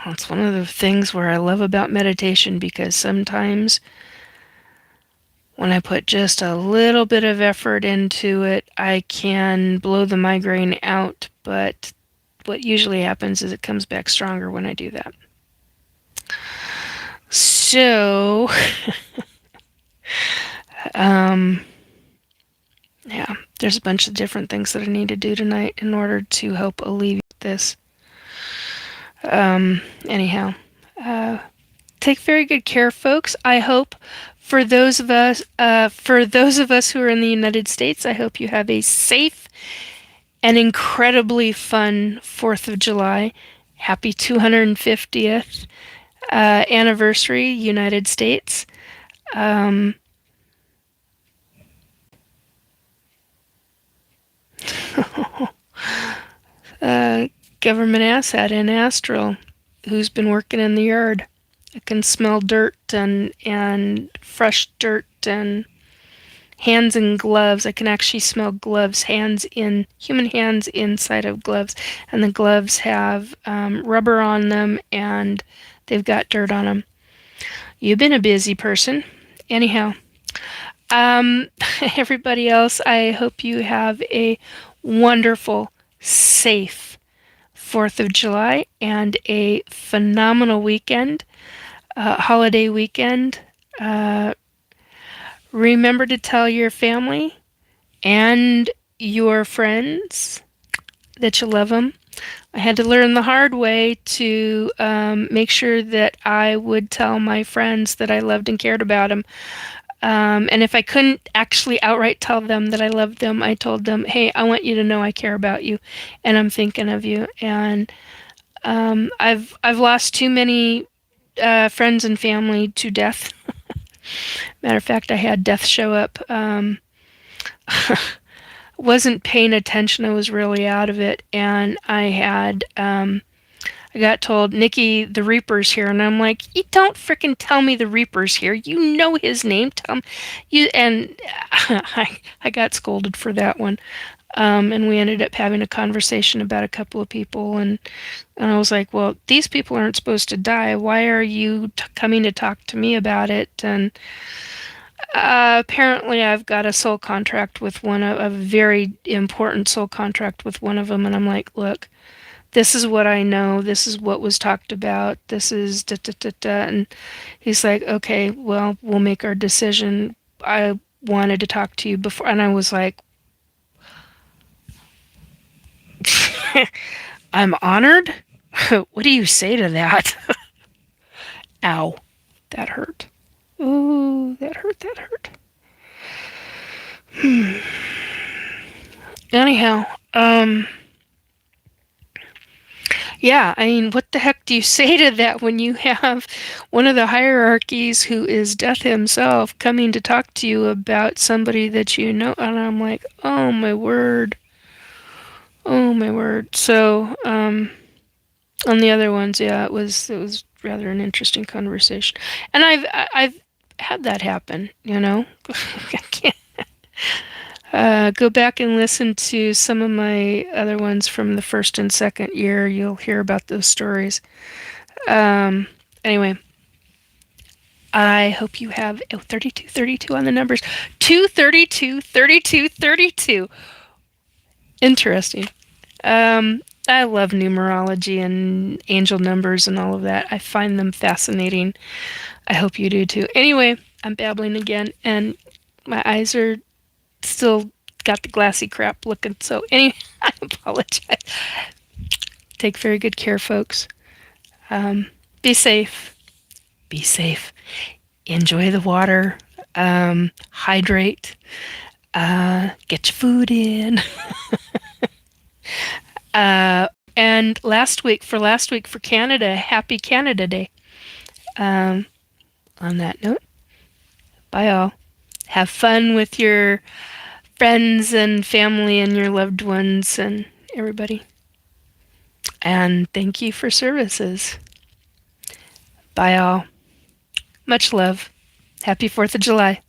it's one of the things where I love about meditation because sometimes when I put just a little bit of effort into it, I can blow the migraine out. But what usually happens is it comes back stronger when I do that. So, um, yeah, there's a bunch of different things that I need to do tonight in order to help alleviate this. Anyhow, take very good care, folks. I hope for those of us who are in the United States, I hope you have a safe and incredibly fun 4th of July. Happy 250th anniversary, United States. Um, uh, Government asshat in Astral who's been working in the yard. I can smell dirt and fresh dirt and hands in gloves. I can actually smell gloves, human hands inside of gloves, and the gloves have rubber on them and they've got dirt on them. You've been a busy person. Anyhow, everybody else, I hope you have a wonderful, safe 4th of July and a phenomenal weekend, holiday weekend. Remember to tell your family and your friends that you love them. I had to learn the hard way to make sure that I would tell my friends that I loved and cared about them. And if I couldn't actually outright tell them that I loved them, I told them, "Hey, I want you to know I care about you, and I'm thinking of you." And I've lost too many friends and family to death. Matter of fact, I had death show up. Wasn't paying attention. I was really out of it, and I got told, "Nikki, the Reaper's here," and I'm like, "You don't frickin' tell me the Reaper's here. You know his name. Tell me you." And I got scolded for that one. And we ended up having a conversation about a couple of people, and I was like, "Well, these people aren't supposed to die. Why are you coming to talk to me about it?" And apparently, I've got a soul contract with a very important soul contract with one of them, and I'm like, "Look, this is what I know. This is what was talked about. This is da da da da." And he's like, "Okay, well, we'll make our decision. I wanted to talk to you before," and I was like, "I'm honored." What do you say to that? Ow, that hurt. Ooh, that hurt. That hurt. Anyhow, yeah, I mean, what the heck do you say to that when you have one of the hierarchies who is death himself coming to talk to you about somebody that you know? And I'm like, oh my word, oh my word. So, on the other ones, yeah, it was rather an interesting conversation, and I've had that happen, you know. I can't go back and listen to some of my other ones from the first and second year. You'll hear about those stories. Um, anyway, I hope you have 32, 32 on the numbers. 232, 32, 32. Interesting. I love numerology and angel numbers and all of that. I find them fascinating. I hope you do too. Anyway, I'm babbling again, and my eyes are still got the glassy crap looking. So, anyway, I apologize. Take very good care, folks. Be safe. Be safe. Enjoy the water. Hydrate. Get your food in. And last week for Canada, happy Canada Day. Um, on that note, bye all. Have fun with your friends and family and your loved ones and everybody. And thank you for services. Bye all. Much love. Happy 4th of July.